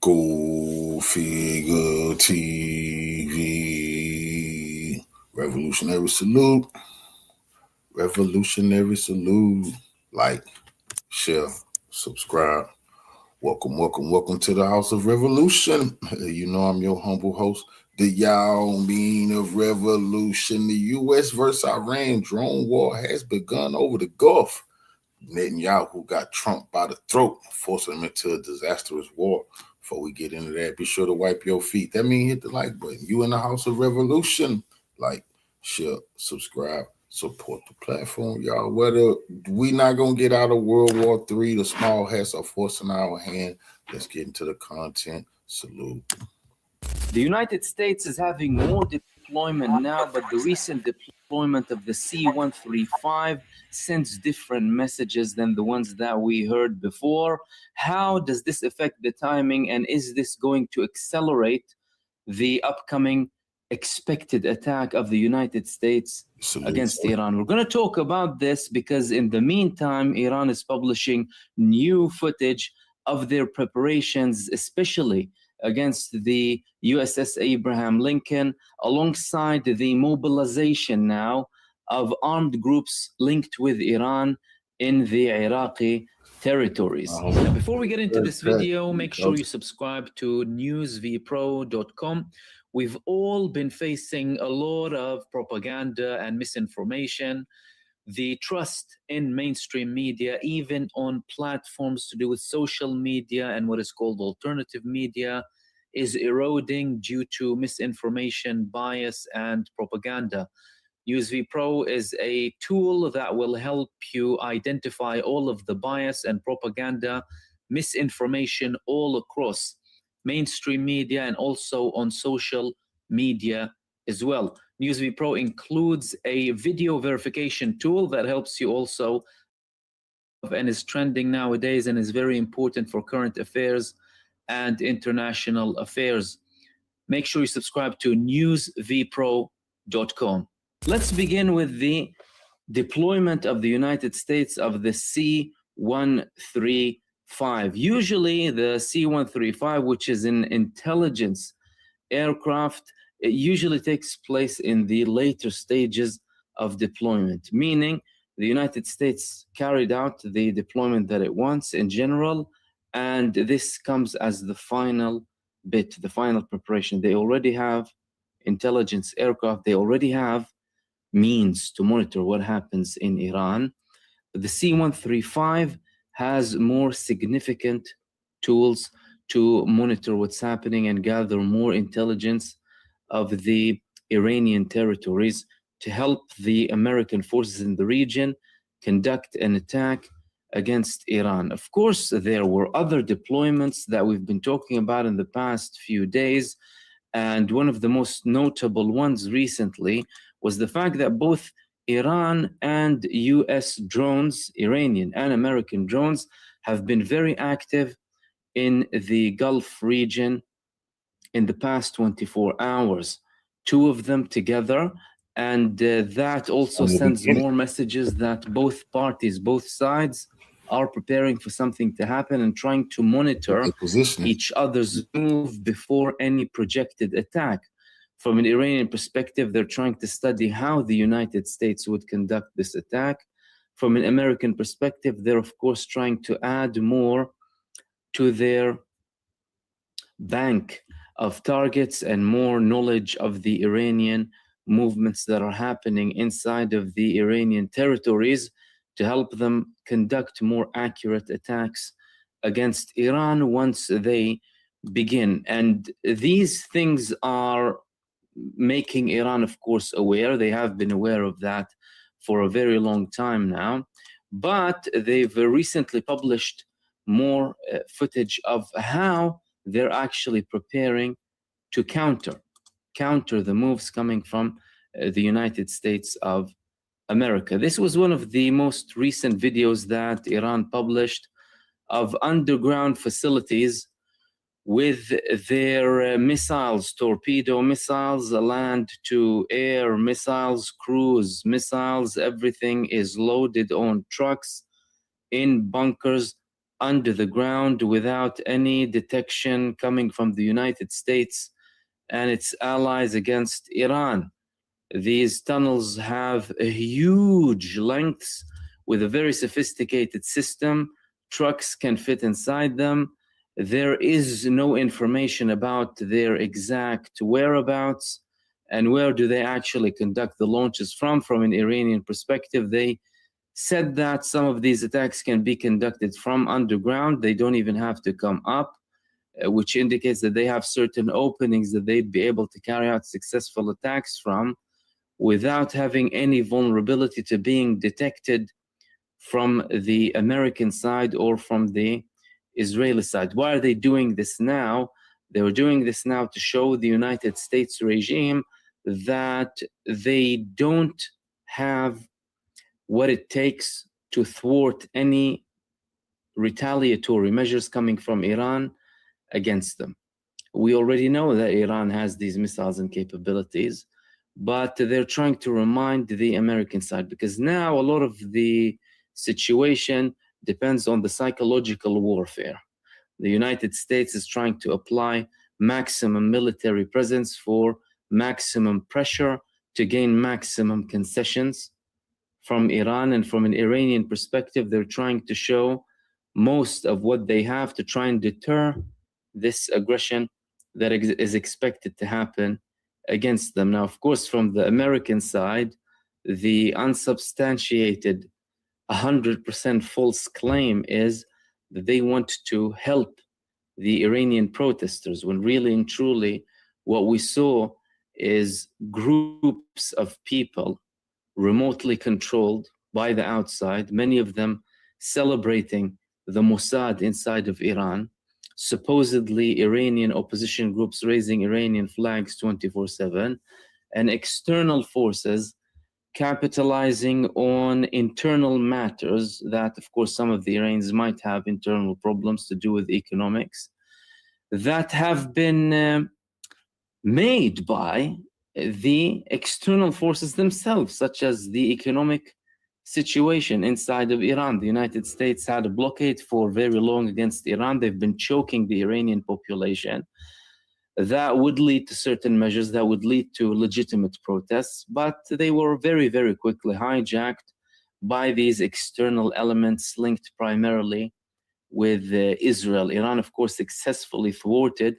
Go Figure TV. Revolutionary salute. Revolutionary salute. Like, share, subscribe. Welcome to the House of Revolution. You know I'm your humble host, the Yao Mean of Revolution. The U.S. versus Iran drone war has begun over the Gulf. Netenyahu got Trump by the throat, forcing him into a disastrous war. Before we get into that, be sure to wipe your feet. That means hit the like button. You in the House of Revolution. Like, share, subscribe, support the platform, y'all. Whether we not gonna get out of World War III, the small hats are forcing our hand. Let's get into the content. Salute. The United States is having more deployment now, but the recent deployment of the C-135 sends different messages than the ones that we heard before. How does this affect the timing, and is this going to accelerate the upcoming expected attack of the United States against Iran? We're going to talk about this because in the meantime, Iran is publishing new footage of their preparations, especially against the USS Abraham Lincoln, alongside the mobilization now of armed groups linked with Iran in the Iraqi territories. Now, before we get into this video, make sure you subscribe to newsvpro.com. We've all been facing a lot of propaganda and misinformation. The trust in mainstream media, even on platforms to do with social media and what is called alternative media, is eroding due to misinformation, bias, and propaganda. NewsVPro is a tool that will help you identify all of the bias and propaganda, misinformation all across mainstream media and also on social media as well. NewsVPro includes a video verification tool that helps you also, and is trending nowadays and is very important for current affairs and international affairs. Make sure you subscribe to newsvpro.com. Let's begin with the deployment of the United States of the C-135. Usually the C-135, which is an intelligence aircraft, it usually takes place in the later stages of deployment, meaning the United States carried out the deployment that it wants in general, and this comes as the final bit, the final preparation. They already have intelligence aircraft, they already have means to monitor what happens in Iran. The C-135 has more significant tools to monitor what's happening and gather more intelligence of the Iranian territories to help the American forces in the region conduct an attack against Iran. Of course, there were other deployments that we've been talking about in the past few days, and one of the most notable ones recently was the fact that both Iran and US drones, Iranian and American drones, have been very active in the Gulf region in the past 24 hours. Two of them together, and that also sends more messages that both parties, both sides, are preparing for something to happen and trying to monitor each other's move before any projected attack. From an Iranian perspective, they're trying to study how the United States would conduct this attack. From an American perspective, they're of course trying to add more to their bank of targets and more knowledge of the Iranian movements that are happening inside of the Iranian territories to help them conduct more accurate attacks against Iran once they begin. And these things are making Iran, of course, aware. They have been aware of that for a very long time now, but they've recently published more footage of how they're actually preparing to counter the moves coming from the United States of America. This was one of the most recent videos that Iran published of underground facilities with their missiles, torpedo missiles, land-to-air missiles, cruise missiles. Everything is loaded on trucks in bunkers under the ground without any detection coming from the United States and its allies against Iran. These tunnels have a huge lengths with a very sophisticated system. Trucks can fit inside them. There is no information about their exact whereabouts and where do they actually conduct the launches from. From an Iranian perspective, they said that some of these attacks can be conducted from underground. They don't even have to come up, which indicates that they have certain openings that they'd be able to carry out successful attacks from without having any vulnerability to being detected from the American side or from the Israeli side. Why are they doing this now? They were doing this now to show the United States regime that they don't have what it takes to thwart any retaliatory measures coming from Iran against them. We already know that Iran has these missiles and capabilities, but they're trying to remind the American side because now a lot of the situation depends on the psychological warfare. The United States is trying to apply maximum military presence for maximum pressure to gain maximum concessions from Iran. And from an Iranian perspective, they're trying to show most of what they have to try and deter this aggression that is expected to happen against them. Now, of course, from the American side, the unsubstantiated 100% false claim is that they want to help the Iranian protesters, when really and truly what we saw is groups of people remotely controlled by the outside, many of them celebrating the Mossad inside of Iran, supposedly Iranian opposition groups raising Iranian flags 24/7, and external forces capitalizing on internal matters that, of course, some of the Iranians might have internal problems to do with economics that have been made by the external forces themselves, such as the economic situation inside of Iran. The United States had a blockade for very long against Iran. They've been choking the Iranian population. That would lead to certain measures that would lead to legitimate protests, but they were very, very quickly hijacked by these external elements linked primarily with Israel. Iran, of course, successfully thwarted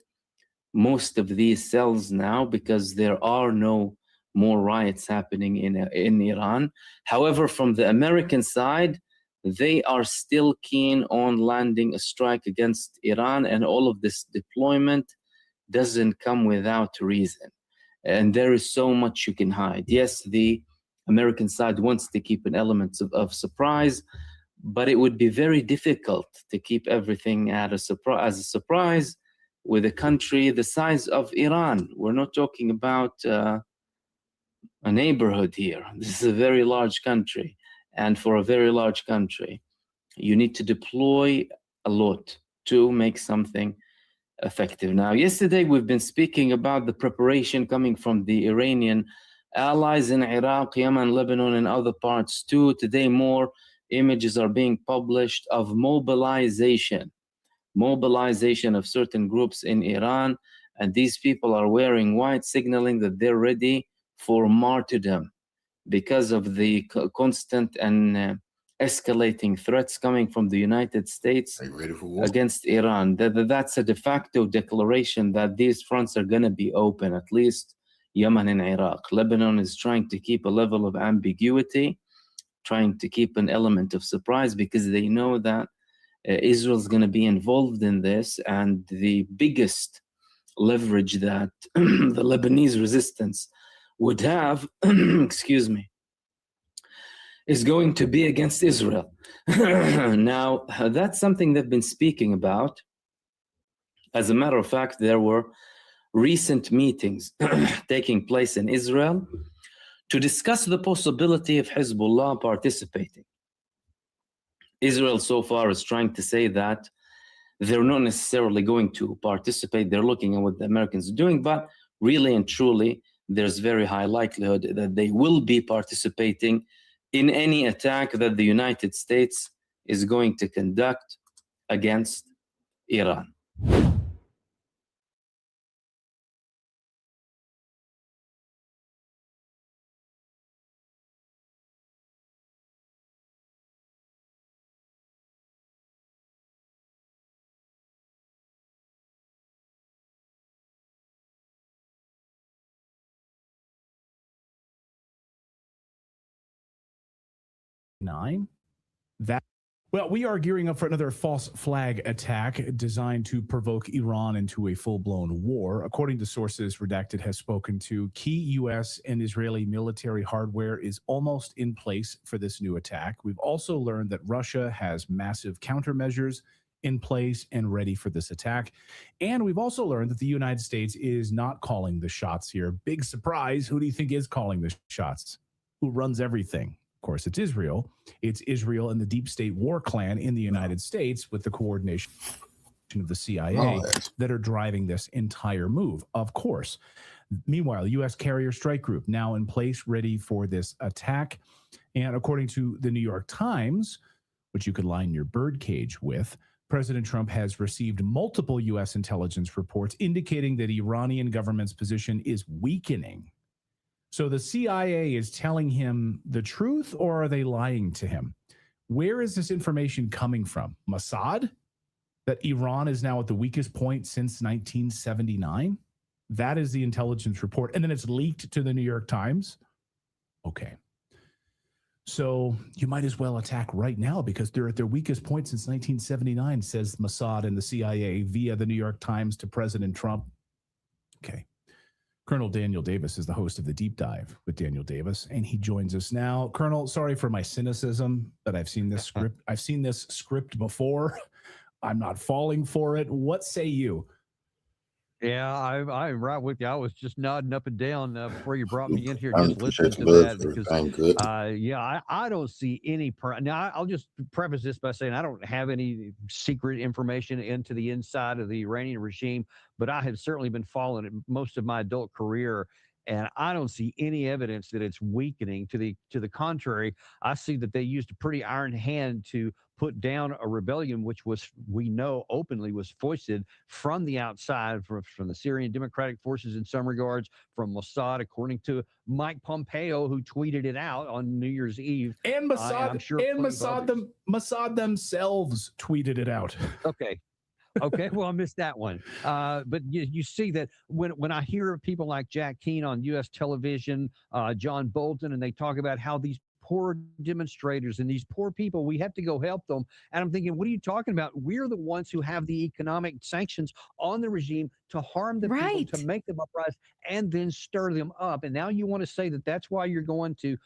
most of these cells now because there are no more riots happening in Iran. However, from the American side, they are still keen on landing a strike against Iran, and all of this deployment doesn't come without reason. And there is so much you can hide. Yes, the American side wants to keep an element of surprise, but it would be very difficult to keep everything as a surprise with a country the size of Iran. We're not talking about a neighborhood here. This is a very large country. And for a very large country, you need to deploy a lot to make something effective. Now, yesterday we've been speaking about the preparation coming from the Iranian allies in Iraq, Yemen, Lebanon, and other parts too. Today, more images are being published of mobilization of certain groups in Iran, and these people are wearing white, signaling that they're ready for martyrdom because of the constant and escalating threats coming from the United States against Iran. That's a de facto declaration that these fronts are going to be open, at least Yemen and Iraq. Lebanon is trying to keep a level of ambiguity, trying to keep an element of surprise because they know that Israel's going to be involved in this, and the biggest leverage that the Lebanese resistance would have, excuse me, is going to be against Israel. Now, that's something they've been speaking about. As a matter of fact, there were recent meetings taking place in Israel to discuss the possibility of Hezbollah participating. Israel so far is trying to say that they're not necessarily going to participate. They're looking at what the Americans are doing, but really and truly, there's very high likelihood that they will be participating in any attack that the United States is going to conduct against Iran. Well, we are gearing up for another false flag attack designed to provoke Iran into a full-blown war. According to sources Redacted has spoken to, key U.S. and Israeli military hardware is almost in place for this new attack. We've also learned that Russia has massive countermeasures in place and ready for this attack. And we've also learned that the United States is not calling the shots here. Big surprise. Who do you think is calling the shots? Who runs everything? Of course, it's Israel. It's Israel and the deep state war clan in the United States with the coordination of the CIA that are driving this entire move, of course. Meanwhile, the U.S. carrier strike group now in place, ready for this attack. And according to the New York Times, which you could line your birdcage with, President Trump has received multiple U.S. intelligence reports indicating that Iranian government's position is weakening. So the CIA is telling him the truth, or are they lying to him? Where is this information coming from? Mossad? That Iran is now at the weakest point since 1979? That is the intelligence report. And then it's leaked to the New York Times? Okay. So you might as well attack right now because they're at their weakest point since 1979, says Mossad and the CIA via the New York Times to President Trump. Okay. Colonel Daniel Davis is the host of The Deep Dive with Daniel Davis, and he joins us now. Colonel, sorry for my cynicism, but I've seen this script. I've seen this script before. I'm not falling for it. What say you? Yeah, I'm right with you. I was just nodding up and down before you brought me in here, just listening to that because, yeah, I don't see any. Now, I'll just preface this by saying I don't have any secret information into the inside of the Iranian regime, but I have certainly been following it most of my adult career, and I don't see any evidence that it's weakening. To the contrary, I see that they used a pretty iron hand to put down a rebellion, which was, we know openly, was foisted from the outside, from the Syrian Democratic Forces in some regards, from Mossad, according to Mike Pompeo, who tweeted it out on New Year's Eve. And Mossad themselves tweeted it out. Okay. Okay, well, I missed that one. But you see that when I hear of people like Jack Keane on U.S. television, John Bolton, and they talk about how these poor demonstrators and these poor people, we have to go help them. And I'm thinking, what are you talking about? We're the ones who have the economic sanctions on the regime to harm the people, to make them uprise, and then stir them up. And now you want to say that that's why you're going to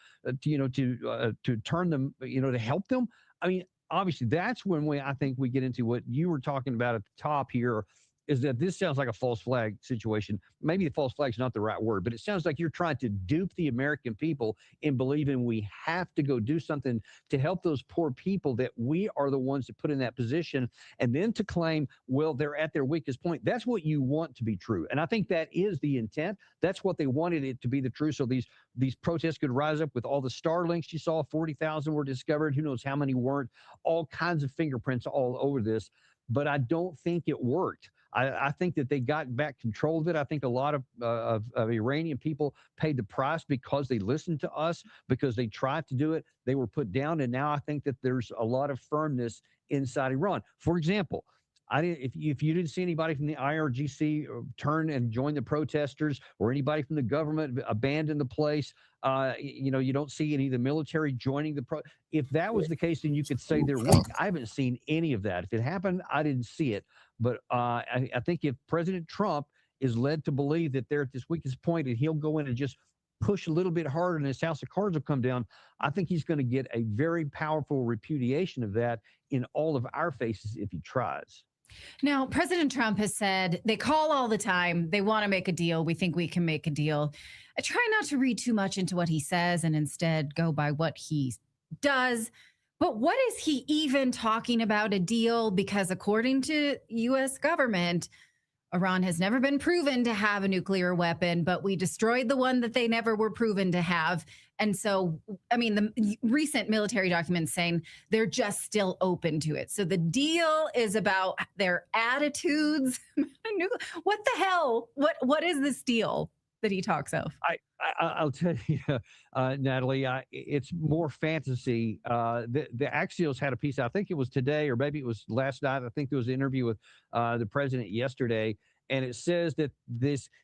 turn them, to help them? I mean, obviously, that's when I think we get into what you were talking about at the top here, is that this sounds like a false flag situation. Maybe the false flag is not the right word, but it sounds like you're trying to dupe the American people in believing we have to go do something to help those poor people that we are the ones that put in that position, and then to claim, well, they're at their weakest point. That's what you want to be true. And I think that is the intent. That's what they wanted it to be the truth. So these protests could rise up with all the Starlinks you saw, 40,000 were discovered. Who knows how many weren't? All kinds of fingerprints all over this. But I don't think it worked. I think that they got back control of it. I think a lot of Iranian people paid the price because they listened to us, because they tried to do it. They were put down. And now I think that there's a lot of firmness inside Iran. For example, if you didn't see anybody from the IRGC turn and join the protesters, or anybody from the government abandon the place, you don't see any of the military joining if that was the case, then you could say they're weak. I haven't seen any of that. If it happened, I didn't see it. But I think if President Trump is led to believe that they're at this weakest point and he'll go in and just push a little bit harder and his house of cards will come down, I think he's going to get a very powerful repudiation of that in all of our faces if he tries. Now, President Trump has said they call all the time. They want to make a deal. We think we can make a deal. I try not to read too much into what he says and instead go by what he does. But what is he even talking about a deal? Because according to U.S. government, Iran has never been proven to have a nuclear weapon, but we destroyed the one that they never were proven to have. And so, I mean, the recent military documents saying they're just still open to it. So the deal is about their attitudes. What the hell? What is this deal that he talks of? I'll tell you, Natalie, it's more fantasy. The Axios had a piece, I think it was today or maybe it was last night. I think there was an interview with the president yesterday. And it says that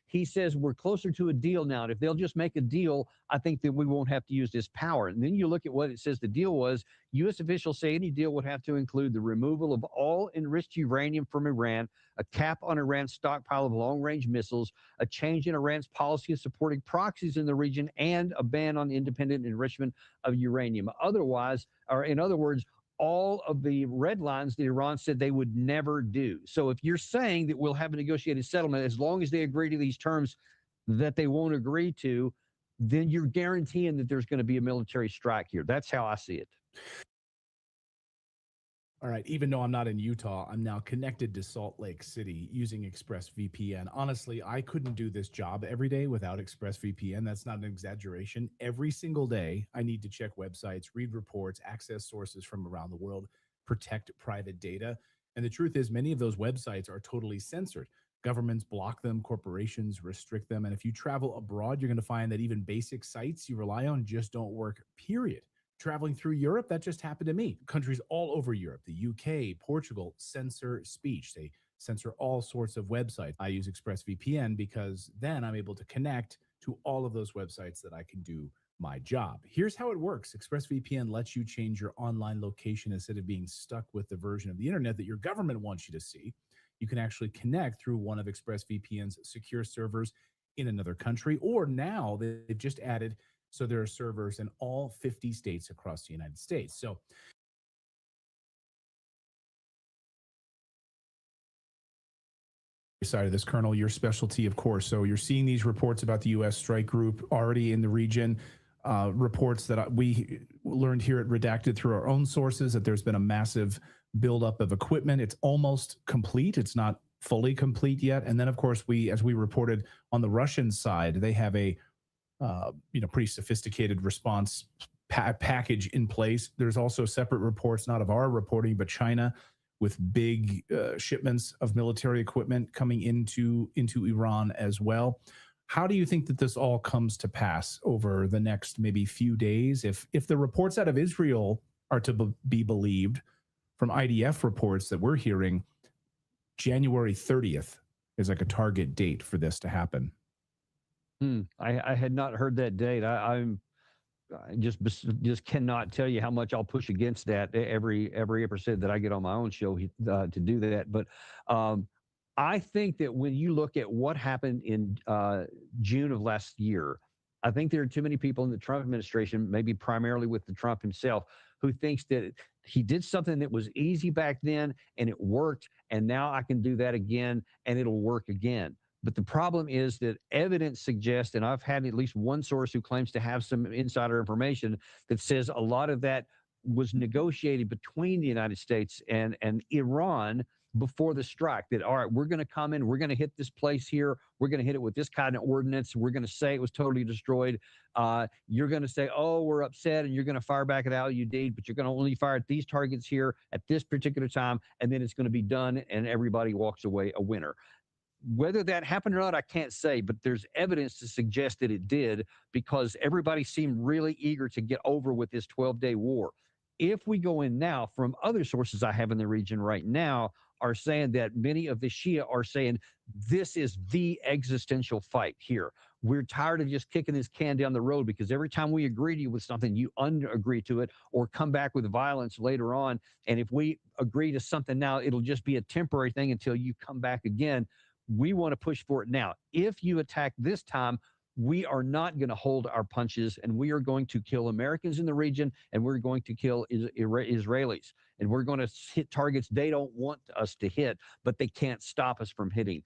he says we're closer to a deal now. And if they'll just make a deal, I think that we won't have to use this power. And then you look at what it says the deal was. U.S. officials say any deal would have to include the removal of all enriched uranium from Iran, a cap on Iran's stockpile of long-range missiles, a change in Iran's policy of supporting proxies in the region, and a ban on independent enrichment of uranium. Otherwise, or in other words, all of the red lines that Iran said they would never do. So if you're saying that we'll have a negotiated settlement, as long as they agree to these terms that they won't agree to, then you're guaranteeing that there's going to be a military strike here. That's how I see it. All right. Even though I'm not in Utah, I'm now connected to Salt Lake City using ExpressVPN. Honestly, I couldn't do this job every day without ExpressVPN. That's not an exaggeration. Every single day, I need to check websites, read reports, access sources from around the world, protect private data. And the truth is, many of those websites are totally censored. Governments block them, corporations restrict them. And if you travel abroad, you're going to find that even basic sites you rely on just don't work, period. Traveling through Europe, that just happened to me. Countries all over Europe, the UK, Portugal, censor speech. They censor all sorts of websites. I use ExpressVPN because then I'm able to connect to all of those websites that I can do my job. Here's how it works. ExpressVPN lets you change your online location instead of being stuck with the version of the internet that your government wants you to see. You can actually connect through one of ExpressVPN's secure servers in another country, or now they've just added, so there are servers in all 50 states across the United States. So side of this, Colonel, your specialty, of course. So you're seeing these reports about the U.S. strike group already in the region, reports that we learned here at Redacted through our own sources that there's been a massive buildup of equipment. It's almost complete. It's not fully complete yet. And then, of course, as we reported on the Russian side, they have a pretty sophisticated response package in place. There's also separate reports, not of our reporting, but China with big shipments of military equipment coming into Iran as well. How do you think that this all comes to pass over the next maybe few days? If the reports out of Israel are to be believed, from IDF reports that we're hearing, January 30th is like a target date for this to happen. I had not heard that date. I just cannot tell you how much I'll push against that every episode that I get on my own show to do that. But I think that when you look at what happened in June of last year, I think there are too many people in the Trump administration, maybe primarily with the Trump himself, who thinks that he did something that was easy back then and it worked, and now I can do that again and it'll work again. But the problem is that evidence suggests, and I've had at least one source who claims to have some insider information that says a lot of that was negotiated between the United States and Iran before the strike. That, all right, we're going to come in, we're going to hit this place here, we're going to hit it with this kind of ordinance, we're going to say it was totally destroyed. You're going to say, oh, we're upset, and you're going to fire back at Al-Udeid, but you're going to only fire at these targets here at this particular time, and then it's going to be done, and everybody walks away a winner. Whether that happened or not, I can't say, but there's evidence to suggest that it did, because everybody seemed really eager to get over with this 12-day war. If we go in now, from other sources I have in the region right now, are saying that many of the Shia are saying this is the existential fight here. We're tired of just kicking this can down the road, because every time we agree to you with something, you unagree to it or come back with violence later on. And if we agree to something now, it'll just be a temporary thing until you come back again. We want to push for it now. If you attack this time, we are not going to hold our punches, and we are going to kill Americans in the region, and we're going to kill Israelis, and we're going to hit targets they don't want us to hit, but they can't stop us from hitting.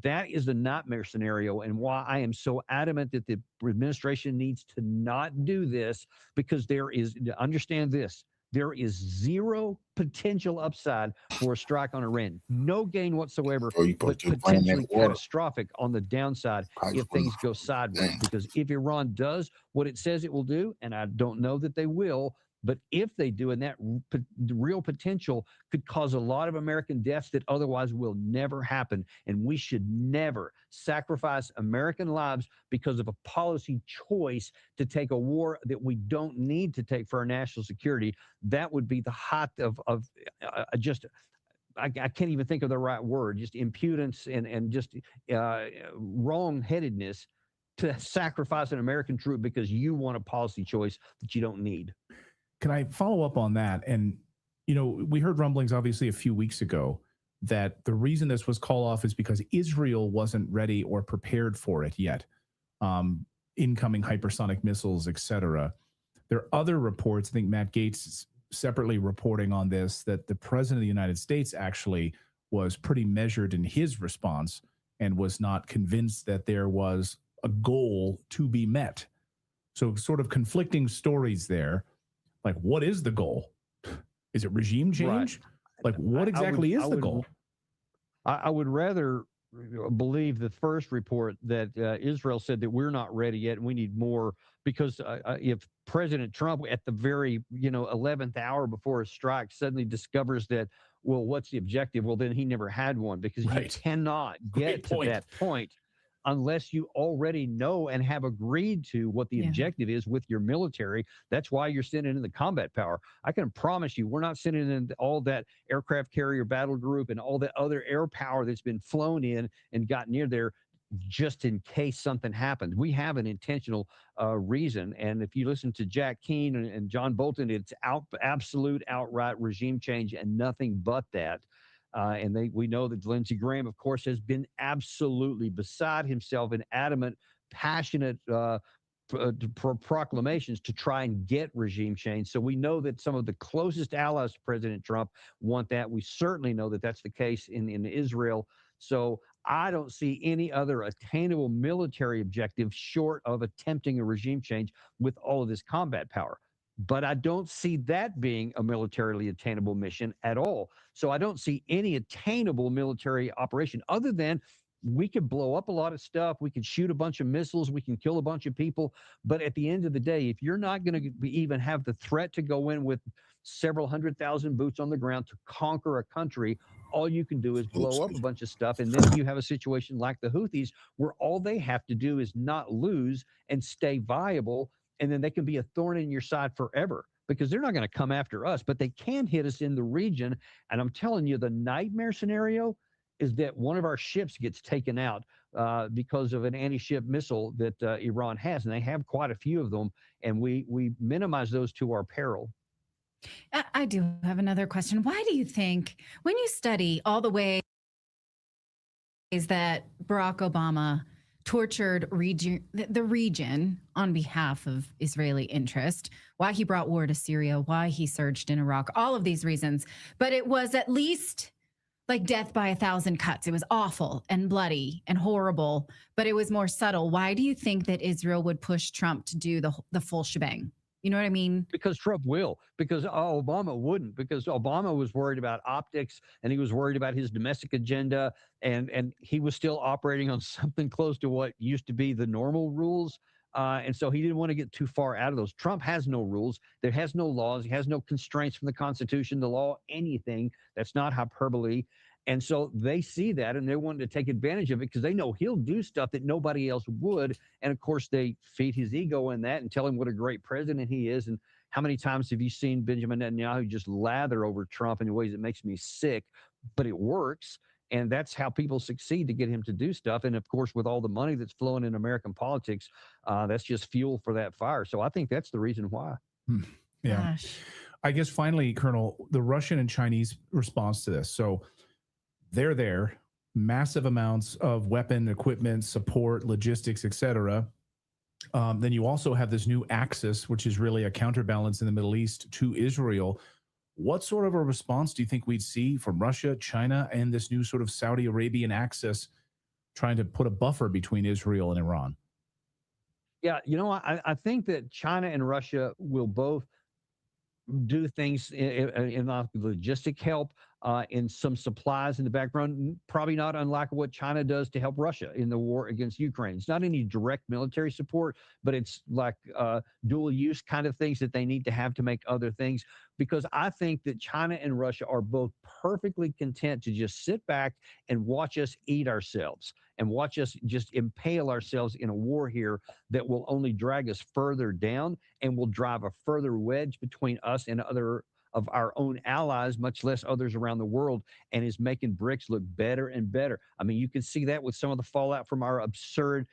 That is the nightmare scenario, and why I am so adamant that the administration needs to not do this, because there is, understand this, There is zero potential upside for a strike on Iran. No gain whatsoever, Or you but supposed to bring that potentially water catastrophic on the downside pipes if things go sideways. Dang. Because if Iran does what it says it will do, and I don't know that they will, but if they do, and that real potential could cause a lot of American deaths that otherwise will never happen. And we should never sacrifice American lives because of a policy choice to take a war that we don't need to take for our national security. That would be the height of just, I can't even think of the right word, just impudence and just wrong-headedness to sacrifice an American troop because you want a policy choice that you don't need. Can I follow up on that? And, you know, we heard rumblings obviously a few weeks ago that the reason this was called off is because Israel wasn't ready or prepared for it yet. Incoming hypersonic missiles, et cetera. There are other reports, I think Matt Gaetz is separately reporting on this, that the president of the United States actually was pretty measured in his response and was not convinced that there was a goal to be met. So sort of conflicting stories there. Like, what is the goal? Is it regime change? Right. Like, what exactly is the goal? I would rather believe the first report that Israel said that we're not ready yet and we need more, because if President Trump at the very 11th hour before a strike suddenly discovers that, well, what's the objective? Well, then he never had one, because you cannot get to that point unless you already know and have agreed to what the objective is with your military. That's why you're sending in the combat power. I can promise you, we're not sending in all that aircraft carrier battle group and all that other air power that's been flown in and got near there just in case something happens. We have an intentional reason. And if you listen to Jack Keane and John Bolton, it's absolute outright regime change and nothing but that. We know that Lindsey Graham, of course, has been absolutely beside himself in adamant, passionate proclamations to try and get regime change. So we know that some of the closest allies to President Trump want that. We certainly know that that's the case in Israel. So I don't see any other attainable military objective short of attempting a regime change with all of this combat power. But I don't see that being a militarily attainable mission at all. So I don't see any attainable military operation other than we could blow up a lot of stuff. We could shoot a bunch of missiles. We can kill a bunch of people. But at the end of the day, if you're not going to even have the threat to go in with several 100,000 boots on the ground to conquer a country, all you can do is blow up a bunch of stuff. And then you have a situation like the Houthis where all they have to do is not lose and stay viable. And then they can be a thorn in your side forever, because they're not going to come after us, but they can hit us in the region. And I'm telling you, the nightmare scenario is that one of our ships gets taken out because of an anti-ship missile that Iran has. And they have quite a few of them. And we minimize those to our peril. I do have another question. Why do you think, when you study all the ways that Barack Obama tortured the region on behalf of Israeli interest, why he brought war to Syria, why he surged in Iraq, all of these reasons, but it was at least like death by 1,000 cuts. It was awful and bloody and horrible, but it was more subtle. Why do you think that Israel would push Trump to do the full shebang? You know what I mean? Because Trump will, because Obama wouldn't, because Obama was worried about optics and he was worried about his domestic agenda, and he was still operating on something close to what used to be the normal rules. And so he didn't want to get too far out of those. Trump has no rules. There has no laws. He has no constraints from the Constitution, the law, anything. That's not hyperbole. And so they see that and they want to take advantage of it because they know he'll do stuff that nobody else would. And of course, they feed his ego in that and tell him what a great president he is. And how many times have you seen Benjamin Netanyahu just lather over Trump in ways that makes me sick? But it works. And that's how people succeed to get him to do stuff. And of course, with all the money that's flowing in American politics, that's just fuel for that fire. So I think that's the reason why. Yeah. Gosh. I guess finally, Colonel, the Russian and Chinese response to this. So they're there, massive amounts of weapon, equipment, support, logistics, etc. Then you also have this new axis, which is really a counterbalance in the Middle East to Israel. What sort of a response do you think we'd see from Russia, China, and this new sort of Saudi Arabian axis trying to put a buffer between Israel and Iran? Yeah, I think that China and Russia will both do things in logistic help, in some supplies in the background, probably not unlike what China does to help Russia in the war against Ukraine. It's not any direct military support, but it's like dual use kind of things that they need to have to make other things. Because I think that China and Russia are both perfectly content to just sit back and watch us eat ourselves and watch us just impale ourselves in a war here that will only drag us further down and will drive a further wedge between us and other of our own allies, much less others around the world, and is making BRICS look better and better. I mean, you can see that with some of the fallout from our absurd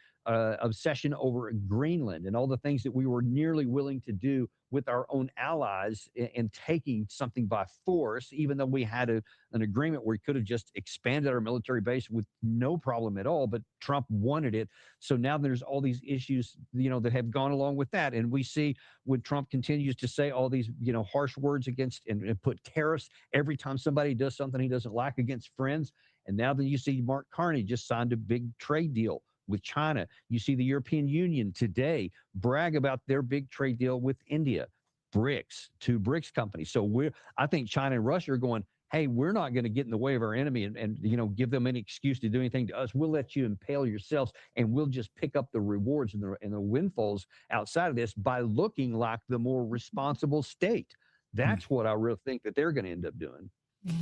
obsession over Greenland and all the things that we were nearly willing to do with our own allies in taking something by force, even though we had an agreement where we could have just expanded our military base with no problem at all, but Trump wanted it. So now there's all these issues, that have gone along with that. And we see when Trump continues to say all these, harsh words against and put tariffs every time somebody does something he doesn't like against friends. And now that you see Mark Carney just signed a big trade deal with China. You see the European Union today brag about their big trade deal with India, BRICS, two BRICS companies. So I think China and Russia are going, hey, we're not going to get in the way of our enemy and give them any excuse to do anything to us. We'll let you impale yourselves, and we'll just pick up the rewards and the windfalls outside of this by looking like the more responsible state. That's what I really think that they're going to end up doing. Yeah.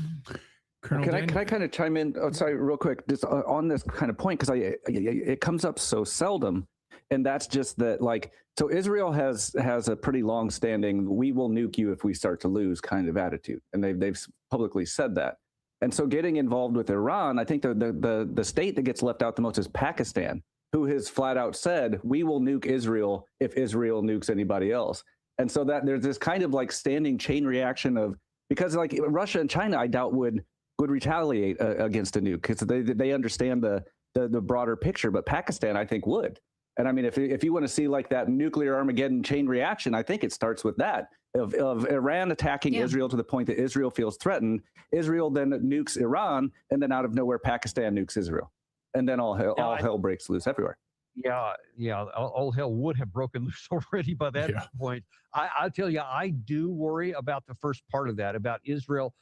Colonel Can I kind of chime in? Oh, sorry, real quick, just on this kind of point, because it comes up so seldom, and that's just that, like, so Israel has a pretty long-standing "we will nuke you if we start to lose" kind of attitude, and they've publicly said that. And so getting involved with Iran, I think the state that gets left out the most is Pakistan, who has flat out said, "We will nuke Israel if Israel nukes anybody else." And so that there's this kind of like standing chain reaction of, because like Russia and China, I doubt would retaliate against a nuke because they understand the broader picture, but Pakistan, I think, would. And I mean, if you want to see like that nuclear Armageddon chain reaction, I think it starts with that of Iran attacking Israel to the point that Israel feels threatened. Israel then nukes Iran, and then out of nowhere, Pakistan nukes Israel, and then all hell breaks loose everywhere. Yeah, all hell would have broken loose already by that point. I tell you, I do worry about the first part of that, about Israel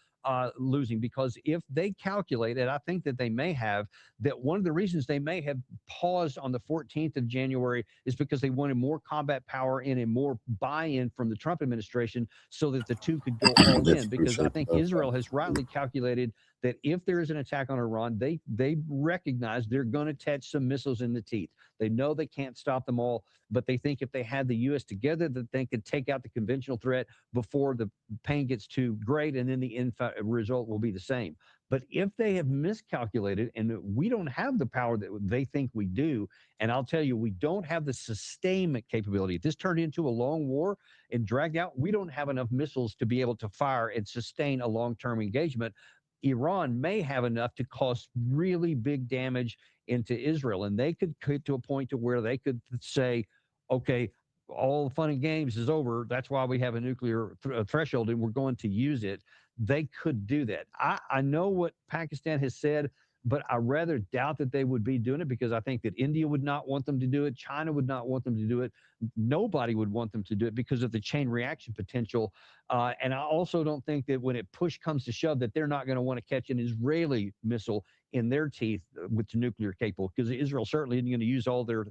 losing, because if they calculate it, I think that they may have, that one of the reasons they may have paused on the 14th of January is because they wanted more combat power in and more buy-in from the Trump administration so that the two could go all in. Because I think Israel has rightly calculated that if there is an attack on Iran, they recognize they're going to catch some missiles in the teeth. They know they can't stop them all, but they think if they had the U.S. together, that they could take out the conventional threat before the pain gets too great, and then the end result will be the same. But if they have miscalculated, and we don't have the power that they think we do, and I'll tell you, we don't have the sustainment capability. If this turned into a long war and dragged out, we don't have enough missiles to be able to fire and sustain a long-term engagement. Iran may have enough to cause really big damage into Israel, and they could get to a point to where they could say, okay, all the fun and games is over. That's why we have a nuclear threshold, and we're going to use it. They could do that. I know what Pakistan has said, but I rather doubt that they would be doing it, because I think that India would not want them to do it. China would not want them to do it. Nobody would want them to do it because of the chain reaction potential. And I also don't think that when push comes to shove, that they're not going to want to catch an Israeli missile in their teeth with the nuclear capable, because Israel certainly isn't going to use all their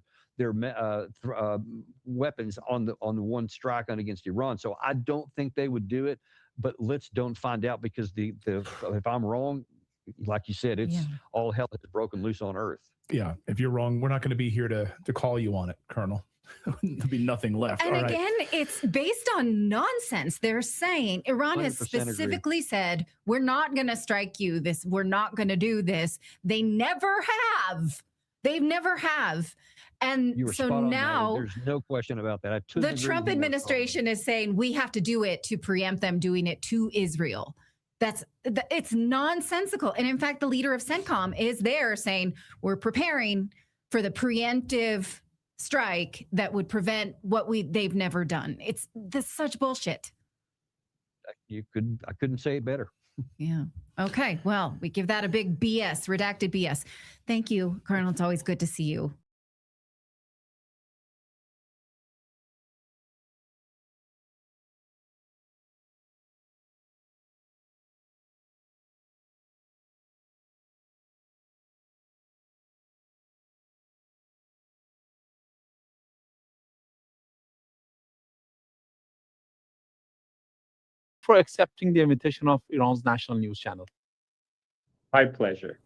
weapons on the one strike on against Iran. So I don't think they would do it, but don't find out, because if I'm wrong, like you said, it's all hell has broken loose on Earth. Yeah, if you're wrong, we're not going to be here to call you on it, Colonel. There'll be nothing left. And again, it's based on nonsense. They're saying Iran has specifically said, we're not going to strike you. We're not going to do this. They never have. They've never have. And so now there's no question about that. The Trump administration is saying we have to do it to preempt them doing it to Israel. It's nonsensical. And in fact, the leader of CENTCOM is there saying we're preparing for the preemptive strike that would prevent what they've never done. It's such bullshit. I couldn't say it better. Yeah. Okay. Well, we give that a big BS, redacted BS. Thank you, Colonel. It's always good to see you. for accepting the invitation of Iran's national news channel. My pleasure.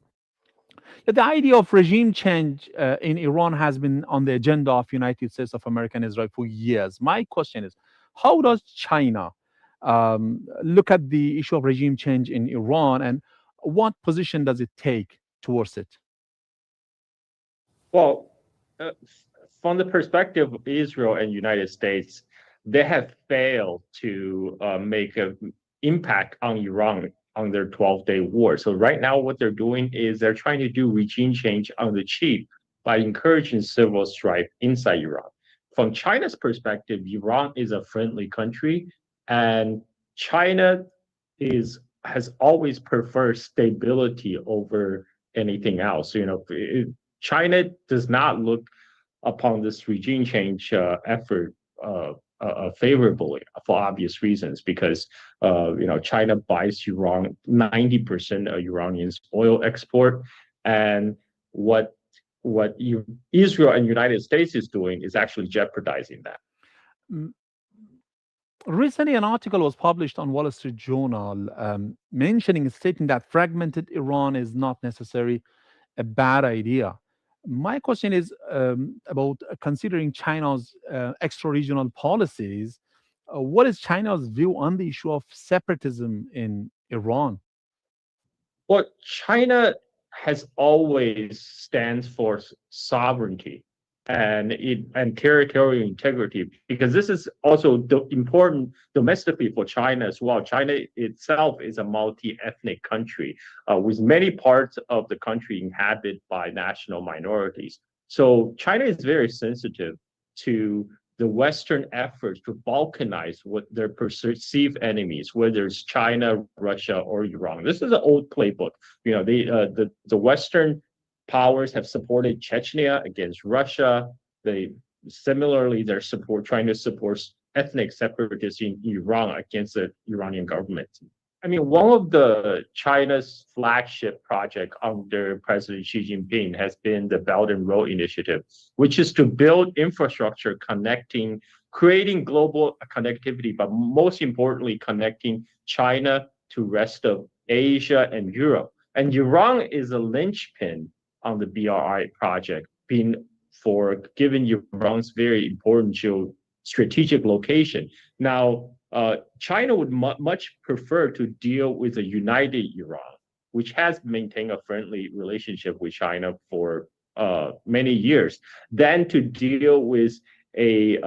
The idea of regime change in Iran has been on the agenda of United States of America and Israel for years. My question is, how does China look at the issue of regime change in Iran, and what position does it take towards it? Well, from the perspective of Israel and United States, they have failed to make an impact on Iran on their 12-day war. So right now, what they're doing is they're trying to do regime change on the cheap by encouraging civil strife inside Iran. From China's perspective, Iran is a friendly country, and China has always preferred stability over anything else. China does not look upon this regime change effort favorably for obvious reasons, because China buys Iran 90% of Iranian's oil export, and what Israel and United States is doing is actually jeopardizing that. Recently, an article was published on Wall Street Journal stating that fragmented Iran is not necessarily a bad idea. My question is about considering China's extra-regional policies. What is China's view on the issue of separatism in Iran? Well, China has always stands for sovereignty and territorial integrity, because this is also important domestically for China as well. China itself is a multi-ethnic country with many parts of the country inhabited by national minorities. So China is very sensitive to the Western efforts to balkanize what their perceived enemies, whether it's China, Russia, or Iran. This is an old playbook. The Western powers have supported Chechnya against Russia. They're trying to support ethnic separatists in Iran against the Iranian government. I mean, one of the China's flagship project under President Xi Jinping has been the Belt and Road Initiative, which is to build infrastructure creating global connectivity, but most importantly, connecting China to rest of Asia and Europe. And Iran is a linchpin on the BRI project, given Iran's very important strategic location. Now, China would much prefer to deal with a united Iran, which has maintained a friendly relationship with China for many years, than to deal with a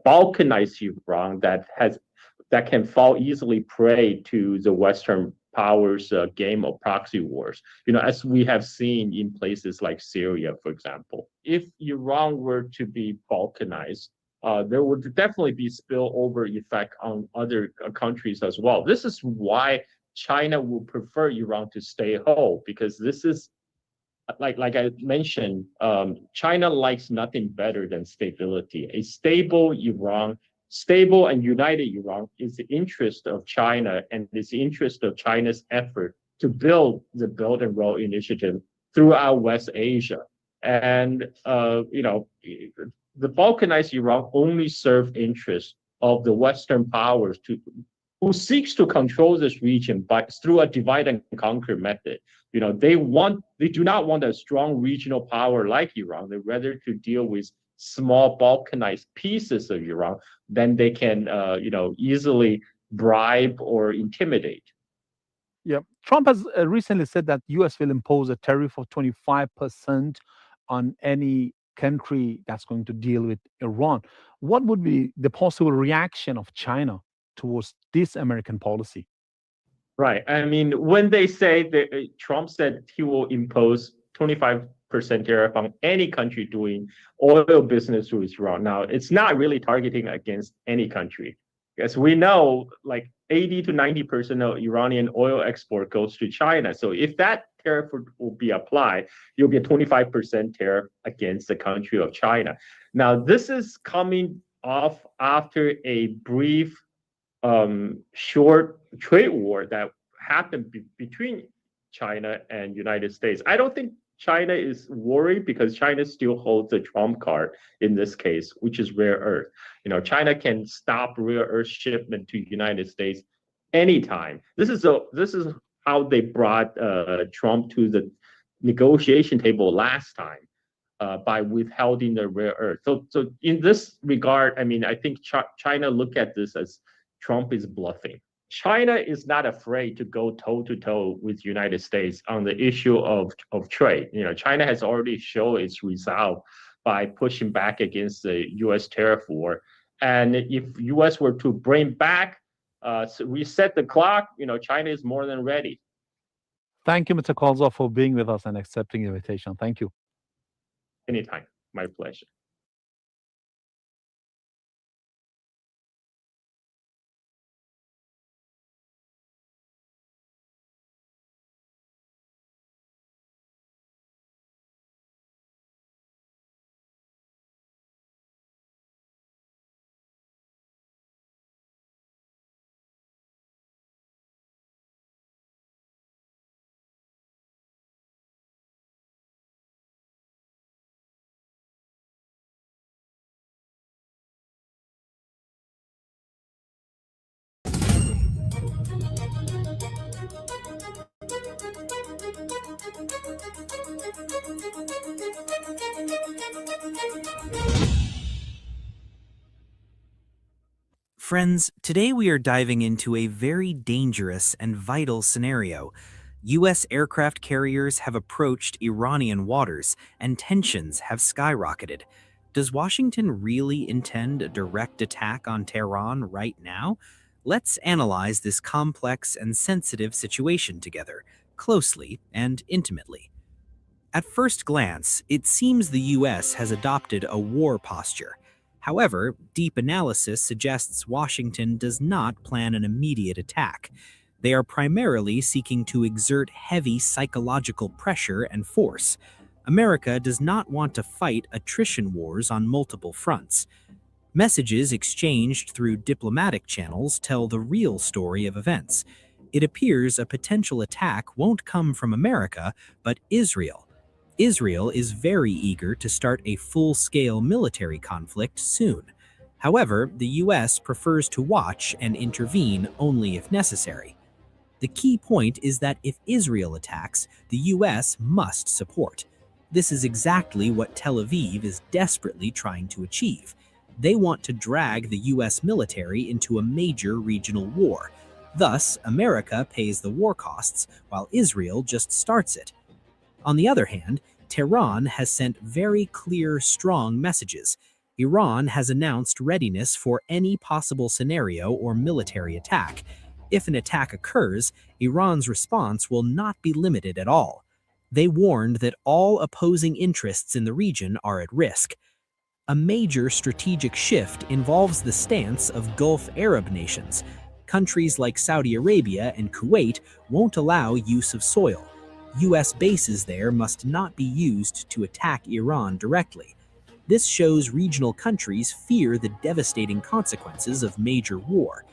balkanized Iran that can fall easily prey to the Western powers' game of proxy wars, as we have seen in places like Syria, for example. If Iran were to be balkanized, there would definitely be spillover effect on other countries as well. This is why China would prefer Iran to stay whole, because this is, like I mentioned, China likes nothing better than stability. A stable and united Iran is the interest of China, and it's the interest of China's effort to build the Belt and Road Initiative throughout West Asia. And the balkanized Iran only serve interests of the Western powers who seeks to control this region through a divide and conquer method. They do not want a strong regional power like Iran. They rather to deal with small balkanized pieces of Iran than they can easily bribe or intimidate. Yeah, Trump has recently said that U.S. will impose a tariff of 25% on any country that's going to deal with Iran. What would be the possible reaction of China towards this American policy? Right. I mean, when they say that Trump said he will impose 25% tariff on any country doing oil business with Iran. Now, it's not really targeting against any country, because we know like 80 to 90% of Iranian oil export goes to China. So if that tariff will be applied, you'll be a 25% tariff against the country of China. Now, this is coming off after a brief, short trade war that happened between China and United States. I don't think China is worried because China still holds the trump card in this case, which is rare earth. China can stop rare earth shipment to United States anytime. This is how they brought Trump to the negotiation table last time. By withholding the rare earth. So in this regard, I think China look at this as Trump is bluffing. China is not afraid to go toe to toe with United States on the issue of trade. China has already shown its resolve by pushing back against the U.S. tariff war. And if U.S. were to bring back, reset the clock, China is more than ready. Thank you, Mr. Kolzov, for being with us and accepting the invitation. Thank you. Anytime, my pleasure. Friends, today we are diving into a very dangerous and vital scenario. U.S. aircraft carriers have approached Iranian waters, and tensions have skyrocketed. Does Washington really intend a direct attack on Tehran right now? Let's analyze this complex and sensitive situation together, closely and intimately. At first glance, it seems the U.S. has adopted a war posture. However, deep analysis suggests Washington does not plan an immediate attack. They are primarily seeking to exert heavy psychological pressure and force. America does not want to fight attrition wars on multiple fronts. Messages exchanged through diplomatic channels tell the real story of events. It appears a potential attack won't come from America, but Israel. Israel is very eager to start a full-scale military conflict soon. However, the U.S. prefers to watch and intervene only if necessary. The key point is that if Israel attacks, the U.S. must support. This is exactly what Tel Aviv is desperately trying to achieve. They want to drag the U.S. military into a major regional war. Thus, America pays the war costs, while Israel just starts it. On the other hand, Tehran has sent very clear, strong messages. Iran has announced readiness for any possible scenario or military attack. If an attack occurs, Iran's response will not be limited at all. They warned that all opposing interests in the region are at risk. A major strategic shift involves the stance of Gulf Arab nations. Countries like Saudi Arabia and Kuwait won't allow use of soil. U.S. bases there must not be used to attack Iran directly. This shows regional countries fear the devastating consequences of major war.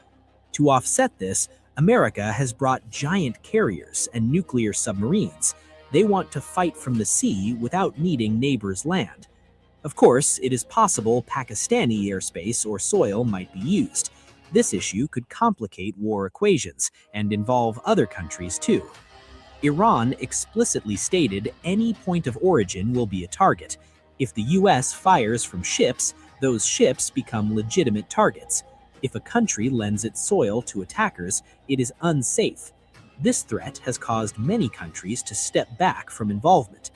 To offset this, America has brought giant carriers and nuclear submarines. They want to fight from the sea without needing neighbors' land. Of course, it is possible Pakistani airspace or soil might be used. This issue could complicate war equations and involve other countries too. Iran explicitly stated any point of origin will be a target. If the U.S. fires from ships, those ships become legitimate targets. If a country lends its soil to attackers, it is unsafe. This threat has caused many countries to step back from involvement.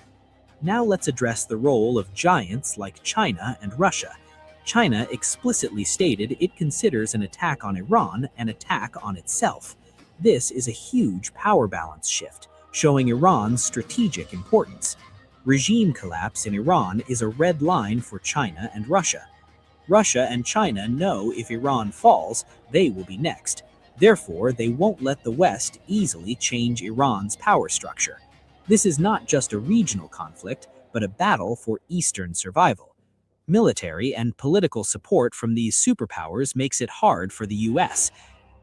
Now let's address the role of giants like China and Russia. China explicitly stated it considers an attack on Iran an attack on itself. This is a huge power balance shift, showing Iran's strategic importance. Regime collapse in Iran is a red line for China and Russia. Russia and China know if Iran falls, they will be next. Therefore, they won't let the West easily change Iran's power structure. This is not just a regional conflict, but a battle for Eastern survival. Military and political support from these superpowers makes it hard for the U.S.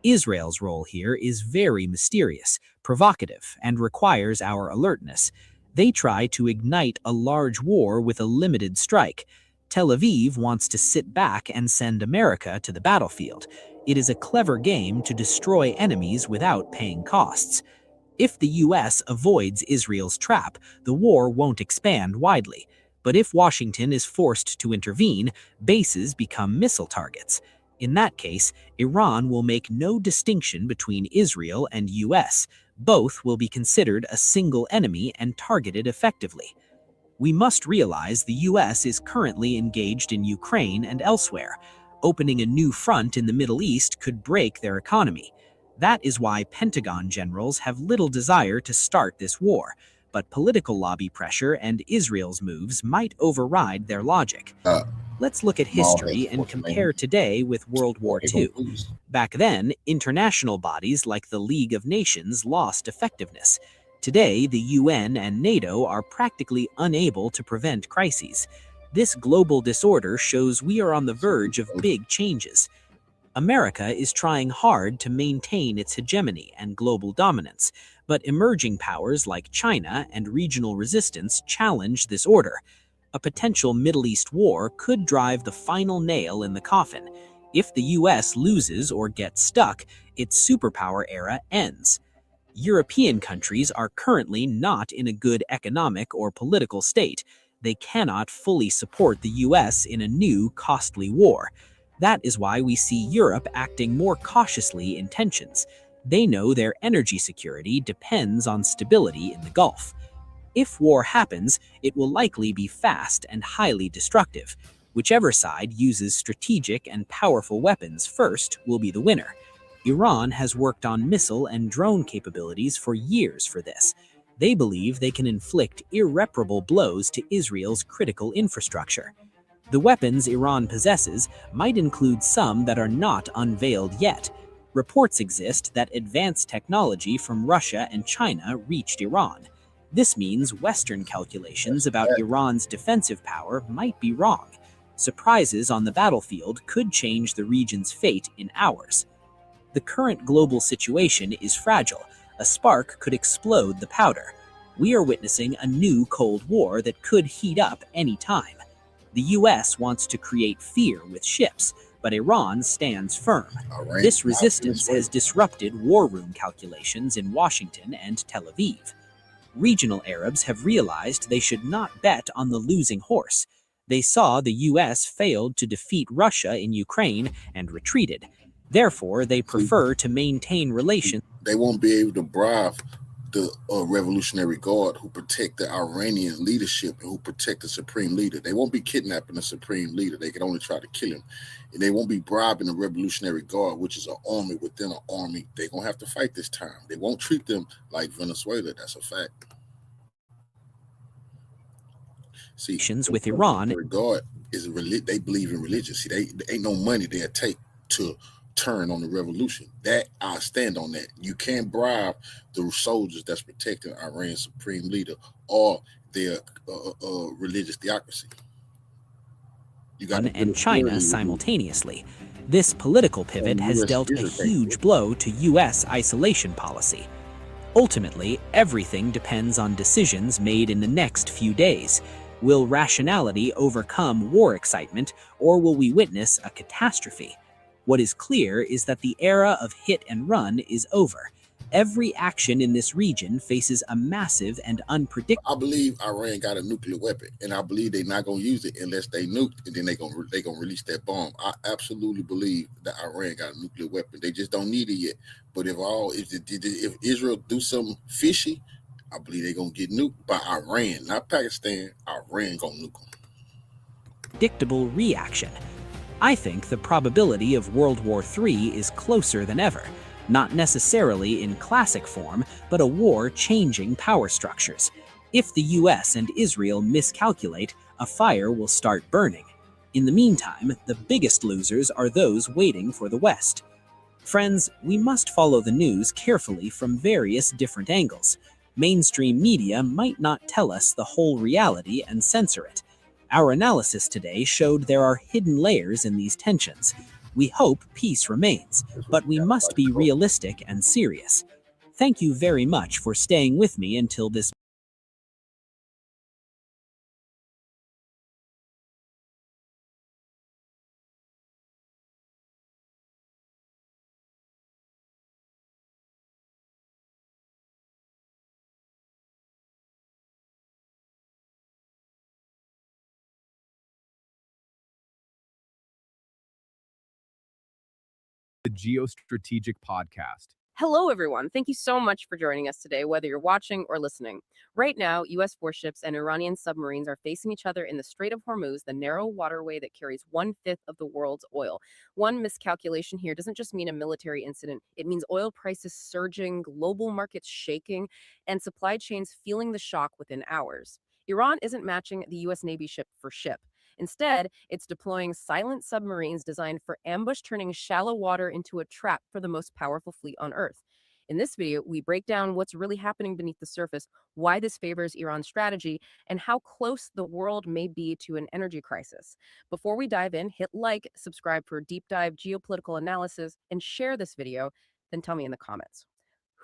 Israel's role here is very mysterious, provocative, and requires our alertness. They try to ignite a large war with a limited strike. Tel Aviv wants to sit back and send America to the battlefield. It is a clever game to destroy enemies without paying costs. If the US avoids Israel's trap, the war won't expand widely. But if Washington is forced to intervene, bases become missile targets. In that case, Iran will make no distinction between Israel and US. Both will be considered a single enemy and targeted effectively. We must realize the US is currently engaged in Ukraine and elsewhere. Opening a new front in the Middle East could break their economy. That is why Pentagon generals have little desire to start this war, but political lobby pressure and Israel's moves might override their logic. Let's look at history and compare today with World War II. Back then, international bodies like the League of Nations lost effectiveness. Today, the UN and NATO are practically unable to prevent crises. This global disorder shows we are on the verge of big changes. America is trying hard to maintain its hegemony and global dominance, but emerging powers like China and regional resistance challenge this order. A potential Middle East war could drive the final nail in the coffin. If the US loses or gets stuck, its superpower era ends. European countries are currently not in a good economic or political state. They cannot fully support the US in a new, costly war. That is why we see Europe acting more cautiously in tensions. They know their energy security depends on stability in the Gulf. If war happens, it will likely be fast and highly destructive. Whichever side uses strategic and powerful weapons first will be the winner. Iran has worked on missile and drone capabilities for years for this. They believe they can inflict irreparable blows to Israel's critical infrastructure. The weapons Iran possesses might include some that are not unveiled yet. Reports exist that advanced technology from Russia and China reached Iran. This means Western calculations about Iran's defensive power might be wrong. Surprises on the battlefield could change the region's fate in hours. The current global situation is fragile. A spark could explode the powder. We are witnessing a new Cold War that could heat up any time. The US wants to create fear with ships, but Iran stands firm. This resistance has disrupted war room calculations in Washington and Tel Aviv. Regional Arabs have realized they should not bet on the losing horse. They saw the US failed to defeat Russia in Ukraine and retreated. Therefore, they prefer to maintain relations. They won't be able to bribe the Revolutionary Guard who protect the Iranian leadership and who protect the supreme leader. They won't be kidnapping the supreme leader. They can only try to kill him. And they won't be bribing the Revolutionary Guard, which is an army within an army. They're going to have to fight this time. They won't treat them like Venezuela. That's a fact. See, with Iran. The Guard is they believe in religion. See, they ain't no money they'll take to turn on the revolution. That I stand on that. You can't bribe the soldiers that's protecting Iran's supreme leader or their religious theocracy. You got and China simultaneously. This political pivot has dealt a huge blow to US isolation policy. Ultimately, everything depends on decisions made in the next few days. Will rationality overcome war excitement, or will we witness a catastrophe? What is clear is that the era of hit and run is over. Every action in this region faces a massive and unpredictable. I believe Iran got a nuclear weapon, and I believe they're not going to use it unless they nuke, and then they're gonna release that bomb. I absolutely believe that Iran got a nuclear weapon. They just don't need it yet. But if Israel do something fishy, I believe they're going to get nuked by Iran, not Pakistan. Iran going to nuke them. Predictable reaction. I think the probability of World War III is closer than ever. Not necessarily in classic form, but a war changing power structures. If the US and Israel miscalculate, a fire will start burning. In the meantime, the biggest losers are those waiting for the West. Friends, we must follow the news carefully from various different angles. Mainstream media might not tell us the whole reality and censor it. Our analysis today showed there are hidden layers in these tensions. We hope peace remains, but we must be realistic and serious. Thank you very much for staying with me until this the Geostrategic Podcast. Hello, everyone. Thank you so much for joining us today, whether you're watching or listening. Right now, U.S. warships and Iranian submarines are facing each other in the Strait of Hormuz, the narrow waterway that carries 1/5 of the world's oil. One miscalculation here doesn't just mean a military incident. It means oil prices surging, global markets shaking, and supply chains feeling the shock within hours. Iran isn't matching the U.S. Navy ship for ship. Instead, it's deploying silent submarines designed for ambush, turning shallow water into a trap for the most powerful fleet on Earth. In this video, we break down what's really happening beneath the surface, why this favors Iran's strategy, and how close the world may be to an energy crisis. Before we dive in, hit like, subscribe for deep dive geopolitical analysis, and share this video. Then tell me in the comments.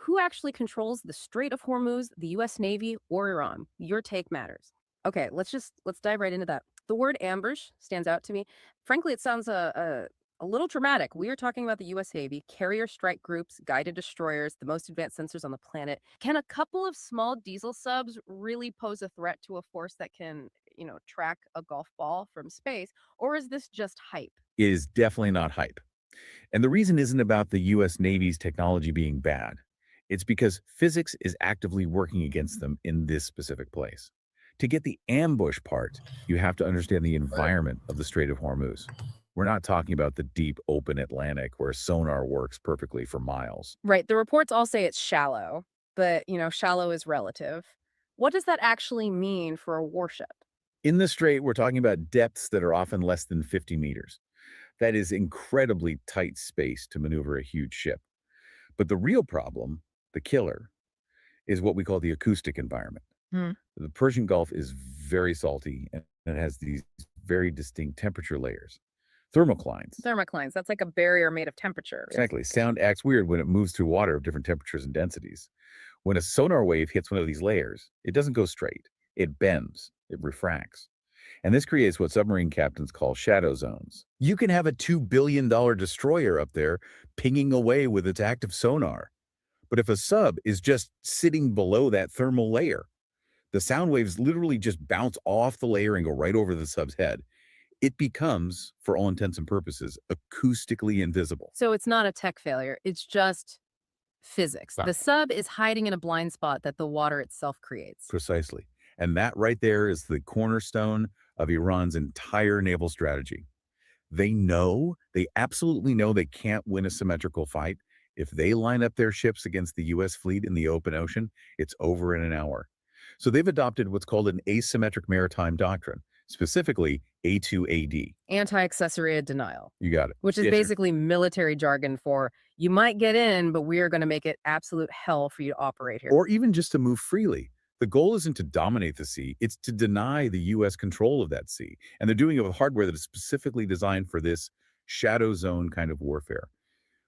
Who actually controls the Strait of Hormuz, the US Navy, or Iran? Your take matters. Okay, let's dive right into that. The word ambush stands out to me. Frankly, it sounds a little dramatic. We are talking about the US Navy, carrier strike groups, guided destroyers, the most advanced sensors on the planet. Can a couple of small diesel subs really pose a threat to a force that can, track a golf ball from space? Or is this just hype? It is definitely not hype. And the reason isn't about the US Navy's technology being bad. It's because physics is actively working against them in this specific place. To get the ambush part, you have to understand the environment of the Strait of Hormuz. We're not talking about the deep, open Atlantic where sonar works perfectly for miles. Right. The reports all say it's shallow, but, shallow is relative. What does that actually mean for a warship? In the strait, we're talking about depths that are often less than 50 meters. That is incredibly tight space to maneuver a huge ship. But the real problem, the killer, is what we call the acoustic environment. The Persian Gulf is very salty and it has these very distinct temperature layers. Thermoclines. Thermoclines. That's like a barrier made of temperature. Exactly. Sound acts weird when it moves through water of different temperatures and densities. When a sonar wave hits one of these layers, it doesn't go straight. It bends. It refracts. And this creates what submarine captains call shadow zones. You can have a $2 billion destroyer up there pinging away with its active sonar. But if a sub is just sitting below that thermal layer, the sound waves literally just bounce off the layer and go right over the sub's head. It becomes, for all intents and purposes, acoustically invisible. So it's not a tech failure. It's just physics. The sub is hiding in a blind spot that the water itself creates. Precisely. And that right there is the cornerstone of Iran's entire naval strategy. They absolutely know they can't win a symmetrical fight. If they line up their ships against the U.S. fleet in the open ocean, it's over in an hour. So they've adopted what's called an asymmetric maritime doctrine, specifically A2AD. Anti-accessory denial. You got it. Which is basically military jargon for, you might get in, but we are going to make it absolute hell for you to operate here. Or even just to move freely. The goal isn't to dominate the sea, it's to deny the U.S. control of that sea. And they're doing it with hardware that is specifically designed for this shadow zone kind of warfare.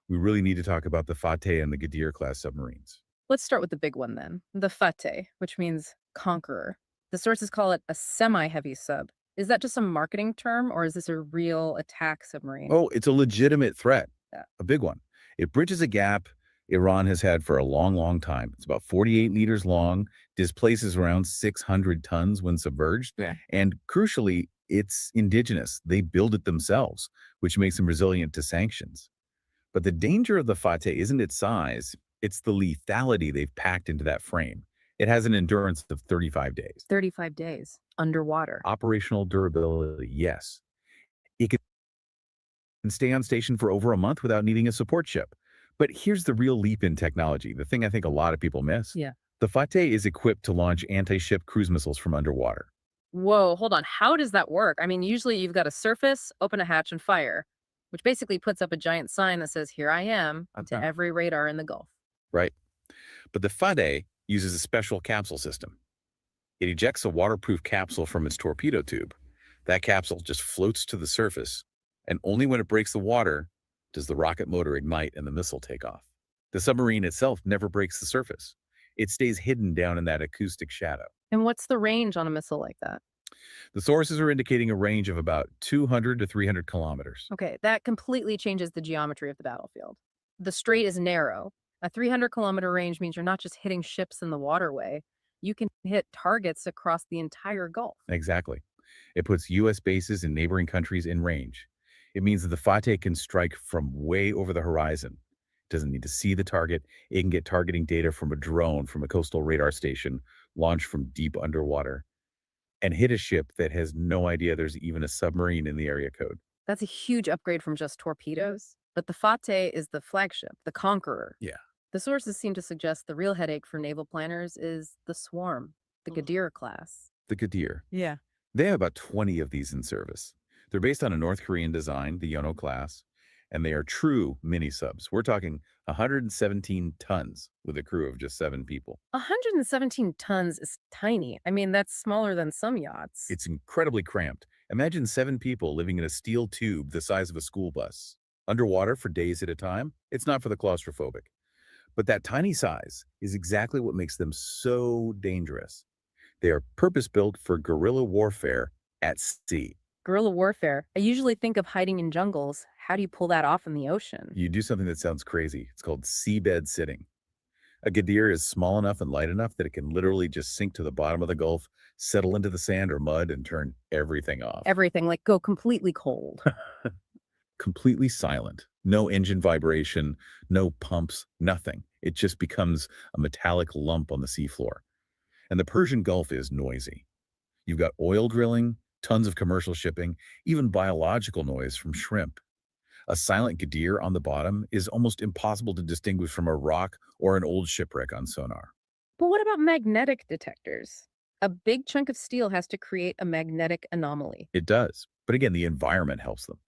We really need to talk about the Fateh and the Ghadir class submarines. Let's start with the big one then, the Fateh, which means conqueror. The sources call it a semi-heavy sub. Is that just a marketing term, or is this a real attack submarine? Oh, it's a legitimate threat, a big one. It bridges a gap Iran has had for a long, long time. It's about 48 meters long, displaces around 600 tons when submerged, and crucially, it's indigenous. They build it themselves, which makes them resilient to sanctions. But the danger of the Fateh isn't its size, it's the lethality they've packed into that frame. It has an endurance of 35 days. 35 days underwater. Operational durability, yes. It can stay on station for over a month without needing a support ship. But here's the real leap in technology, the thing I think a lot of people miss. The Fateh is equipped to launch anti-ship cruise missiles from underwater. Whoa, hold on. How does that work? I mean, usually you've got a surface, open a hatch, and fire, which basically puts up a giant sign that says, "Here I am," to every radar in the Gulf. Right. But the Fateh uses a special capsule system. It ejects a waterproof capsule from its torpedo tube. That capsule just floats to the surface, and only when it breaks the water does the rocket motor ignite and the missile take off. The submarine itself never breaks the surface. It stays hidden down in that acoustic shadow. And what's the range on a missile like that? The sources are indicating a range of about 200 to 300 kilometers. Okay, that completely changes the geometry of the battlefield. The strait is narrow. A 300-kilometer range means you're not just hitting ships in the waterway. You can hit targets across the entire Gulf. Exactly. It puts U.S. bases in neighboring countries in range. It means that the Fateh can strike from way over the horizon. It doesn't need to see the target. It can get targeting data from a drone from a coastal radar station launched from deep underwater and hit a ship that has no idea there's even a submarine in the area code. That's a huge upgrade from just torpedoes. But the Fateh is the flagship, the conqueror. Yeah. The sources seem to suggest the real headache for naval planners is the Swarm, the Gadir class. The Gadir. Yeah. They have about 20 of these in service. They're based on a North Korean design, the Yono class, and they are true mini subs. We're talking 117 tons with a crew of just 7 people. 117 tons is tiny. I mean, that's smaller than some yachts. It's incredibly cramped. Imagine 7 people living in a steel tube the size of a school bus. Underwater for days at a time, it's not for the claustrophobic. But that tiny size is exactly what makes them so dangerous. They are purpose-built for guerrilla warfare at sea. Guerrilla warfare. I usually think of hiding in jungles. How do you pull that off in the ocean? You do something that sounds crazy. It's called seabed sitting. A Gadir is small enough and light enough that it can literally just sink to the bottom of the Gulf, settle into the sand or mud, and turn everything off. Everything, like go completely cold. Completely silent. No engine vibration, no pumps, nothing. It just becomes a metallic lump on the seafloor. And the Persian Gulf is noisy. You've got oil drilling, tons of commercial shipping, even biological noise from shrimp. A silent Gadir on the bottom is almost impossible to distinguish from a rock or an old shipwreck on sonar. But what about magnetic detectors? A big chunk of steel has to create a magnetic anomaly. It does. But again, the environment helps them.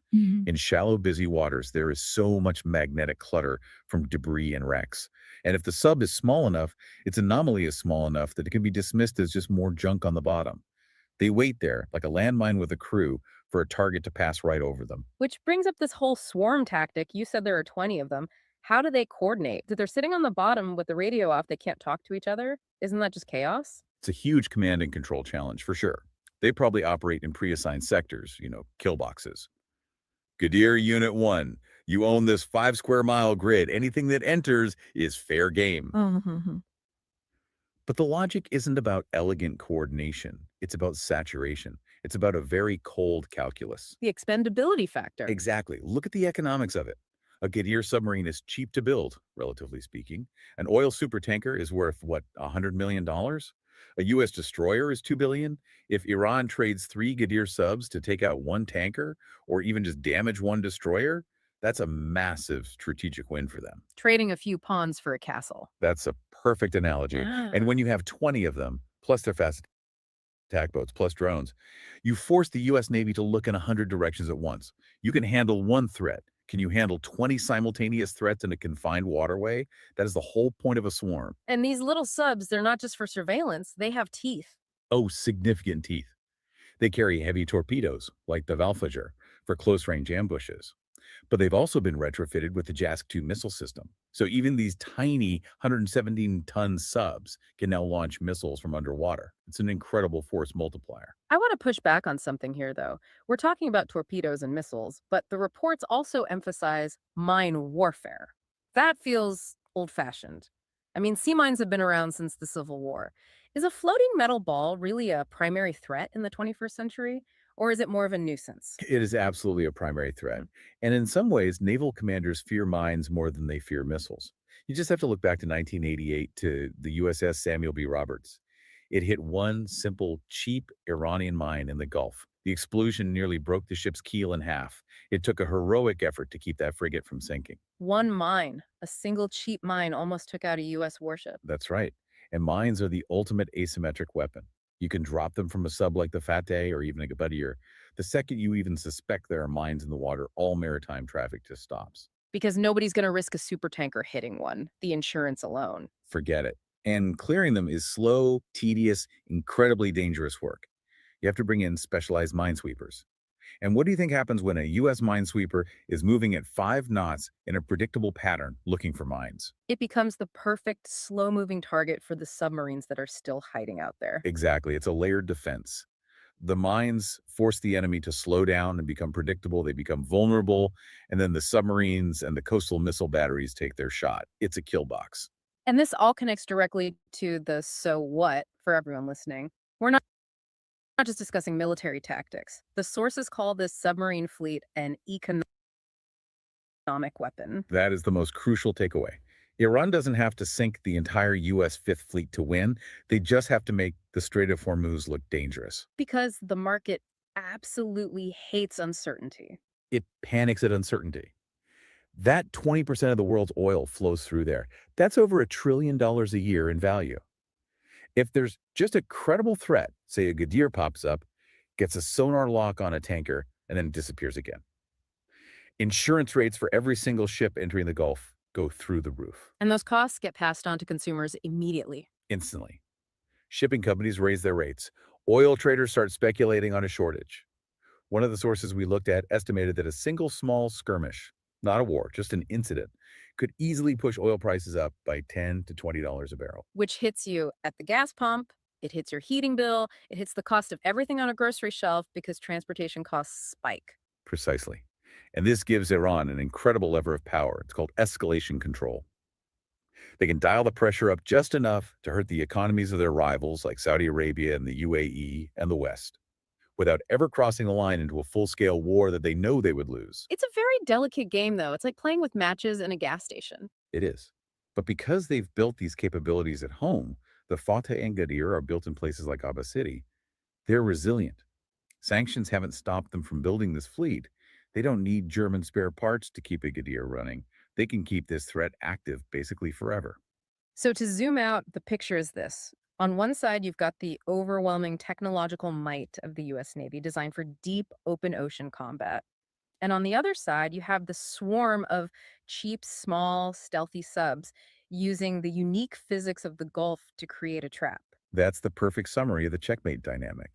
In shallow, busy waters, there is so much magnetic clutter from debris and wrecks. And if the sub is small enough, its anomaly is small enough that it can be dismissed as just more junk on the bottom. They wait there, like a landmine with a crew, for a target to pass right over them. Which brings up this whole swarm tactic. You said there are 20 of them. How do they coordinate? If they're sitting on the bottom with the radio off, they can't talk to each other? Isn't that just chaos? It's a huge command and control challenge, for sure. They probably operate in pre-assigned sectors, kill boxes. Gadir Unit 1, you own this 5 square mile grid. Anything that enters is fair game. But the logic isn't about elegant coordination. It's about saturation. It's about a very cold calculus. The expendability factor. Exactly. Look at the economics of it. A Gadir submarine is cheap to build, relatively speaking. An oil supertanker is worth, what, $100 million? A U.S. destroyer is $2 billion. If Iran trades 3 Gadir subs to take out 1 tanker, or even just damage 1 destroyer, that's a massive strategic win for them. Trading a few pawns for a castle. That's a perfect analogy. And when you have 20 of them, plus their fast attack boats, plus drones, you force the U.S. Navy to look in 100 directions at once. You can handle 1 threat. Can you handle 20 simultaneous threats in a confined waterway? That is the whole point of a swarm. And these little subs, they're not just for surveillance, they have teeth. Oh, significant teeth. They carry heavy torpedoes, like the Valfager, for close-range ambushes. But they've also been retrofitted with the JASC-2 missile system. So even these tiny 117-ton subs can now launch missiles from underwater. It's an incredible force multiplier. I want to push back on something here, though. We're talking about torpedoes and missiles, but the reports also emphasize mine warfare. That feels old-fashioned. I mean, sea mines have been around since the Civil War. Is a floating metal ball really a primary threat in the 21st century? Or is it more of a nuisance? It is absolutely a primary threat. And in some ways, naval commanders fear mines more than they fear missiles. You just have to look back to 1988 to the USS Samuel B. Roberts. It hit one simple, cheap Iranian mine in the Gulf. The explosion nearly broke the ship's keel in half. It took a heroic effort to keep that frigate from sinking. One mine, a single cheap mine, almost took out a U.S. warship. That's right. And mines are the ultimate asymmetric weapon. You can drop them from a sub like the Fateh or even a Gadir. The second you even suspect there are mines in the water, all maritime traffic just stops. Because nobody's going to risk a supertanker hitting one, the insurance alone. Forget it. And clearing them is slow, tedious, incredibly dangerous work. You have to bring in specialized minesweepers. And what do you think happens when a U.S. minesweeper is moving at 5 knots in a predictable pattern looking for mines? It becomes the perfect slow-moving target for the submarines that are still hiding out there. Exactly. It's a layered defense. The mines force the enemy to slow down and become predictable. They become vulnerable. And then the submarines and the coastal missile batteries take their shot. It's a kill box. And this all connects directly to the so what for everyone listening. We're not Not just discussing military tactics. The sources call this submarine fleet an economic weapon. That is the most crucial takeaway. Iran doesn't have to sink the entire U.S. Fifth Fleet to win. They just have to make the Strait of Hormuz look dangerous. Because the market absolutely hates uncertainty. It panics at uncertainty. That 20% of the world's oil flows through there. That's over $1 trillion a year in value. If there's just a credible threat, say a Gadir pops up, gets a sonar lock on a tanker, and then disappears again. Insurance rates for every single ship entering the Gulf go through the roof. And those costs get passed on to consumers immediately. Instantly. Shipping companies raise their rates. Oil traders start speculating on a shortage. One of the sources we looked at estimated that a single small skirmish, not a war, just an incident, could easily push oil prices up by $10 to $20 a barrel. Which hits you at the gas pump, it hits your heating bill, it hits the cost of everything on a grocery shelf because transportation costs spike. Precisely. And this gives Iran an incredible lever of power. It's called escalation control. They can dial the pressure up just enough to hurt the economies of their rivals like Saudi Arabia and the UAE and the West, without ever crossing the line into a full-scale war that they know they would lose. It's a very delicate game, though. It's like playing with matches in a gas station. It is. But because they've built these capabilities at home, the Fateh and Gadir are built in places like Aba City. They're resilient. Sanctions haven't stopped them from building this fleet. They don't need German spare parts to keep a Gadir running. They can keep this threat active basically forever. So to zoom out, the picture is this. On one side, you've got the overwhelming technological might of the U.S. Navy designed for deep open ocean combat. And on the other side, you have the swarm of cheap, small, stealthy subs using the unique physics of the Gulf to create a trap. That's the perfect summary of the checkmate dynamic.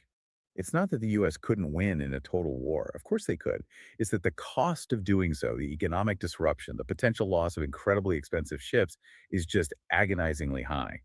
It's not that the U.S. couldn't win in a total war. Of course they could. It's that the cost of doing so, the economic disruption, the potential loss of incredibly expensive ships, is just agonizingly high.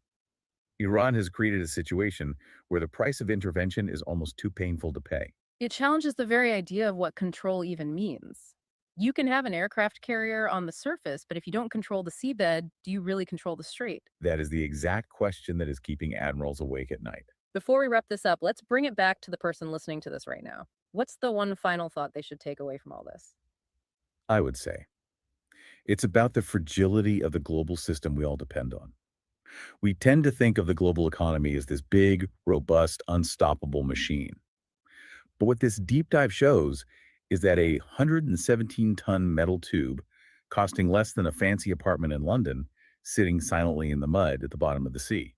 Iran has created a situation where the price of intervention is almost too painful to pay. It challenges the very idea of what control even means. You can have an aircraft carrier on the surface, but if you don't control the seabed, do you really control the strait? That is the exact question that is keeping admirals awake at night. Before we wrap this up, let's bring it back to the person listening to this right now. What's the one final thought they should take away from all this? I would say it's about the fragility of the global system we all depend on. We tend to think of the global economy as this big, robust, unstoppable machine. But what this deep dive shows is that a 117-ton metal tube costing less than a fancy apartment in London, sitting silently in the mud at the bottom of the sea,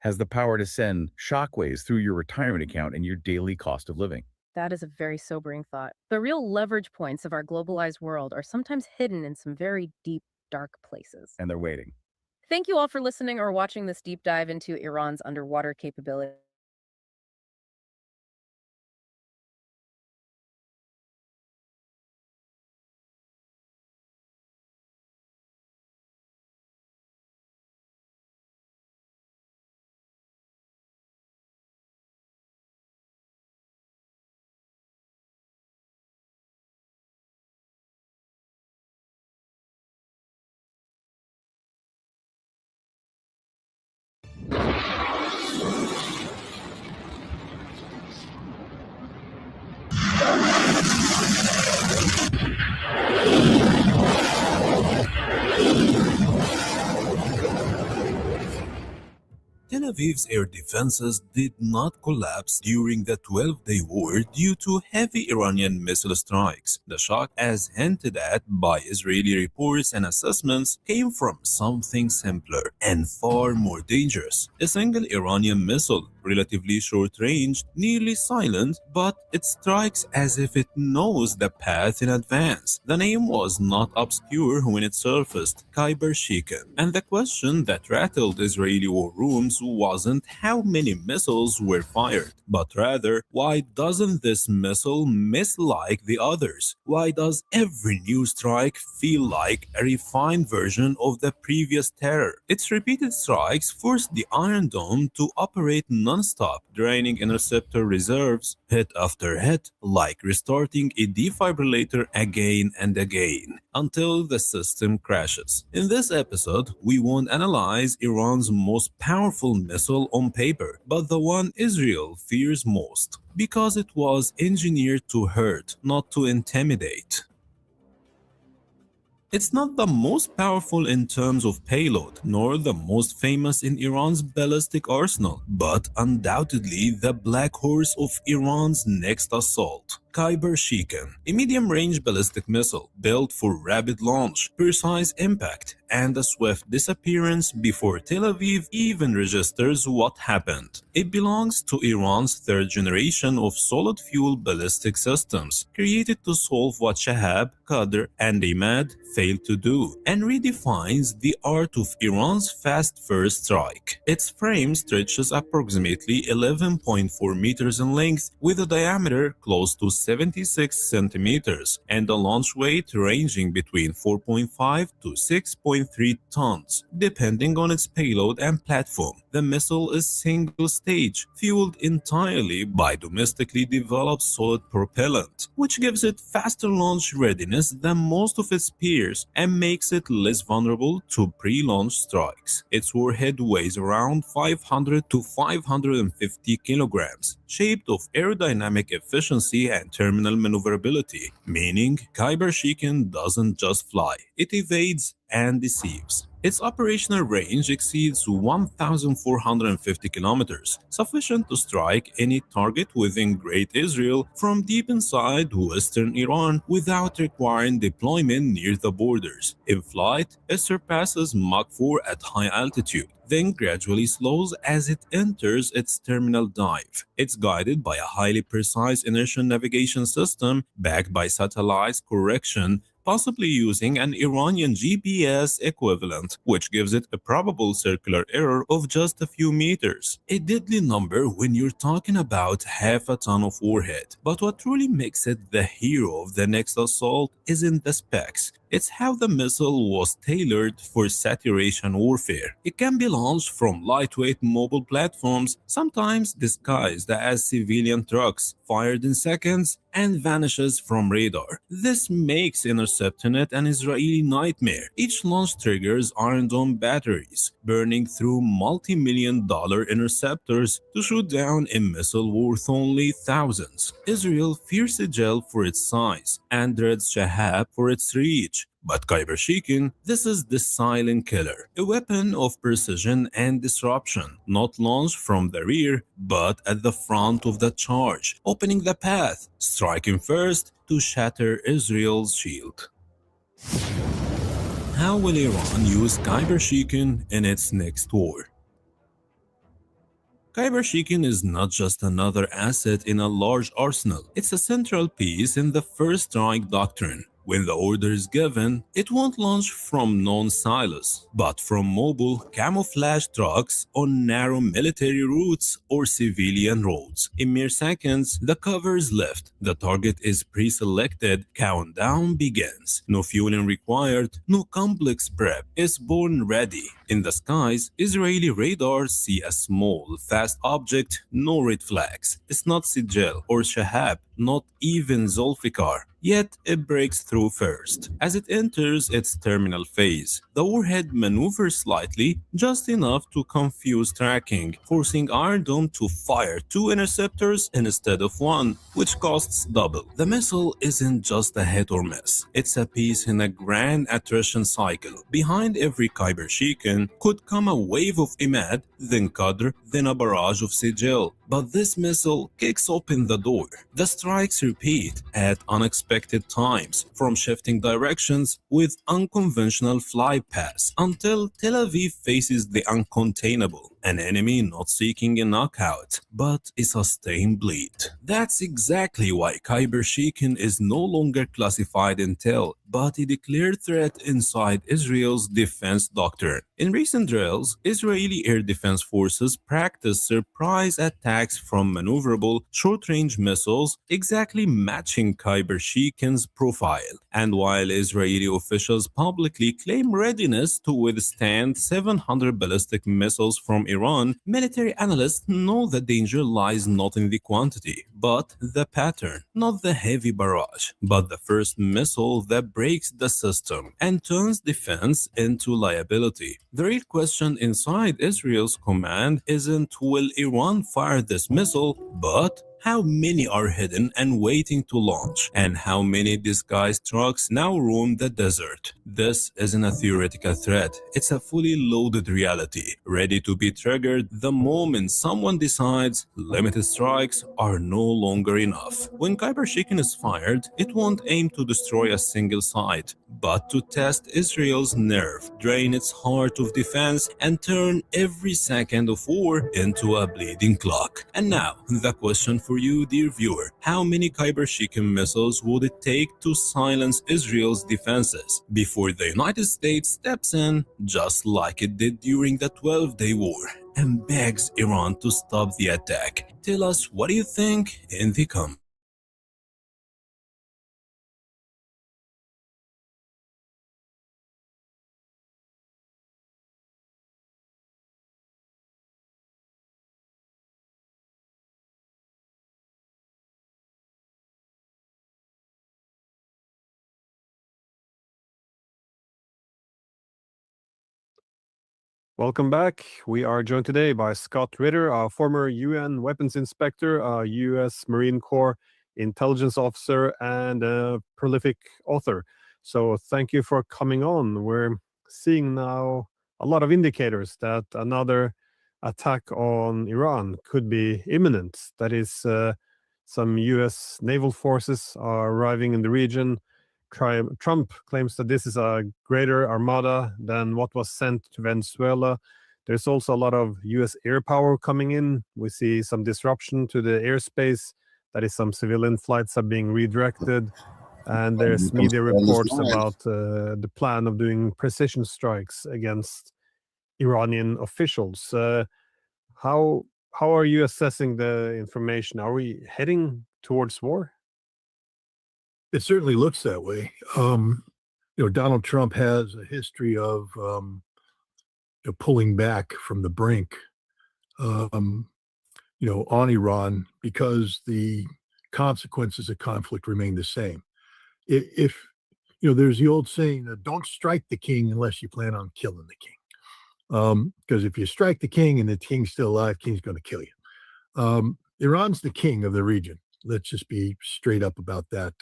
has the power to send shockwaves through your retirement account and your daily cost of living. That is a very sobering thought. The real leverage points of our globalized world are sometimes hidden in some very deep, dark places. And they're waiting. Thank you all for listening or watching this deep dive into Iran's underwater capability. Tel Aviv's air defenses did not collapse during the 12-day war due to heavy Iranian missile strikes. The shock, as hinted at by Israeli reports and assessments, came from something simpler and far more dangerous. A single Iranian missile, relatively short-range, nearly silent, but it strikes as if it knows the path in advance. The name was not obscure when it surfaced, Khyber Shikan. And the question that rattled Israeli war rooms wasn't how many missiles were fired, but rather, why doesn't this missile miss like the others? Why does every new strike feel like a refined version of the previous terror? Its repeated strikes forced the Iron Dome to operate non-stop, draining interceptor reserves hit after hit, like restarting a defibrillator again and again, until the system crashes. In this episode, we won't analyze Iran's most powerful missile on paper, but the one Israel fears most, because it was engineered to hurt, not to intimidate. It's not the most powerful in terms of payload, nor the most famous in Iran's ballistic arsenal, but undoubtedly the black horse of Iran's next assault. Khyber Shikan, a medium-range ballistic missile built for rapid launch, precise impact, and a swift disappearance before Tel Aviv even registers what happened. It belongs to Iran's third generation of solid-fuel ballistic systems, created to solve what Shahab, Qadr, and Imad failed to do, and redefines the art of Iran's fast first strike. Its frame stretches approximately 11.4 meters in length, with a diameter close to 76 centimeters and a launch weight ranging between 4.5 to 6.3 tons, depending on its payload and platform. The missile is single-stage, fueled entirely by domestically developed solid propellant, which gives it faster launch readiness than most of its peers and makes it less vulnerable to pre-launch strikes. Its warhead weighs around 500 to 550 kilograms, shaped of aerodynamic efficiency and terminal maneuverability, meaning Khyber Shikan doesn't just fly, it evades and deceives. Its operational range exceeds 1,450 kilometers, sufficient to strike any target within Great Israel from deep inside western Iran without requiring deployment near the borders. In flight, it surpasses Mach 4 at high altitude, then gradually slows as it enters its terminal dive. It's guided by a highly precise inertial navigation system backed by satellite correction, possibly using an Iranian GPS equivalent, which gives it a probable circular error of just a few meters. A deadly number when you're talking about half a ton of warhead. But what truly makes it the hero of the next assault isn't the specs. It's how the missile was tailored for saturation warfare. It can be launched from lightweight mobile platforms, sometimes disguised as civilian trucks, fired in seconds, and vanishes from radar. This makes intercepting it an Israeli nightmare. Each launch triggers Iron Dome batteries, burning through multi-million-dollar interceptors to shoot down a missile worth only thousands. Israel fears Sijel for its size and dreads Shahab for its reach. But Khyber Shikan, this is the silent killer, a weapon of precision and disruption, not launched from the rear, but at the front of the charge, opening the path, striking first to shatter Israel's shield. How will Iran use Khyber Shikan in its next war? Khyber Shikan is not just another asset in a large arsenal, it's a central piece in the first strike doctrine. When the order is given, it won't launch from known silos, but from mobile camouflage trucks on narrow military routes or civilian roads. In mere seconds, the cover is lifted, the target is pre-selected, countdown begins. No fueling required, no complex prep, it's born ready. In the skies, Israeli radars see a small, fast object, no red flags. It's not Sijel or Shahab, not even Zulfikar. Yet it breaks through first. As it enters its terminal phase, the warhead maneuvers slightly, just enough to confuse tracking, forcing Iron Dome to fire 2 interceptors instead of 1, which costs double. The missile isn't just a hit or miss, it's a piece in a grand attrition cycle. Behind every Khyber Shikan could come a wave of Imad, then Qadr, then a barrage of Sijil. But this missile kicks open the door. The strikes repeat at unexpected times, from shifting directions with unconventional flight paths until Tel Aviv faces the uncontainable, an enemy not seeking a knockout, but a sustained bleed. That's exactly why Khyber Shikan is no longer classified intel, but a declared threat inside Israel's defense doctrine. In recent drills, Israeli air defense forces practiced surprise attacks from maneuverable short-range missiles, exactly matching Khyber Shikan's profile. And while Israeli officials publicly claim readiness to withstand 700 ballistic missiles from Iran, military analysts know the danger lies not in the quantity, but the pattern. Not the heavy barrage, but the first missile that breaks the system and turns defense into liability. The real question inside Israel's command isn't will Iran fire this missile, but how many are hidden and waiting to launch, and how many disguised trucks now roam the desert. This isn't a theoretical threat, it's a fully loaded reality, ready to be triggered the moment someone decides limited strikes are no longer enough. When Khyber Shikin is fired, it won't aim to destroy a single site, but to test Israel's nerve, drain its heart of defense, and turn every second of war into a bleeding clock. And now, the question for you, dear viewer: how many Khyber Shikin missiles would it take to silence Israel's defenses before the United States steps in, just like it did during the 12-day war, and begs Iran to stop the attack? Tell us what you think in the comments. Welcome back. We are joined today by Scott Ritter, a former UN weapons inspector, a US Marine Corps intelligence officer, and a prolific author. So thank you for coming on. We're seeing now a lot of indicators that another attack on Iran could be imminent. That is, some US naval forces are arriving in the region. Trump claims that this is a greater armada than what was sent to Venezuela. There's also a lot of US air power coming in. We see some disruption to the airspace. That is, some civilian flights are being redirected. And there's media reports about the plan of doing precision strikes against Iranian officials. How are you assessing the information? Are we heading towards war? It certainly looks that way. Donald Trump has a history of pulling back from the brink, on Iran because the consequences of conflict remain the same. If there's the old saying, "Don't strike the king unless you plan on killing the king," because if you strike the king and the king's still alive, king's going to kill you. Iran's the king of the region. Let's just be straight up about that.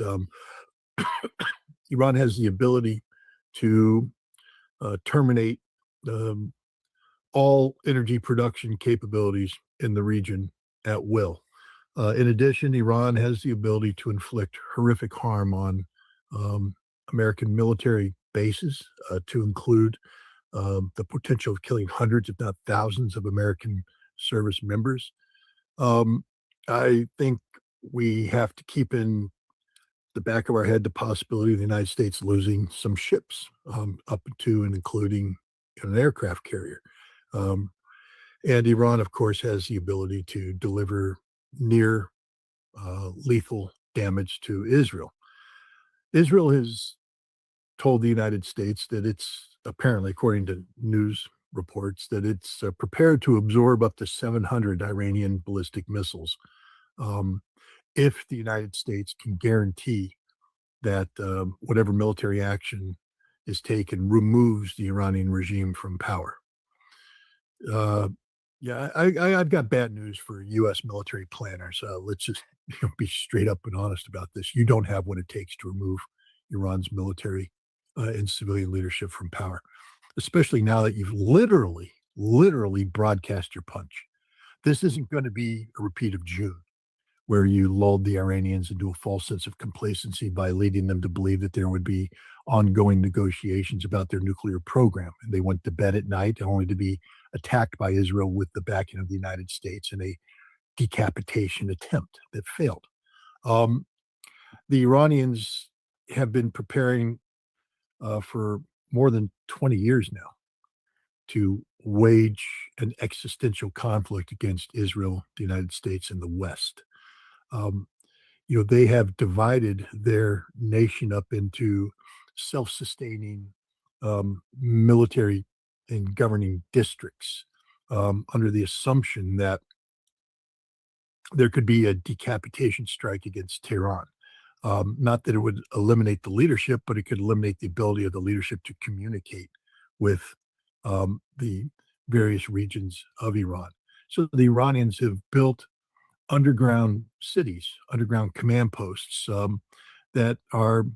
Iran has the ability to terminate all energy production capabilities in the region at will. In addition, Iran has the ability to inflict horrific harm on American military bases, to include the potential of killing hundreds, if not thousands, of American service members. I think we have to keep in the back of our head the possibility of the United States losing some ships, up to and including an aircraft carrier. And Iran, of course, has the ability to deliver near lethal damage to Israel. Israel has told the United States that it's apparently, according to news reports, that it's prepared to absorb up to 700 Iranian ballistic missiles, if the United States can guarantee that whatever military action is taken removes the Iranian regime from power. I've got bad news for U.S. military planners. Let's just be straight up and honest about this. You don't have what it takes to remove Iran's military and civilian leadership from power, especially now that you've literally broadcast your punch. This isn't going to be a repeat of June, where you lulled the Iranians into a false sense of complacency by leading them to believe that there would be ongoing negotiations about their nuclear program. And they went to bed at night only to be attacked by Israel with the backing of the United States in a decapitation attempt that failed. The Iranians have been preparing for more than 20 years now to wage an existential conflict against Israel, the United States, and the West. They have divided their nation up into self-sustaining military and governing districts, under the assumption that there could be a decapitation strike against Tehran. Not that it would eliminate the leadership, but it could eliminate the ability of the leadership to communicate with the various regions of Iran. So the Iranians have built underground cities, underground command posts that are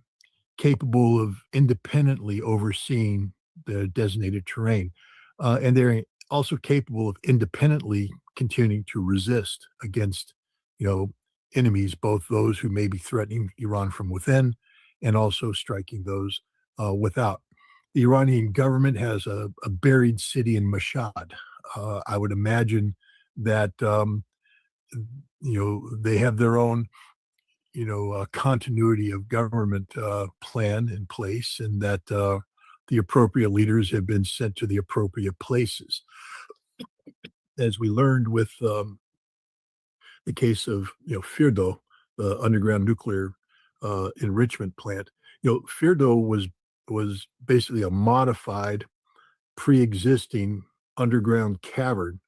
capable of independently overseeing the designated terrain. And they're also capable of independently continuing to resist against, enemies, both those who may be threatening Iran from within and also striking those without. The Iranian government has a buried city in Mashhad. I would imagine that, they have their own continuity of government plan in place, and that the appropriate leaders have been sent to the appropriate places. As we learned with the case of Firdo, the underground nuclear enrichment plant, Firdo was basically a modified, pre-existing underground cavern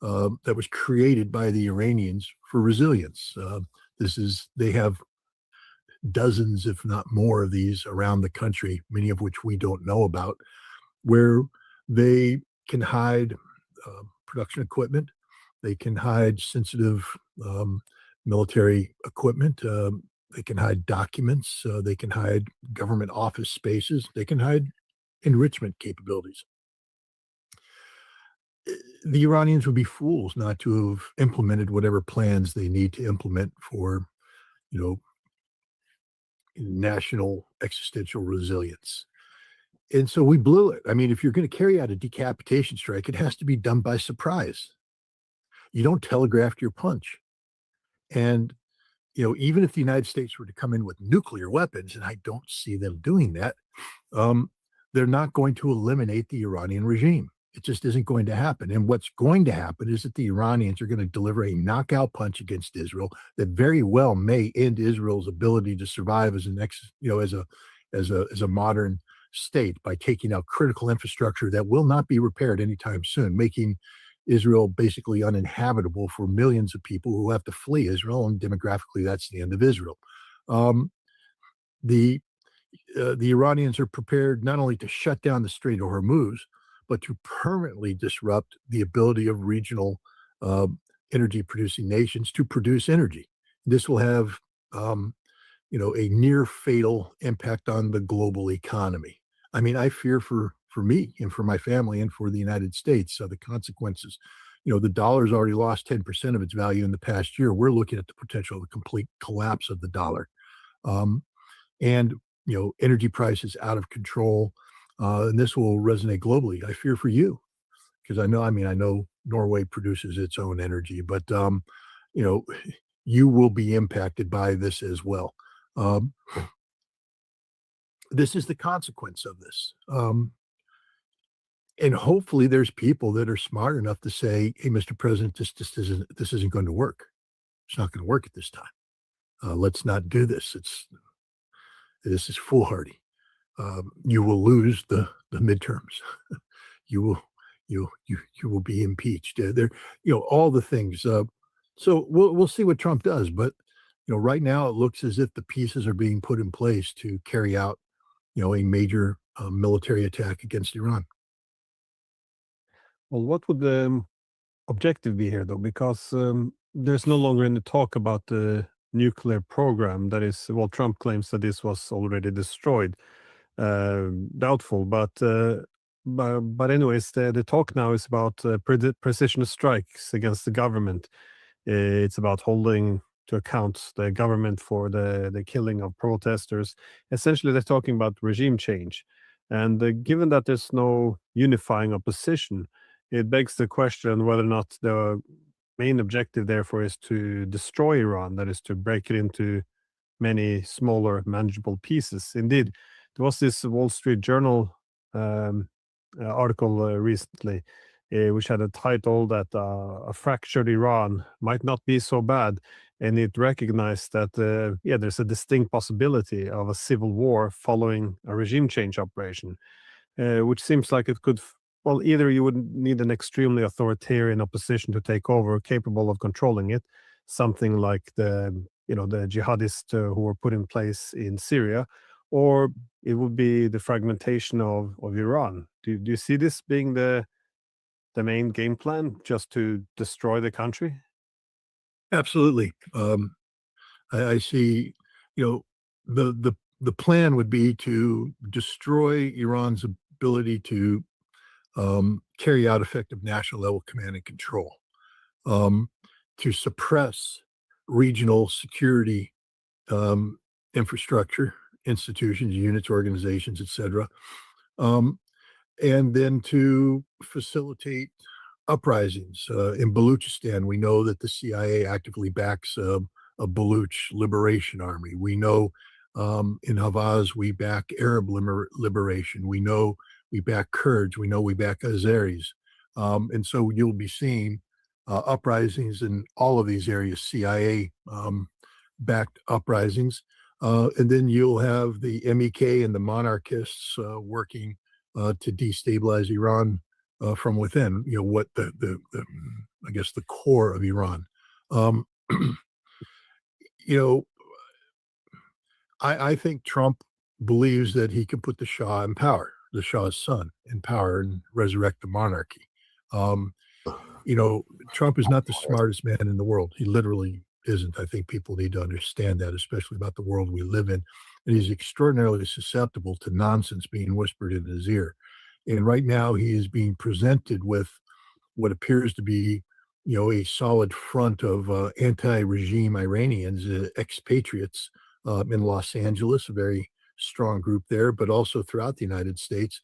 that was created by the Iranians for resilience. They have dozens, if not more, of these around the country, many of which we don't know about, where they can hide production equipment, they can hide sensitive military equipment, they can hide documents, they can hide government office spaces, they can hide enrichment capabilities. The Iranians would be fools not to have implemented whatever plans they need to implement for, national existential resilience. And so we blew it. I mean, if you're going to carry out a decapitation strike, it has to be done by surprise. You don't telegraph your punch. And, even if the United States were to come in with nuclear weapons, and I don't see them doing that, they're not going to eliminate the Iranian regime. It just isn't going to happen. And what's going to happen is that the Iranians are going to deliver a knockout punch against Israel that very well may end Israel's ability to survive as a modern state by taking out critical infrastructure that will not be repaired anytime soon, making Israel basically uninhabitable for millions of people who have to flee Israel. And demographically, that's the end of Israel. The Iranians are prepared not only to shut down the Strait of Hormuz, but to permanently disrupt the ability of regional energy producing nations to produce energy. This will have, a near fatal impact on the global economy. I mean, I fear for me and for my family and for the United States, the consequences. The dollar's already lost 10% of its value in the past year. We're looking at the potential of a complete collapse of the dollar. And energy prices out of control. And this will resonate globally. I fear for you because I know Norway produces its own energy, but you will be impacted by this as well. This is the consequence of this. And hopefully there's people that are smart enough to say, hey, Mr. President, this isn't going to work. It's not going to work at this time. Let's not do this. This is foolhardy. You will lose the midterms. you will be impeached. All the things. So we'll see what Trump does. But right now it looks as if the pieces are being put in place to carry out a major military attack against Iran. Well, what would the objective be here, though? Because there's no longer any talk about the nuclear program. That is, well, Trump claims that this was already destroyed. Doubtful, but anyways, the talk now is about precision strikes against the government. It's about holding to account the government for the killing of protesters. Essentially, they're talking about regime change. And given that there's no unifying opposition, it begs the question whether or not the main objective, therefore, is to destroy Iran, that is, to break it into many smaller, manageable pieces. Indeed, there was this Wall Street Journal article recently, which had a title that a fractured Iran might not be so bad. And it recognized that, there's a distinct possibility of a civil war following a regime change operation, which seems like it could well, either you would need an extremely authoritarian opposition to take over, capable of controlling it, something like the jihadists who were put in place in Syria, or it would be the fragmentation of Iran. Do you see this being the main game plan, just to destroy the country? Absolutely. I see, the plan would be to destroy Iran's ability to carry out effective national level command and control, to suppress regional security infrastructure, institutions, units, organizations, etc., and then to facilitate uprisings. In Baluchistan, we know that the CIA actively backs a Baluch liberation army. We know in Havaz we back Arab liberation. We know we back Kurds. We know we back Azeris. And so you'll be seeing uprisings in all of these areas, CIA backed uprisings. And then you'll have the MEK and the monarchists working to destabilize Iran from within. What I guess the core of Iran. I think Trump believes that he can put the Shah in power, the Shah's son in power, and resurrect the monarchy. Trump is not the smartest man in the world. He literally isn't. I think people need to understand that, especially about the world we live in. And he's extraordinarily susceptible to nonsense being whispered in his ear. And right now he is being presented with what appears to be, a solid front of anti-regime Iranians, expatriates in Los Angeles, a very strong group there, but also throughout the United States,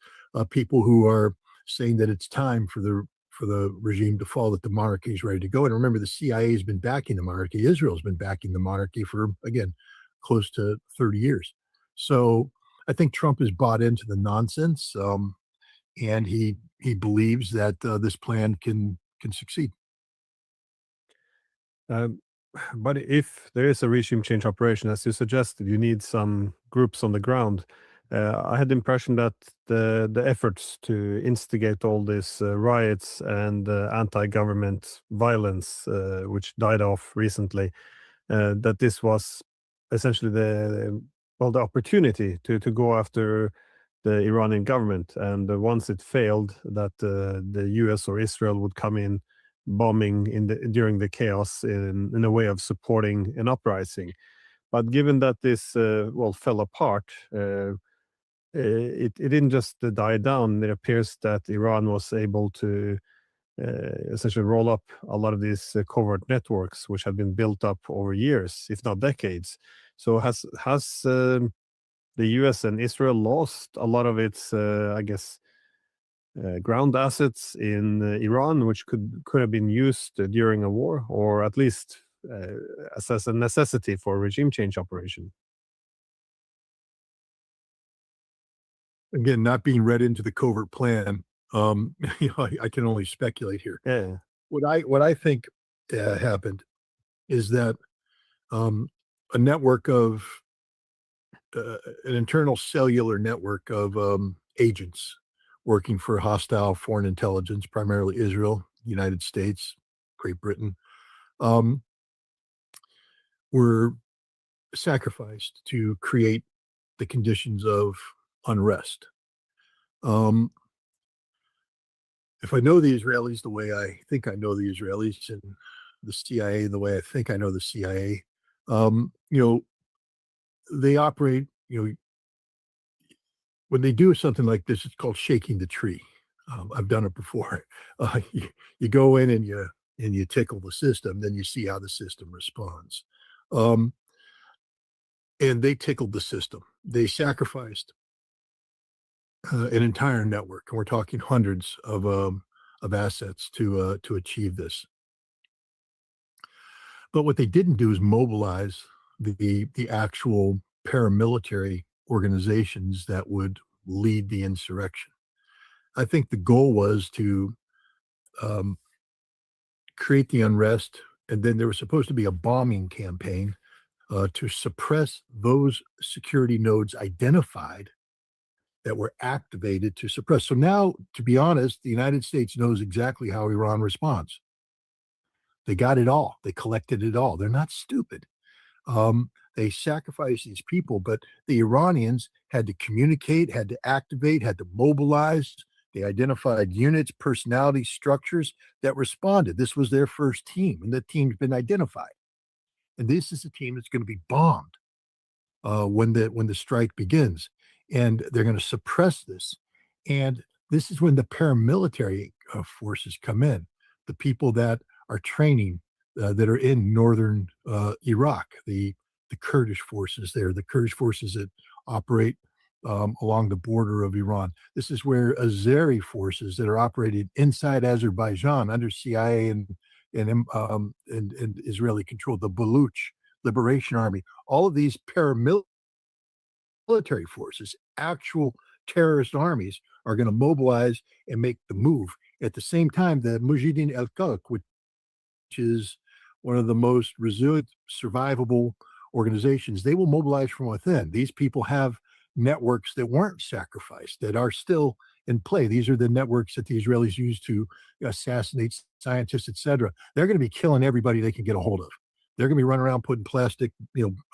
people who are saying that it's time for the regime to fall, that the monarchy is ready to go. And remember, the CIA has been backing the monarchy. Israel's been backing the monarchy for, again, close to 30 years. So I think Trump has bought into the nonsense, and he believes that this plan can succeed. But if there is a regime change operation, as you suggested, you need some groups on the ground. I had the impression that the efforts to instigate all these riots and anti-government violence, which died off recently, that this was essentially the opportunity to go after the Iranian government, and once it failed, that the US or Israel would come in bombing during the chaos in a way of supporting an uprising. But given that this fell apart, it didn't just die down. It appears that Iran was able to essentially roll up a lot of these covert networks, which had been built up over years, if not decades. So has the US and Israel lost a lot of its, ground assets in Iran, which could have been used during a war, or at least as a necessity for a regime change operation? Again, not being read into the covert plan, I can only speculate here. Yeah. What I think happened is that a network of an internal cellular network of agents working for hostile foreign intelligence, primarily Israel, United States, Great Britain, were sacrificed to create the conditions of unrest. If I know the Israelis the way I think I know the Israelis, and the CIA the way I think I know the CIA, they operate, when they do something like this, it's called shaking the tree. I've done it before. You go in and you tickle the system, then you see how the system responds. And they tickled the system. They sacrificed an entire network, and we're talking hundreds of assets to achieve this. But what they didn't do is mobilize the actual paramilitary organizations that would lead the insurrection. I think the goal was to create the unrest, and then there was supposed to be a bombing campaign to suppress those security nodes identified that were activated to suppress. So now, to be honest, the United States knows exactly how Iran responds. They got it all. They collected it all. They're not stupid. They sacrificed these people, but the Iranians had to communicate, had to activate, had to mobilize. They identified units, personality structures that responded. This was their first team, and the team's been identified. And this is a team that's going to be bombed when the strike begins, and they're going to suppress this. And this is when the paramilitary forces come in, the people that are training that are in northern Iraq, the Kurdish forces there, the Kurdish forces that operate along the border of Iran. This is where Azeri forces that are operated inside Azerbaijan under CIA and Israeli control, the Baluch Liberation Army, all of these paramilitary forces, actual terrorist armies, are going to mobilize and make the move. At the same time, the Mujahideen al-Khalq, which is one of the most resilient, survivable organizations, they will mobilize from within. These people have networks that weren't sacrificed, that are still in play. These are the networks that the Israelis use to assassinate scientists, etc. They're going to be killing everybody they can get a hold of. They're going to be running around putting plastic,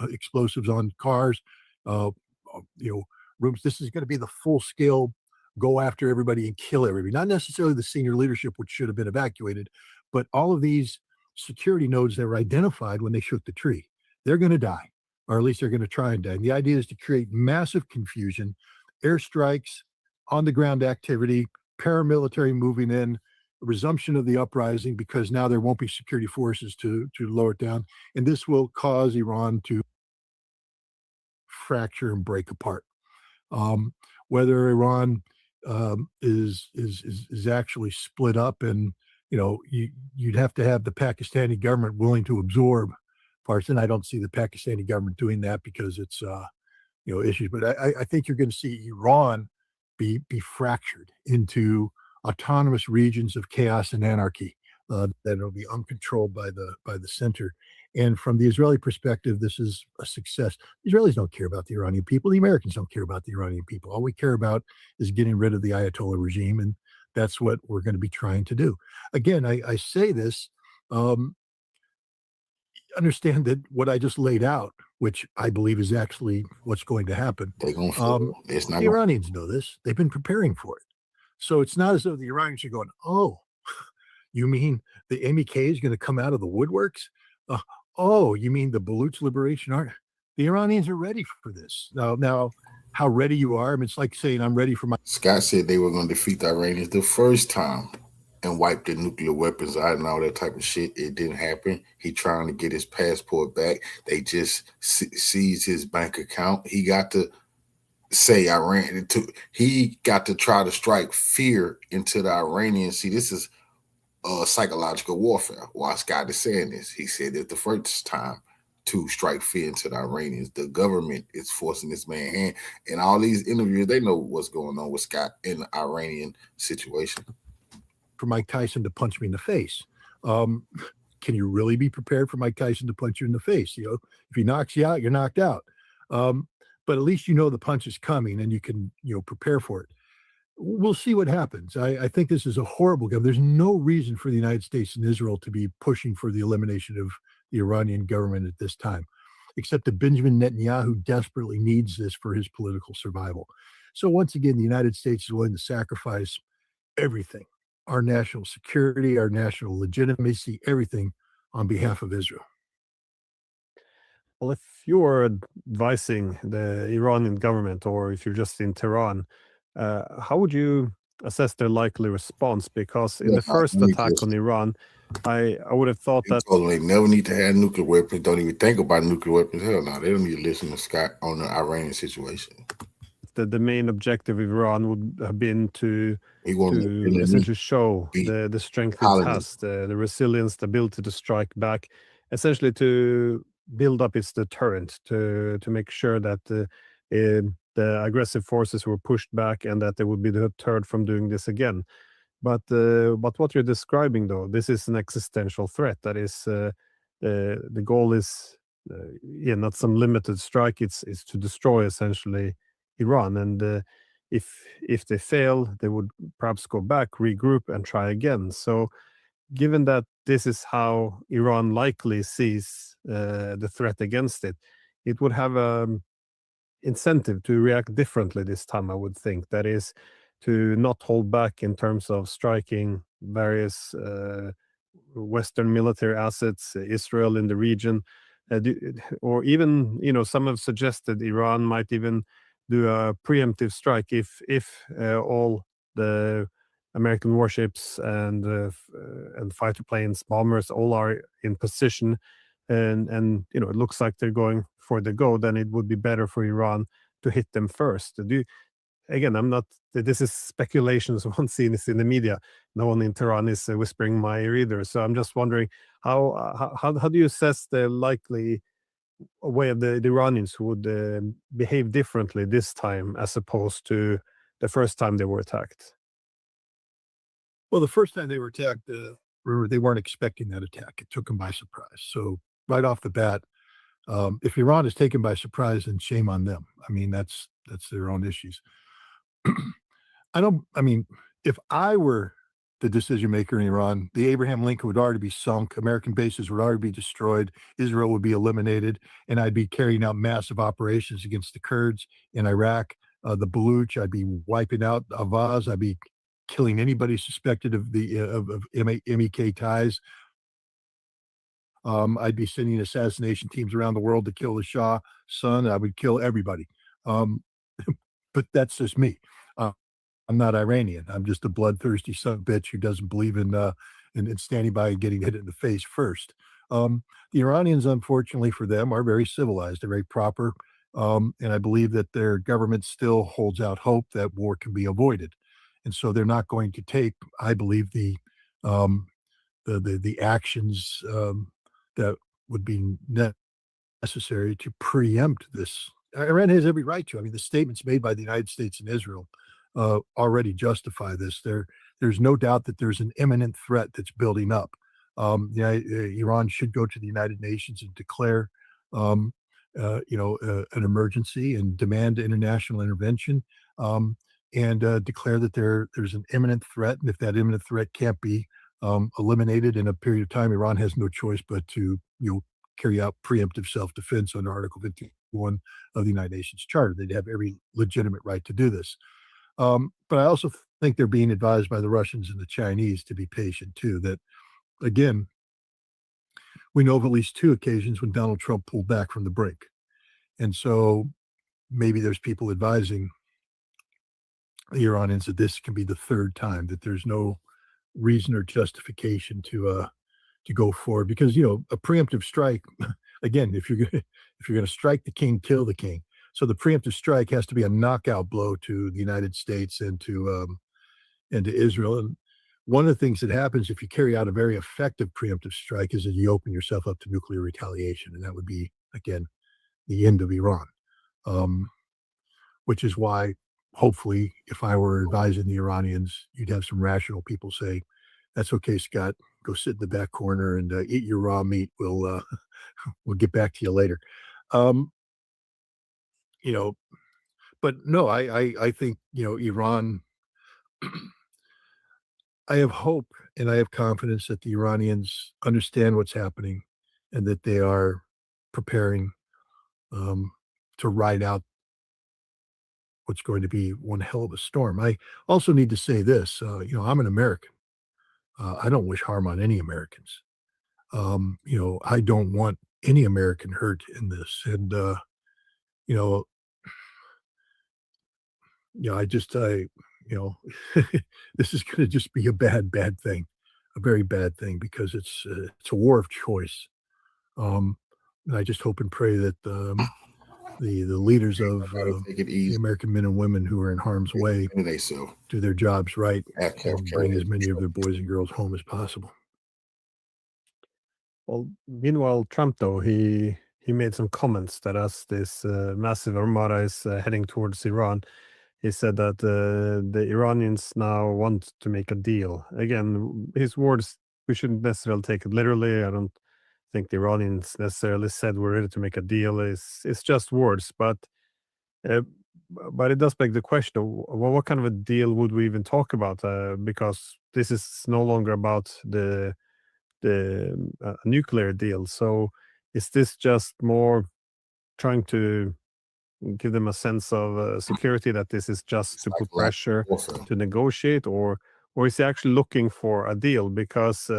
explosives on cars, rooms. This is going to be the full scale go after everybody and kill everybody. Not necessarily the senior leadership, which should have been evacuated, but all of these security nodes that were identified when they shook the tree. They're going to die, or at least they're going to try and die. And the idea is to create massive confusion, airstrikes, on the ground activity, paramilitary moving in, resumption of the uprising, because now there won't be security forces to lower it down. And this will cause Iran to fracture and break apart. Whether Iran is actually split up, and you'd have to have the Pakistani government willing to absorb parts, and I don't see the Pakistani government doing that because it's issues. But I think you're going to see Iran be fractured into autonomous regions of chaos and anarchy that will be uncontrolled by the center. And from the Israeli perspective, this is a success. The Israelis don't care about the Iranian people. The Americans don't care about the Iranian people. All we care about is getting rid of the Ayatollah regime, and that's what we're going to be trying to do. Again, I say this, understand that what I just laid out, which I believe is actually what's going to happen. They're going to it's not the Iranians know this. They've been preparing for it. So it's not as though the Iranians are going, oh, you mean the MEK is going to come out of the woodworks? Oh, you mean the Baluch Liberation Army? The Iranians are ready for this. Now, how ready you are, I mean, it's like saying I'm ready for my... Scott said they were going to defeat the Iranians the first time and wipe their nuclear weapons out and all that type of shit. It didn't happen. He trying to get his passport back. They just seized his bank account. He got to say he got to try to strike fear into the Iranians. See, this is psychological warfare. Why Scott is saying this? He said that the first time to strike fear into the Iranians, the government is forcing this man's hand. And all these interviews, they know what's going on with Scott in the Iranian situation. For Mike Tyson to punch me in the face. Can you really be prepared for Mike Tyson to punch you in the face? If he knocks you out, you're knocked out. But at least the punch is coming and you can prepare for it. We'll see what happens. I think this is a horrible government. There's no reason for the United States and Israel to be pushing for the elimination of the Iranian government at this time, except that Benjamin Netanyahu desperately needs this for his political survival. So once again, the United States is willing to sacrifice everything, our national security, our national legitimacy, everything on behalf of Israel. Well, if you're advising the Iranian government, or if you're just in Tehran, how would you assess their likely response? Because in the first attack on Iran, I would have thought that they never need to have nuclear weapons. Don't even think about nuclear weapons. Hell no, they don't need to listen to Scott on the Iranian situation. The main objective of Iran would have been to essentially show the strength it has, the resilience, the ability to strike back, essentially to build up its deterrent, to make sure that the aggressive forces were pushed back and that they would be deterred from doing this again. But what you're describing, though, this is an existential threat. That is, the goal is not some limited strike. It's to destroy essentially Iran. And if they fail, they would perhaps go back, regroup, and try again. So, given that this is how Iran likely sees the threat against it, it would have an incentive to react differently this time, I would think. That is, to not hold back in terms of striking various Western military assets, Israel in the region, or even, some have suggested Iran might even do a preemptive strike if all the American warships and fighter planes, bombers, all are in position, and it looks like they're going for the go. Then it would be better for Iran to hit them first. Again, I'm not. This is speculations one sees in the media. No one in Tehran is whispering my ear either. So I'm just wondering how do you assess the likely way of the Iranians who would behave differently this time as opposed to the first time they were attacked? Well, the first time they were attacked, they weren't expecting that attack. It took them by surprise. So right off the bat, if Iran is taken by surprise, then shame on them. I mean, that's their own issues. I mean, if I were the decision maker in Iran, the Abraham Lincoln would already be sunk, American bases would already be destroyed, Israel would be eliminated, and I'd be carrying out massive operations against the Kurds in Iraq, the Baluch, I'd be wiping out Avaz, I'd be killing anybody suspected of the MEK ties. I'd be sending assassination teams around the world to kill the Shah's son. I would kill everybody. But that's just me. I'm not Iranian. I'm just a bloodthirsty son of a bitch who doesn't believe in standing by and getting hit in the face first. The Iranians, unfortunately for them, are very civilized. They're very proper. And I believe that their government still holds out hope that war can be avoided. And so they're not going to take, I believe, the actions that would be necessary to preempt this. Iran has every right to. I mean, the statements made by the United States and Israel already justify this. There's no doubt that there's an imminent threat that's building up. Iran should go to the United Nations and declare, an emergency and demand international intervention, and declare that there's an imminent threat. And if that imminent threat can't be eliminated in a period of time, Iran has no choice but to, carry out preemptive self-defense under Article 51 of the United Nations Charter. They'd have every legitimate right to do this. But I also think they're being advised by the Russians and the Chinese to be patient too. That, again, we know of at least two occasions when Donald Trump pulled back from the brink. And so maybe there's people advising the Iranians that this can be the third time, that there's no reason or justification to go forward, because a preemptive strike, again, if you're going to strike the king, kill the king. So the preemptive strike has to be a knockout blow to the United States and to Israel. And one of the things that happens if you carry out a very effective preemptive strike is that you open yourself up to nuclear retaliation, and that would be, again, the end of Iran. Which is why, hopefully, if I were advising the Iranians, you'd have some rational people say, "That's okay, Scott. Go sit in the back corner and eat your raw meat. We'll get back to you later." But no, I think Iran. I have hope and I have confidence that the Iranians understand what's happening, and that they are preparing to ride out what's going to be one hell of a storm. I also need to say this. I'm an American. I don't wish harm on any Americans. I don't want any American hurt in this. And, this is going to just be a bad thing, a very bad thing, because it's a war of choice. And I just hope and pray that the leaders of the American men and women who are in harm's way do their jobs right and bring as many of their boys and girls home as possible. Well, meanwhile, Trump, though, he made some comments that as this massive armada is heading towards Iran, he said that the Iranians now want to make a deal. Again, his words, we shouldn't necessarily take it literally. I don't think the Iranians necessarily said we're ready to make a deal. It's just words. But but it does beg the question of what kind of a deal would we even talk about? Because this is no longer about the nuclear deal. So is this just more trying to give them a sense of security that this is just to put pressure to negotiate, or is he actually looking for a deal? Because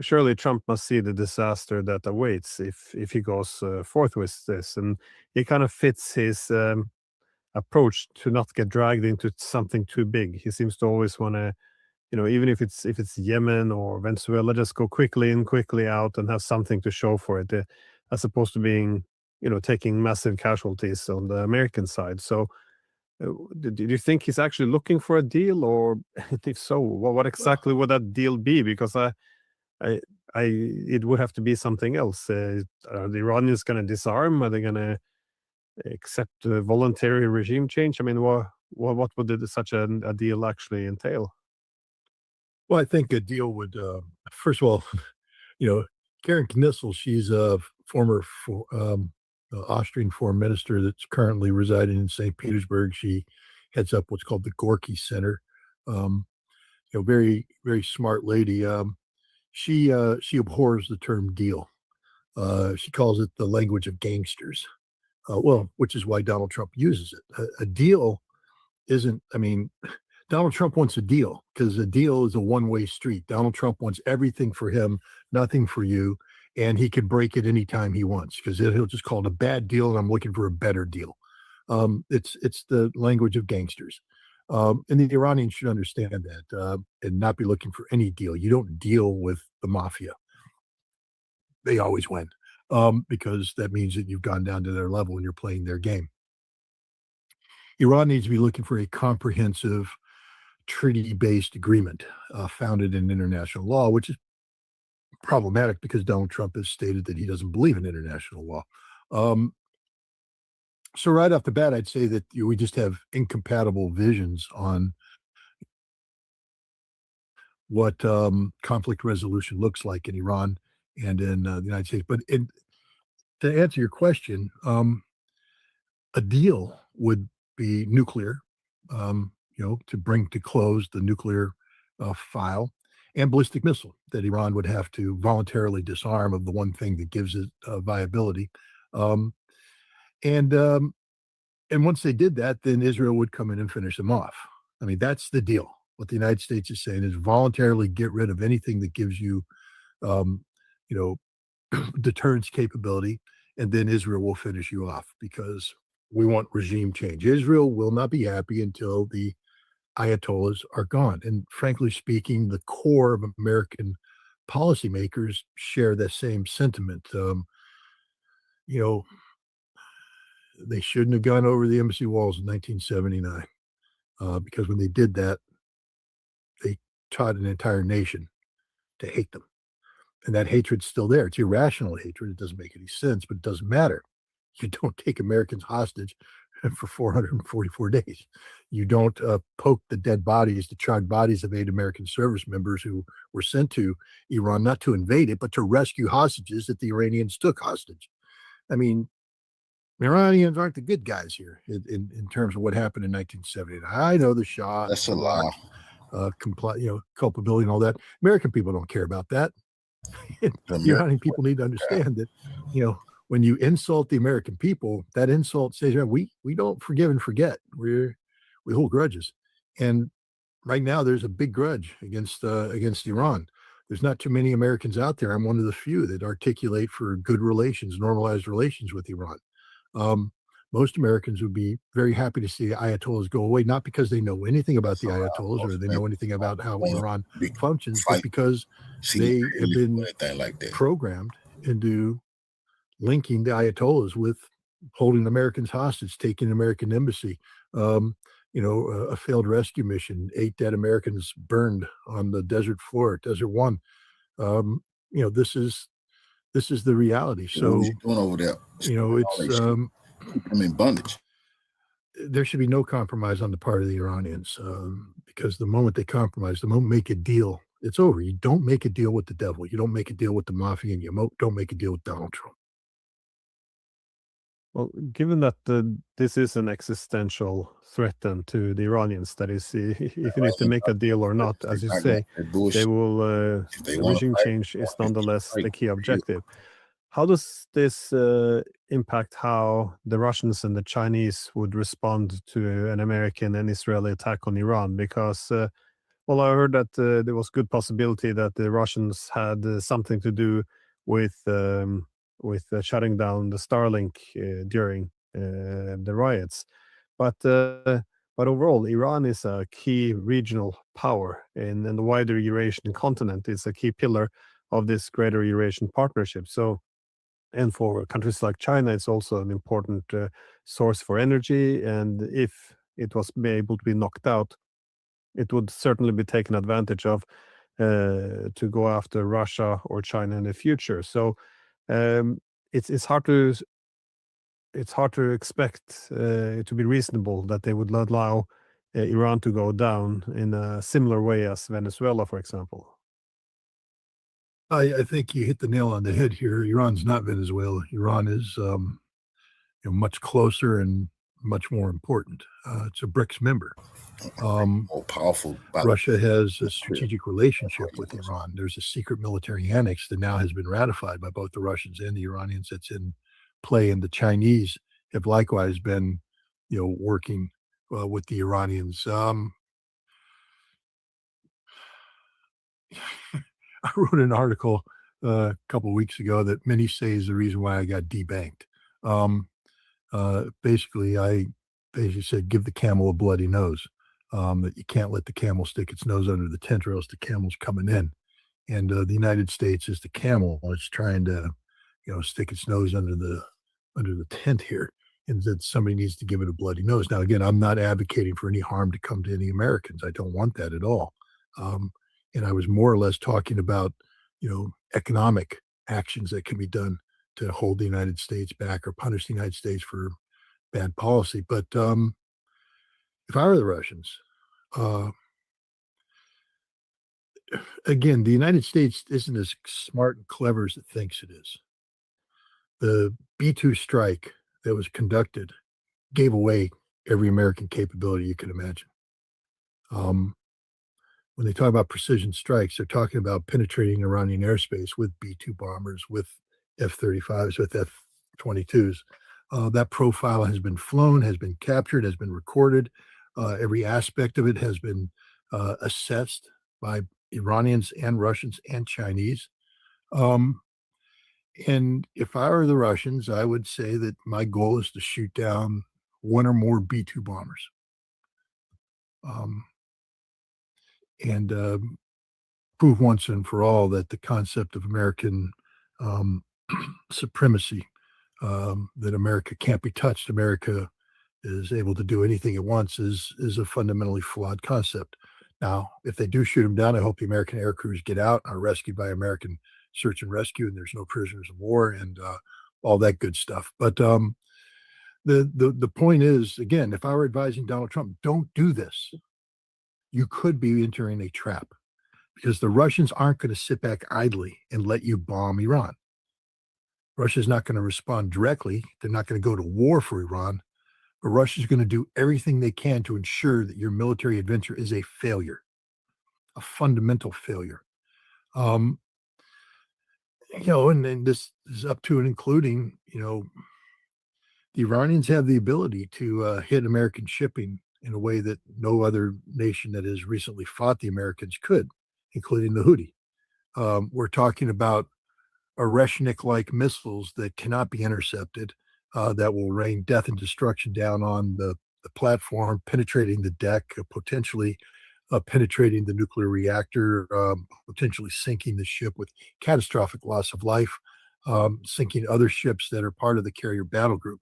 surely Trump must see the disaster that awaits if he goes forth with this, and it kind of fits his approach to not get dragged into something too big. He seems to always want to, even if it's Yemen or Venezuela, just go quickly in, quickly out, and have something to show for it, as opposed to being, taking massive casualties on the American side. So, do you think he's actually looking for a deal, or if so, what exactly would that deal be? Because it would have to be something else. Are the Iranians going to disarm? Are they going to accept voluntary regime change? I mean, what would such a deal actually entail? Well, I think a deal would, first of all, Karen Knissel, she's a former Austrian foreign minister that's currently residing in St. Petersburg. She heads up what's called the Gorky Center. Very, very smart lady. She abhors the term deal. She calls it the language of gangsters. Which is why Donald Trump uses it. A deal isn't, Donald Trump wants a deal because a deal is a one-way street. Donald Trump wants everything for him, nothing for you, and he can break it anytime he wants because he'll just call it a bad deal, and I'm looking for a better deal. It's the language of gangsters. And the Iranians should understand that and not be looking for any deal. You don't deal with the mafia. They always win because that means that you've gone down to their level and you're playing their game. Iran needs to be looking for a comprehensive treaty-based agreement founded in international law, which is problematic because Donald Trump has stated that he doesn't believe in international law. So right off the bat, I'd say that we just have incompatible visions on what conflict resolution looks like in Iran and in the United States. But to answer your question, a deal would be nuclear, to bring to close the nuclear file, and ballistic missile that Iran would have to voluntarily disarm of the one thing that gives it viability. And once they did that, then Israel would come in and finish them off. I mean, that's the deal. What the United States is saying is voluntarily get rid of anything that gives you, deterrence capability, and then Israel will finish you off because we want regime change. Israel will not be happy until the Ayatollahs are gone. And frankly speaking, the core of American policymakers share that same sentiment. They shouldn't have gone over the embassy walls in 1979 because when they did that, they taught an entire nation to hate them. And that hatred's still there. It's irrational hatred. It doesn't make any sense, but it doesn't matter. You don't take Americans hostage for 444 days. You don't poke the dead bodies, the charred bodies of 8 American service members who were sent to Iran, not to invade it, but to rescue hostages that the Iranians took hostage. I mean, the Iranians aren't the good guys here in terms of what happened in 1979. I know the Shah, that's a lie. Culpability and all that. American people don't care about that. The Iranian people need to understand that, when you insult the American people, that insult says, we don't forgive and forget. We hold grudges. And right now there's a big grudge against Iran. There's not too many Americans out there. I'm one of the few that articulate for good relations, normalized relations with Iran. Most Americans would be very happy to see the Ayatollahs go away, not because they know anything about the Ayatollahs or they know anything about how Iran functions, but because they have been programmed into linking the Ayatollahs with holding Americans hostage, taking an American embassy, a failed rescue mission, 8 dead Americans burned on the desert floor, Desert One. This is the reality. So what are you doing over there? It's keep them in bondage. There should be no compromise on the part of the Iranians because the moment they compromise, the moment make a deal, it's over. You don't make a deal with the devil. You don't make a deal with the mafia, and you don't make a deal with Donald Trump. Well, given that this is an existential threat then to the Iranians, that is, even if they make a deal or not, as you say, they will, regime change is nonetheless the key objective. How does this impact how the Russians and the Chinese would respond to an American and Israeli attack on Iran? Because, well, I heard that there was good possibility that the Russians had something to do with shutting down the Starlink during the riots. But overall, Iran is a key regional power in the wider Eurasian continent. It's a key pillar of this greater Eurasian partnership. So, and for countries like China, it's also an important source for energy. And if it was able to be knocked out, it would certainly be taken advantage of to go after Russia or China in the future. So it's hard to expect to be reasonable that they would allow Iran to go down in a similar way as Venezuela, for example. I think you hit the nail on the head here. Iran's not Venezuela. Iran is much closer and much more important. It's a BRICS member. More powerful. Russia has a strategic relationship with Iran. There's a secret military annex that now has been ratified by both the Russians and the Iranians that's in play, and the Chinese have likewise been, working with the Iranians. I wrote an article a couple of weeks ago that many say is the reason why I got debanked. Basically, I said, give the camel a bloody nose. That you can't let the camel stick its nose under the tent, or else the camel's coming in. And the United States is the camel. It's trying to, stick its nose under the tent here, and that somebody needs to give it a bloody nose. Now, again, I'm not advocating for any harm to come to any Americans. I don't want that at all. And I was more or less talking about, economic actions that can be done to hold the United States back or punish the United States for bad policy. But if I were the Russians, again, the United States isn't as smart and clever as it thinks it is. The B-2 strike that was conducted gave away every American capability you could imagine. When they talk about precision strikes, they're talking about penetrating Iranian airspace with B-2 bombers, with F-35s, with F-22s. That profile has been flown, has been captured, has been recorded. Every aspect of it has been assessed by Iranians and Russians and Chinese. And if I were the Russians, I would say that my goal is to shoot down one or more B-2 bombers. And prove once and for all that the concept of American supremacy, that America can't be touched, America is able to do anything it wants, is a fundamentally flawed concept. Now, if they do shoot them down, I hope the American air crews get out, are rescued by American search and rescue, and there's no prisoners of war and all that good stuff. But the point is, again, if I were advising Donald Trump, don't do this. You could be entering a trap, because the Russians aren't going to sit back idly and let you bomb Iran. Russia's not going to respond directly. They're not going to go to war for Iran, but Russia's going to do everything they can to ensure that your military adventure is a failure, a fundamental failure. And this is up to and including, the Iranians have the ability to hit American shipping in a way that no other nation that has recently fought the Americans could, including the Houthi. We're talking about Oreshnik-like missiles that cannot be intercepted, that will rain death and destruction down on the platform, penetrating the deck, potentially penetrating the nuclear reactor, potentially sinking the ship with catastrophic loss of life, sinking other ships that are part of the carrier battle group.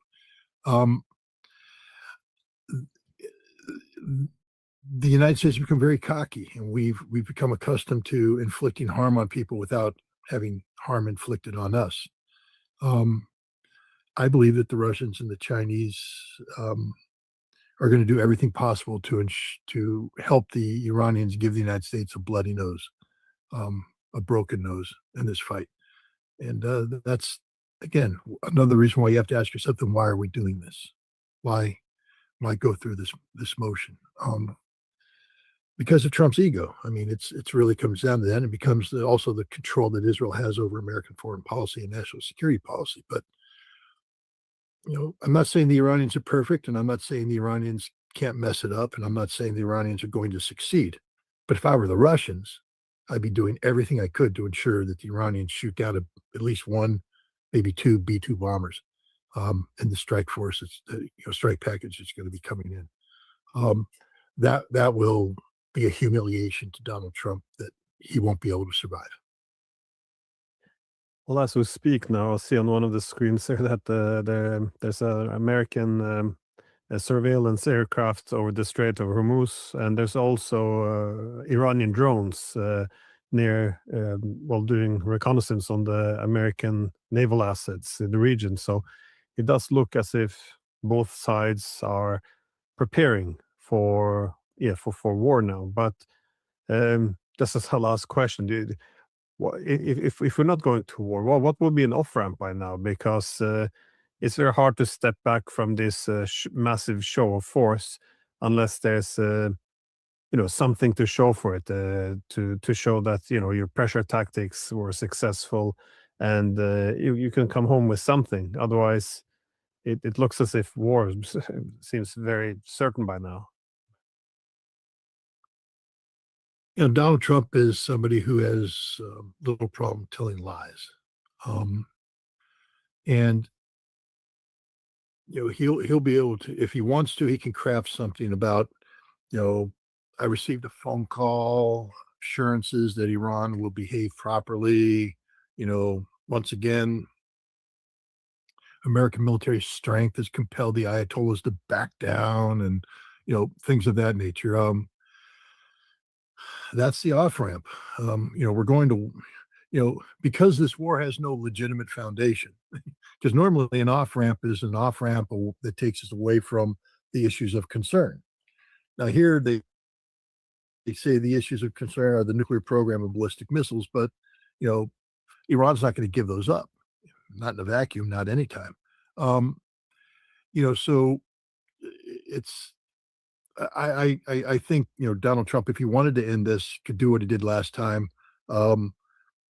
The United States has become very cocky, and we've become accustomed to inflicting harm on people without having harm inflicted on us. I believe that the Russians and the Chinese are going to do everything possible to help the Iranians give the United States a bloody nose, a broken nose in this fight. And that's again, another reason why you have to ask yourself, then why are we doing this? Why go through this motion? Because of Trump's ego. I mean, it's really comes down to that. And it becomes also the control that Israel has over American foreign policy and national security policy. But I'm not saying the Iranians are perfect, and I'm not saying the Iranians can't mess it up, and I'm not saying the Iranians are going to succeed. But if I were the Russians, I'd be doing everything I could to ensure that the Iranians shoot down at least one, maybe two B-2 bombers, and the strike force, strike package is going to be coming in. That will be a humiliation to Donald Trump that he won't be able to survive. Well, as we speak now, I see on one of the screens here that there's an American a surveillance aircraft over the Strait of Hormuz, and there's also Iranian drones near, while doing reconnaissance on the American naval assets in the region. So it does look as if both sides are preparing for war now. But this is our last question. If we're not going to war, what would be an off ramp by now? Because it's very hard to step back from this massive show of force unless there's something to show for it, to show that your pressure tactics were successful, and you can come home with something. Otherwise, it looks as if war seems very certain by now. Donald Trump is somebody who has little problem telling lies, and he'll be able to, if he wants to, he can craft something about, I received a phone call, assurances that Iran will behave properly. Once again, American military strength has compelled the Ayatollahs to back down, and things of that nature. That's the off ramp. We're going to, because this war has no legitimate foundation. Because normally an off ramp is an off ramp that takes us away from the issues of concern. Now here they say the issues of concern are the nuclear program and ballistic missiles, but Iran's not going to give those up, not in a vacuum, not anytime. So it's I think Donald Trump, if he wanted to end this, could do what he did last time. I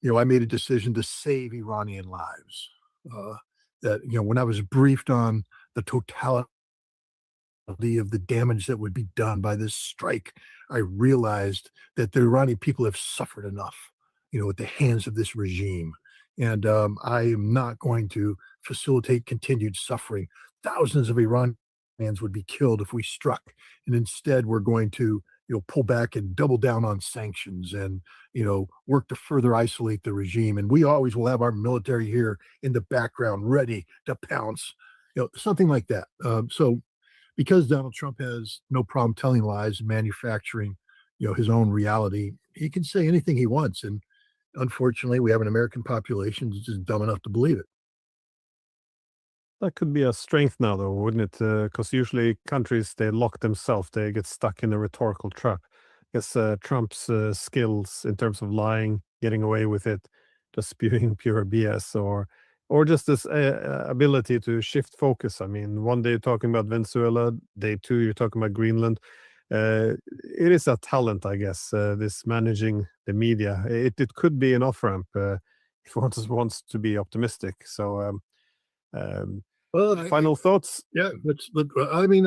made a decision to save Iranian lives. That when I was briefed on the totality of the damage that would be done by this strike, I realized that the Iranian people have suffered enough, at the hands of this regime. And I am not going to facilitate continued suffering. Thousands of Iranians would be killed if we struck. And instead, we're going to pull back and double down on sanctions and, work to further isolate the regime. And we always will have our military here in the background ready to pounce, something like that. So because Donald Trump has no problem telling lies and manufacturing, his own reality, he can say anything he wants. And unfortunately, we have an American population that's just dumb enough to believe it. That could be a strength now, though, wouldn't it? Because usually countries, they lock themselves, they get stuck in a rhetorical trap. I guess Trump's skills in terms of lying, getting away with it, just spewing pure BS, or just this ability to shift focus. I mean, one day you're talking about Venezuela, day two you're talking about Greenland. It is a talent, I guess, this managing the media. It could be an off-ramp if one just wants to be optimistic. So final thoughts? Yeah, but I mean,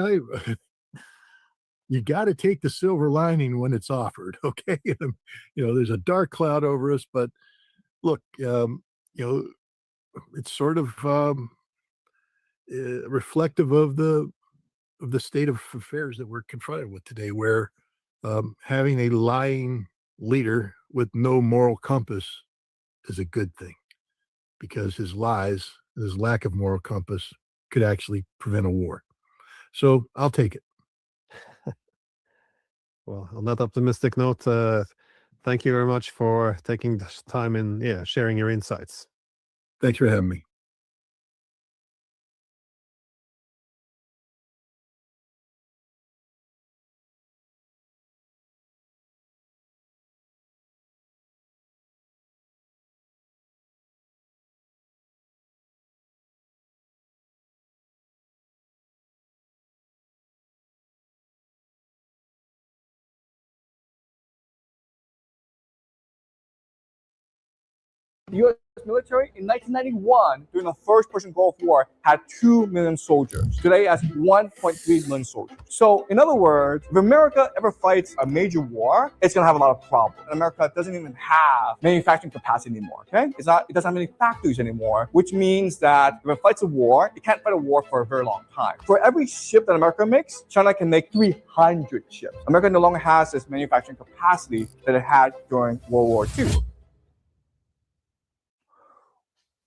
you got to take the silver lining when it's offered. Okay, there's a dark cloud over us, but look, it's sort of reflective of the state of affairs that we're confronted with today, where having a lying leader with no moral compass is a good thing, because his lies, his lack of moral compass, could actually prevent a war. So I'll take it. Well, on that optimistic note, thank you very much for taking the time and sharing your insights. Thanks for having me. The U.S. military in 1991, during the first Persian Gulf War, had 2 million soldiers. Today, it has 1.3 million soldiers. So, in other words, if America ever fights a major war, it's going to have a lot of problems. And America doesn't even have manufacturing capacity anymore. Okay, it doesn't have any factories anymore, which means that if it fights a war, it can't fight a war for a very long time. For every ship that America makes, China can make 300 ships. America no longer has this manufacturing capacity that it had during World War II.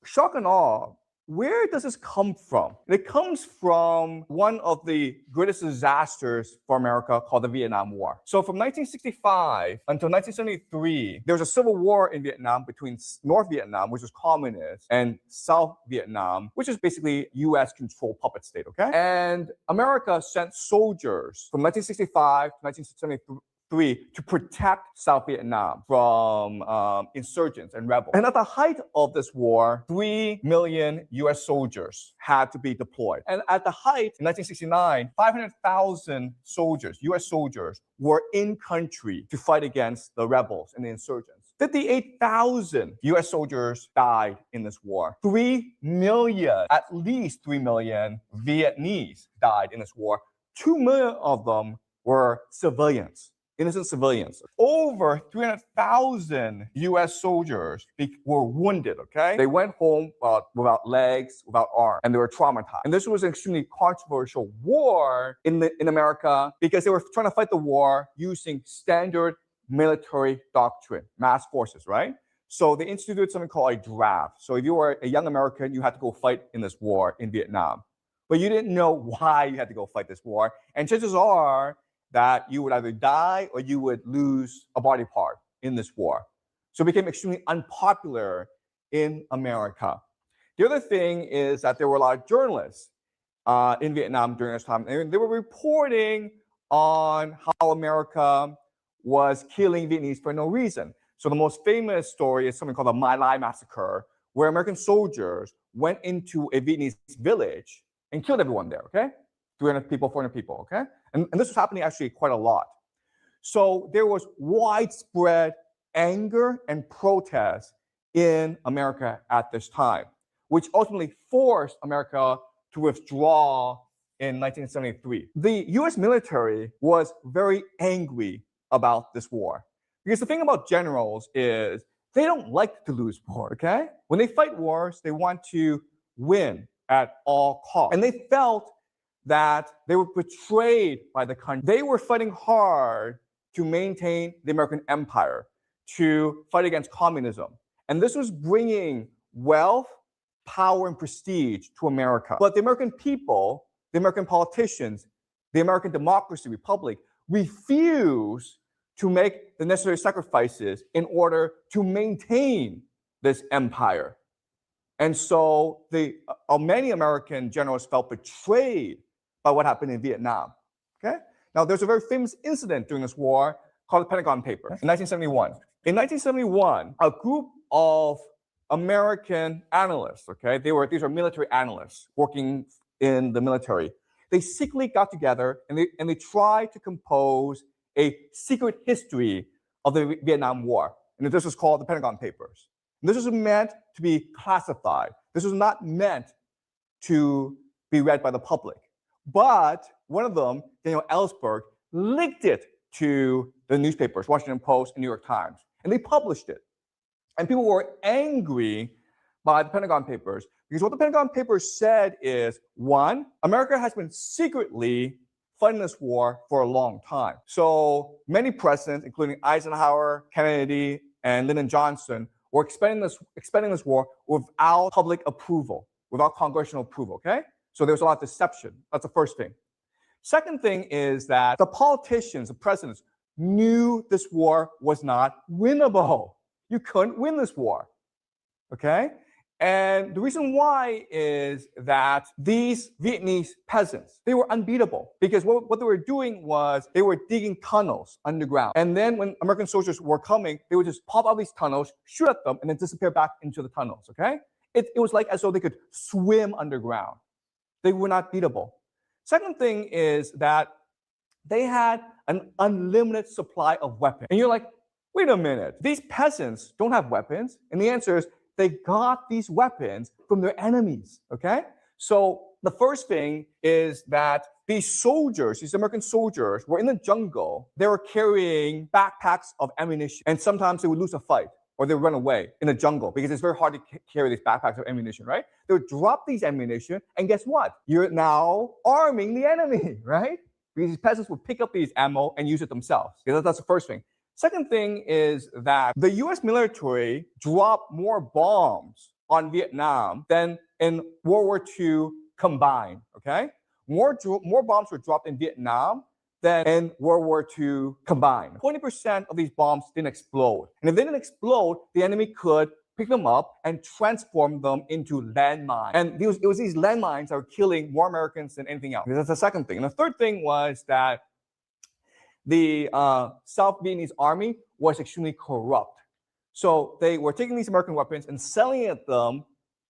Shock and awe, where does this come from? It comes from one of the greatest disasters for America called the Vietnam War. So from 1965 until 1973, there was a civil war in Vietnam between North Vietnam, which was communist, and South Vietnam, which is basically US-controlled puppet state, okay? And America sent soldiers from 1965 to 1973 to protect South Vietnam from insurgents and rebels. And at the height of this war, 3 million US soldiers had to be deployed. And at the height, in 1969, 500,000 soldiers, US soldiers, were in country to fight against the rebels and the insurgents. 58,000 US soldiers died in this war. 3 million, at least 3 million Vietnamese died in this war. 2 million of them were civilians. Innocent civilians. Over 300,000 US soldiers were wounded, okay? They went home without legs, without arms, and they were traumatized. And this was an extremely controversial war in America because they were trying to fight the war using standard military doctrine, mass forces, right? So they instituted something called a draft. So if you were a young American, you had to go fight in this war in Vietnam. But you didn't know why you had to go fight this war. And chances are that you would either die or you would lose a body part in this war. So it became extremely unpopular in America. The other thing is that there were a lot of journalists in Vietnam during this time, and they were reporting on how America was killing Vietnamese for no reason. So the most famous story is something called the My Lai massacre, where American soldiers went into a Vietnamese village and killed everyone there, okay? 300 people, 400 people, okay? And this was happening actually quite a lot. So there was widespread anger and protest in America at this time, which ultimately forced America to withdraw in 1973. The US military was very angry about this war. Because the thing about generals is they don't like to lose war, okay? When they fight wars, they want to win at all costs. And they felt that they were betrayed by the country. They were fighting hard to maintain the American empire, to fight against communism. And this was bringing wealth, power, and prestige to America. But the American people, the American politicians, the American democracy, republic, refused to make the necessary sacrifices in order to maintain this empire. And so many American generals felt betrayed by what happened in Vietnam, okay? Now, there's a very famous incident during this war called the Pentagon Papers in 1971. In 1971, a group of American analysts, okay? These are military analysts working in the military. They secretly got together and they tried to compose a secret history of the Vietnam War. And this was called the Pentagon Papers. And this was meant to be classified. This was not meant to be read by the public. But one of them, Daniel Ellsberg, leaked it to the newspapers, Washington Post and New York Times, and they published it. And people were angry by the Pentagon Papers because what the Pentagon Papers said is, one, America has been secretly fighting this war for a long time. So many presidents, including Eisenhower, Kennedy, and Lyndon Johnson, were expanding this war without public approval, without congressional approval, okay? So there was a lot of deception. That's the first thing. Second thing is that the politicians, the presidents, knew this war was not winnable. You couldn't win this war, okay? And the reason why is that these Vietnamese peasants, they were unbeatable because what they were doing was they were digging tunnels underground. And then when American soldiers were coming, they would just pop out these tunnels, shoot at them, and then disappear back into the tunnels, okay? It was like as though they could swim underground. They were not beatable. Second thing is that they had an unlimited supply of weapons. And you're like, wait a minute, these peasants don't have weapons? And the answer is they got these weapons from their enemies, okay? So the first thing is that these soldiers, these American soldiers, were in the jungle. They were carrying backpacks of ammunition, and sometimes they would lose a fight or they would run away in the jungle because it's very hard to carry these backpacks of ammunition, right? They would drop these ammunition, and guess what? You're now arming the enemy, right? Because these peasants would pick up these ammo and use it themselves. Okay, that's the first thing. Second thing is that the US military dropped more bombs on Vietnam than in World War II combined, okay? More bombs were dropped in Vietnam than in World War II combined. 20% of these bombs didn't explode. And if they didn't explode, the enemy could pick them up and transform them into landmines. And it was these landmines that were killing more Americans than anything else. That's the second thing. And the third thing was that the South Vietnamese army was extremely corrupt. So they were taking these American weapons and selling them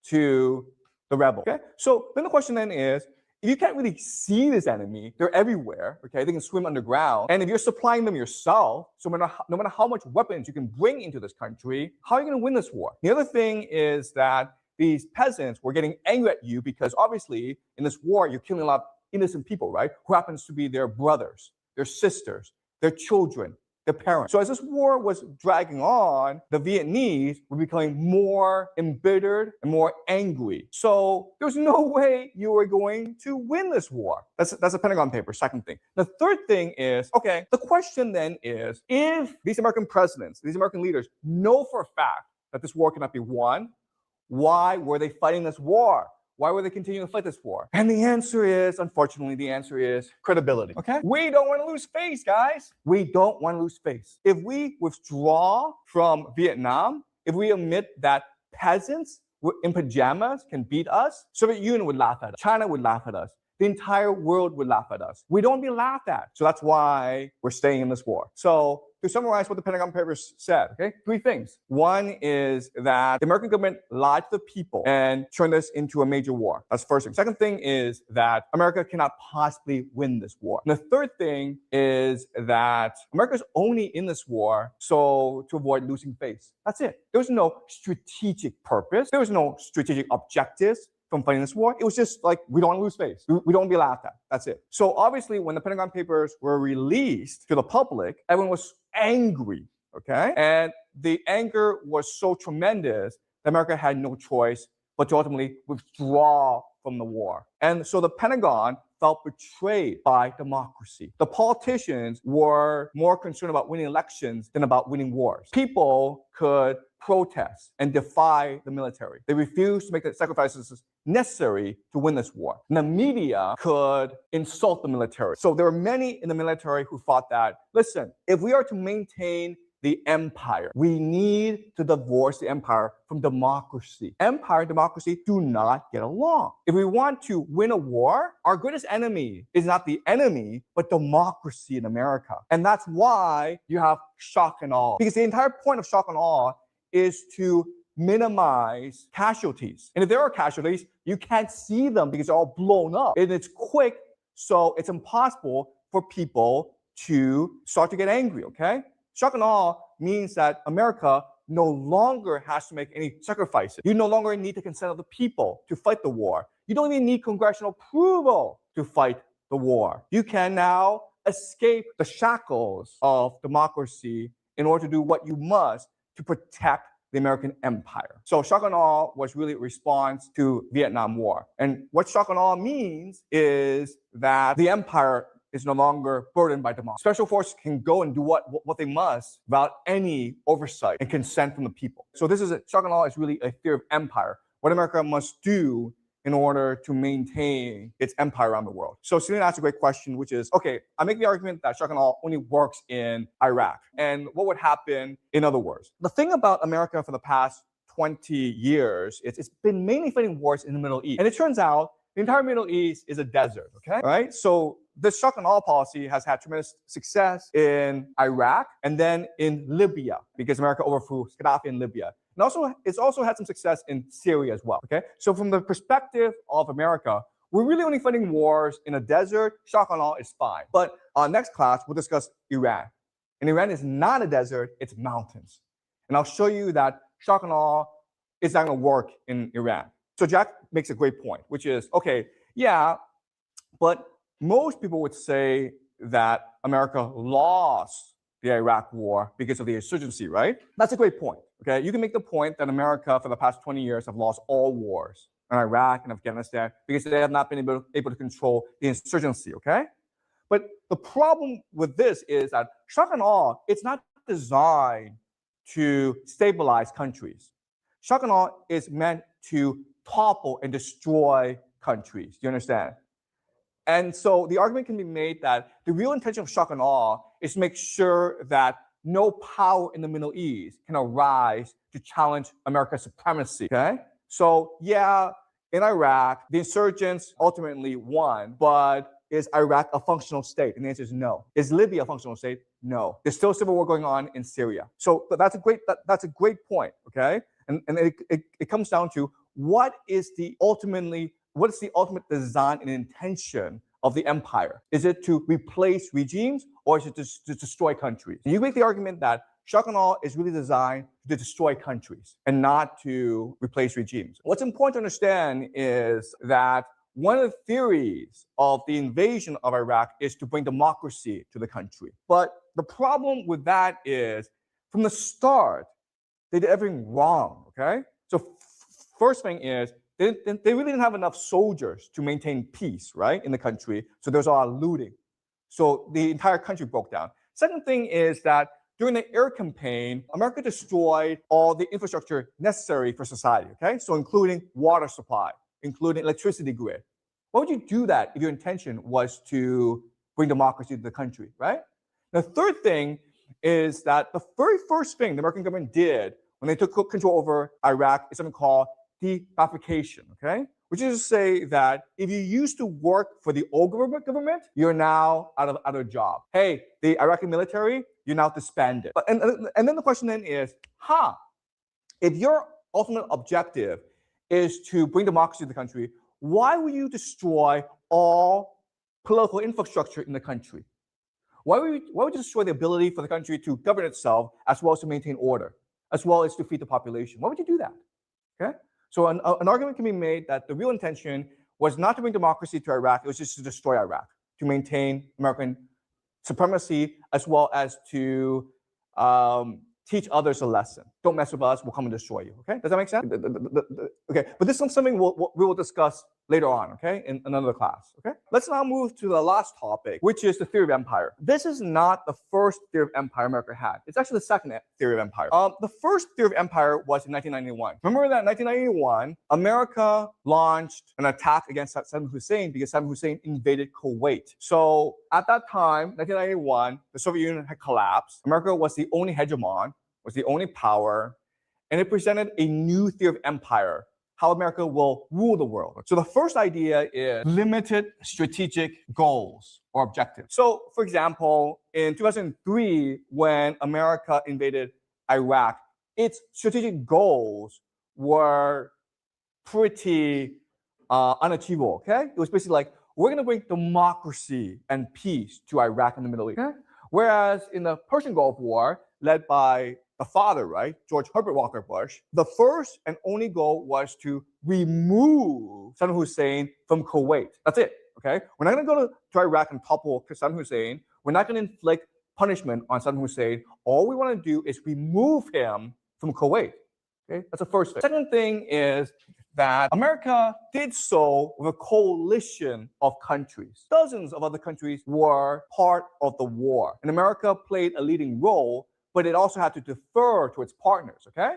to the rebels. Okay? So then the question then is, if you can't really see this enemy, they're everywhere, okay? They can swim underground. And if you're supplying them yourself, so no matter how much weapons you can bring into this country, how are you going to win this war? The other thing is that these peasants were getting angry at you because obviously in this war, you're killing a lot of innocent people, right? Who happens to be their brothers, their sisters, their children, their parents. So as this war was dragging on, the Vietnamese were becoming more embittered and more angry. So there's no way you were going to win this war. That's a Pentagon paper, second thing. The third thing is, okay, the question then is, if these American presidents, these American leaders know for a fact that this war cannot be won, why were they fighting this war? Why were they continuing to fight this war? And the answer is, unfortunately, the answer is credibility. Okay? We don't want to lose face, guys. We don't want to lose face. If we withdraw from Vietnam, if we admit that peasants in pajamas can beat us, Soviet Union would laugh at us. China would laugh at us. The entire world would laugh at us. We don't want to be laughed at. So that's why we're staying in this war. So to summarize what the Pentagon Papers said, okay, three things. One is that the American government lied to the people and turned this into a major war. That's the first thing. Second thing is that America cannot possibly win this war. And the third thing is that America's only in this war so to avoid losing face. That's it. There was no strategic purpose. There was no strategic objectives from fighting this war. It was just like, we don't want to lose face. We don't want to be laughed at. That's it. So obviously, when the Pentagon Papers were released to the public, everyone was angry, okay? And the anger was so tremendous that America had no choice but to ultimately withdraw from the war. And so the Pentagon felt betrayed by democracy. The politicians were more concerned about winning elections than about winning wars. People could protest and defy the military. They refused to make the sacrifices necessary to win this war. And the media could insult the military. So there were many in the military who thought that, listen, if we are to maintain the empire, we need to divorce the empire from democracy. Empire and democracy do not get along. If we want to win a war, our greatest enemy is not the enemy, but democracy in America. And that's why you have shock and awe. Because the entire point of shock and awe is to minimize casualties. And if there are casualties, you can't see them because they're all blown up. And it's quick, so it's impossible for people to start to get angry, okay? Shock and awe means that America no longer has to make any sacrifices. You no longer need the consent of the people to fight the war. You don't even need congressional approval to fight the war. You can now escape the shackles of democracy in order to do what you must to protect the American empire. So shock and awe was really a response to Vietnam War. And what shock and awe means is that the empire is no longer burdened by democracy. Special forces can go and do what they must without any oversight and consent from the people. So this is shock and awe is really a theory of empire. What America must do in order to maintain its empire around the world. So Celine asked a great question, which is, okay, I make the argument that shock and awe only works in Iraq. And what would happen in other wars? The thing about America for the past 20 years, it's been mainly fighting wars in the Middle East. And it turns out the entire Middle East is a desert, okay? All right? So this shock and awe policy has had tremendous success in Iraq and then in Libya because America overthrew Gaddafi in Libya. And also, it's also had some success in Syria as well, okay? So from the perspective of America, we're really only fighting wars in a desert. Shock and awe is fine. But next class, we'll discuss Iran. And Iran is not a desert, it's mountains. And I'll show you that shock and awe it's not going to work in Iran. So Jack makes a great point, which is, okay, yeah, but most people would say that America lost the Iraq war because of the insurgency, right? That's a great point, okay? You can make the point that America for the past 20 years have lost all wars in Iraq and Afghanistan because they have not been able to control the insurgency, okay? But the problem with this is that shock and awe, it's not designed to stabilize countries. Shock and awe is meant to topple and destroy countries. Do you understand? And so the argument can be made that the real intention of shock and awe is to make sure that no power in the Middle East can arise to challenge America's supremacy, okay? So yeah, in Iraq, the insurgents ultimately won, but is Iraq a functional state? And the answer is no. Is Libya a functional state? No. There's still civil war going on in Syria. So that's a great point, okay? And it comes down to what is the ultimate design and intention of the empire? Is it to replace regimes or is it to destroy countries? And you make the argument that shock and awe is really designed to destroy countries and not to replace regimes. What's important to understand is that one of the theories of the invasion of Iraq is to bring democracy to the country. But the problem with that is, from the start, they did everything wrong, okay? So first thing is, they really didn't have enough soldiers to maintain peace, right, in the country. So there was a lot of looting. So the entire country broke down. Second thing is that during the air campaign, America destroyed all the infrastructure necessary for society, okay? So including water supply, including electricity grid. Why would you do that if your intention was to bring democracy to the country, right? The third thing is that the very first thing the American government did when they took control over Iraq is something called de-Ba'athification, okay? Which is to say that if you used to work for the old government, you're now out of a job. Hey, the Iraqi military, you're now disbanded. And then the question then is, if your ultimate objective is to bring democracy to the country, why would you destroy all political infrastructure in the country? Why would you destroy the ability for the country to govern itself as well as to maintain order, as well as to feed the population? Why would you do that? Okay? So an argument can be made that the real intention was not to bring democracy to Iraq, it was just to destroy Iraq, to maintain American supremacy, as well as to teach others a lesson. Don't mess with us, we'll come and destroy you, okay? Does that make sense? Okay, but this is something we will discuss later on, okay, in another class, okay? Let's now move to the last topic, which is the theory of empire. This is not the first theory of empire America had. It's actually the second theory of empire. The first theory of empire was in 1991. Remember that in 1991, America launched an attack against Saddam Hussein because Saddam Hussein invaded Kuwait. So at that time, 1991, the Soviet Union had collapsed. America was the only hegemon, was the only power, and it presented a new theory of empire, how America will rule the world. So the first idea is limited strategic goals or objectives. So for example, in 2003, when America invaded Iraq, its strategic goals were pretty unachievable, okay? It was basically like, we're gonna bring democracy and peace to Iraq and the Middle East. Okay? Whereas in the Persian Gulf War, led by the father, right, George Herbert Walker Bush, the first and only goal was to remove Saddam Hussein from Kuwait. That's it, okay? We're not gonna go to Iraq and topple Saddam Hussein. We're not gonna inflict punishment on Saddam Hussein. All we wanna do is remove him from Kuwait, okay? That's the first thing. Second thing is that America did so with a coalition of countries. Dozens of other countries were part of the war. And America played a leading role, but it also had to defer to its partners, okay?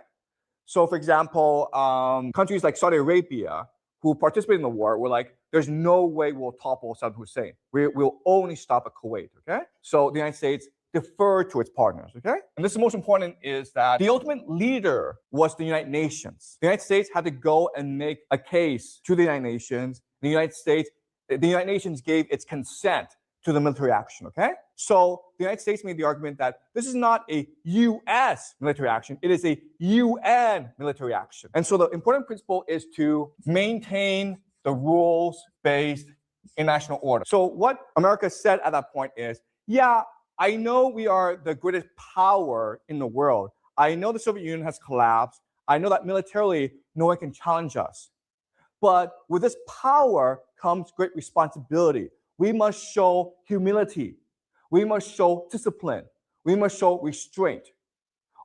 So for example, countries like Saudi Arabia, who participated in the war, were like, there's no way we'll topple Saddam Hussein. We'll only stop at Kuwait, okay? So the United States deferred to its partners, okay? And this is most important is that the ultimate leader was the United Nations. The United States had to go and make a case to the United Nations. The United Nations gave its consent to the military action, okay? So the United States made the argument that this is not a U.S. military action, it is a UN military action. And so the important principle is to maintain the rules-based international order. So what America said at that point is, yeah, I know we are the greatest power in the world. I know the Soviet Union has collapsed. I know that militarily, no one can challenge us. But with this power comes great responsibility. We must show humility. We must show discipline. We must show restraint.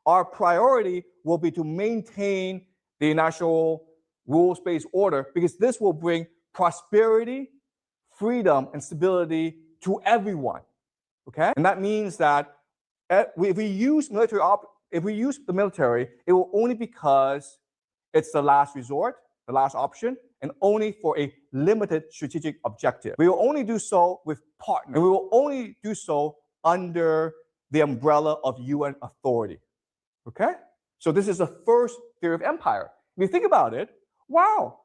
Our priority will be to maintain the national rules-based order because this will bring prosperity, freedom, and stability to everyone. Okay? And that means that if we use the military, it will only because it's the last resort, the last option, and only for a limited strategic objective. We will only do so with partners, and we will only do so under the umbrella of UN authority. Okay? So this is the first theory of empire. If you think about it, wow,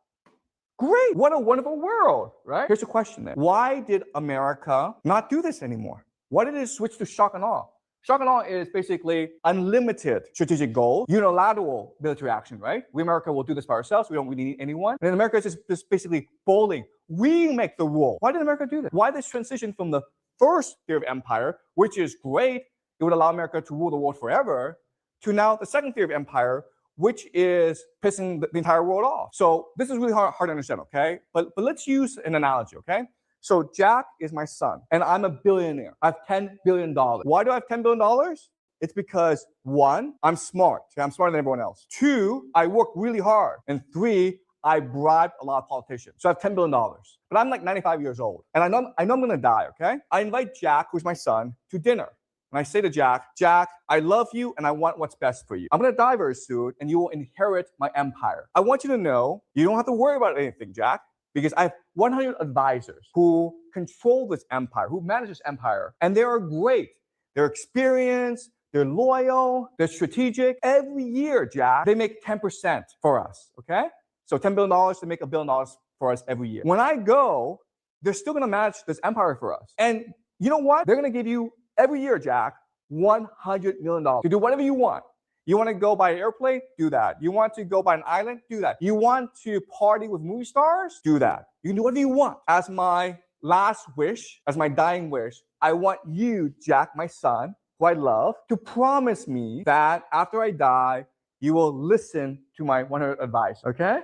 great, what a wonderful world, right? Here's the question then. Why did America not do this anymore? Why did it switch to shock and awe? Shock and awe is basically unlimited strategic goal, unilateral military action, right? We, America, will do this by ourselves. We don't really need anyone. And in America, it's just basically bowling. We make the rule. Why did America do that? Why this transition from the first theory of empire, which is great, it would allow America to rule the world forever, to now the second theory of empire, which is pissing the entire world off. So this is really hard to understand, okay? But let's use an analogy, okay? So Jack is my son, and I'm a billionaire. I have $10 billion. Why do I have $10 billion? It's because 1, I'm smart. Okay? I'm smarter than everyone else. 2, I work really hard. And 3, I bribe a lot of politicians. So I have $10 billion. But I'm like 95 years old, and I know I'm gonna die, okay? I invite Jack, who's my son, to dinner. And I say to Jack, Jack, I love you and I want what's best for you. I'm gonna die very soon and you will inherit my empire. I want you to know you don't have to worry about anything, Jack, because I have 100 advisors who control this empire, who manage this empire, and they are great. They're experienced, they're loyal, they're strategic. Every year, Jack, they make 10% for us, okay? So $10 billion, they make $1 billion for us every year. When I go, they're still gonna manage this empire for us. And you know what? They're gonna give you every year, Jack, $100 million to do whatever you want. You want to go by an airplane? Do that. You want to go by an island? Do that. You want to party with movie stars? Do that. You can do whatever you want. As my last wish, as my dying wish, I want you, Jack, my son, who I love, to promise me that after I die, you will listen to my 100 advice. Okay?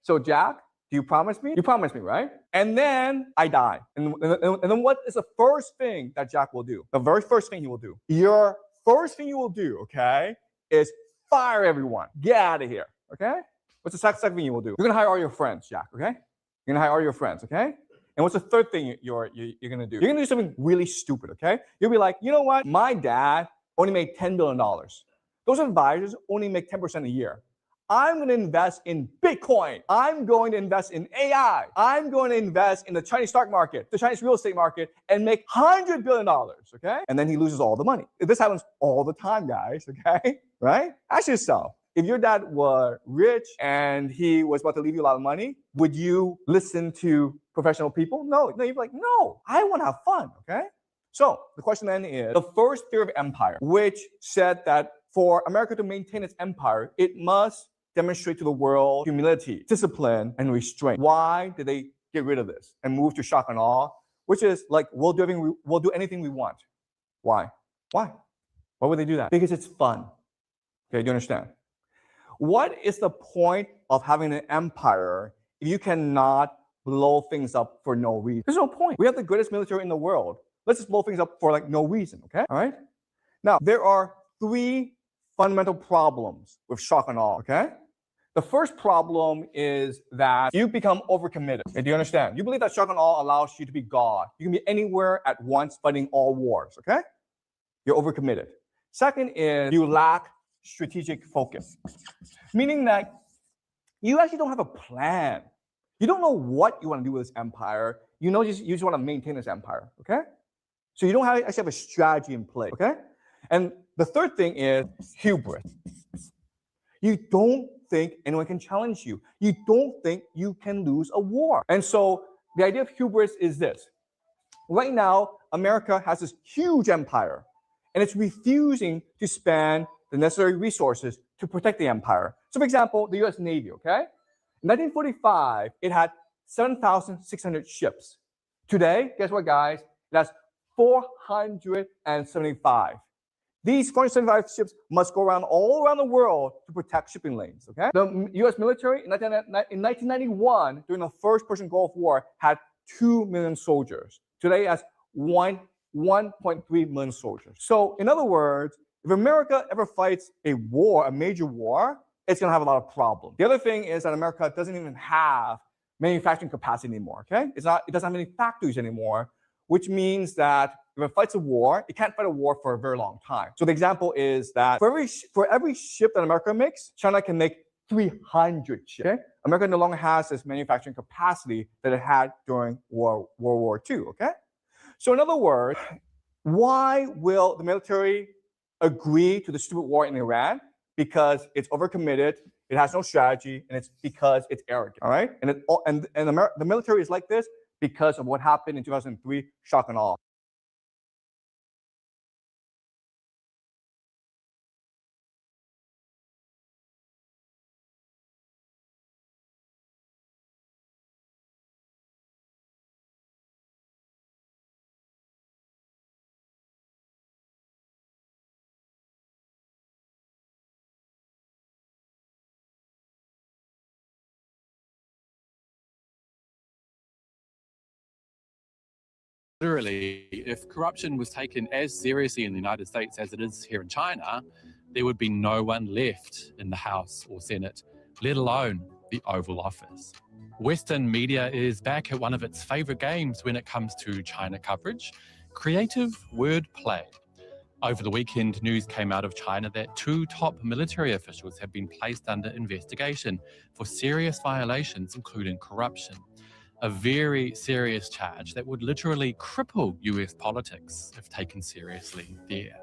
So, Jack, do you promise me? You promise me, right? And then I die. And then what is the first thing that Jack will do? The very first thing he will do. Your first thing you will do, okay, is fire everyone. Get out of here, okay? What's the second thing you will do? You're gonna hire all your friends, Jack, okay? You're gonna hire all your friends, okay? And what's the third thing you're gonna do? You're gonna do something really stupid, okay? You'll be like, you know what? My dad only made $10 billion. Those advisors only make 10% a year. I'm going to invest in Bitcoin. I'm going to invest in AI. I'm going to invest in the Chinese stock market, the Chinese real estate market, and make $100 billion, okay? And then he loses all the money. This happens all the time, guys, okay? Right? Ask yourself, if your dad were rich and he was about to leave you a lot of money, would you listen to professional people? No, you'd be like, no, I want to have fun, okay? So the question then is, the first theory of empire, which said that for America to maintain its empire, it must demonstrate to the world humility, discipline, and restraint. Why did they get rid of this and move to shock and awe, which is like, we'll do anything we want? Why? Why would they do that? Because it's fun. Okay, do you understand? What is the point of having an empire if you cannot blow things up for no reason? There's no point. We have the greatest military in the world. Let's just blow things up for like no reason, okay? All right? Now, there are 3 fundamental problems with shock and awe, okay? The first problem is that you become overcommitted. Okay, do you understand? You believe that shock and awe allows you to be God. You can be anywhere at once fighting all wars, okay? You're overcommitted. Second is you lack strategic focus, meaning that you actually don't have a plan. You don't know what you want to do with this empire. You just want to maintain this empire, okay? So you don't actually have a strategy in place, okay? And the third thing is hubris. You don't think anyone can challenge you. You don't think you can lose a war. And so the idea of hubris is this. Right now, America has this huge empire, and it's refusing to spend the necessary resources to protect the empire. So for example, the US Navy, okay? In 1945, it had 7,600 ships. Today, guess what, guys? It has 475. These 475 ships must go around all around the world to protect shipping lanes. Okay, the U.S. military in 1991, during the first Persian Gulf War, had 2 million soldiers. Today, it has 1.3 million soldiers. So, in other words, if America ever fights a war, a major war, it's going to have a lot of problems. The other thing is that America doesn't even have manufacturing capacity anymore. Okay, it doesn't have any factories anymore, which means that if it fights a war, it can't fight a war for a very long time. So the example is that for every ship that America makes, China can make 300 ships. Okay? America no longer has this manufacturing capacity that it had during World War II. Okay, so in other words, why will the military agree to the stupid war in Iran? Because it's overcommitted, it has no strategy, and it's because it's arrogant. All right, and the military is like this because of what happened in 2003, shock and awe. Literally, if corruption was taken as seriously in the United States as it is here in China, there would be no one left in the House or Senate, let alone the Oval Office. Western media is back at one of its favorite games when it comes to China coverage, creative wordplay. Over the weekend, news came out of China that 2 top military officials have been placed under investigation for serious violations, including corruption. A very serious charge that would literally cripple US politics if taken seriously there.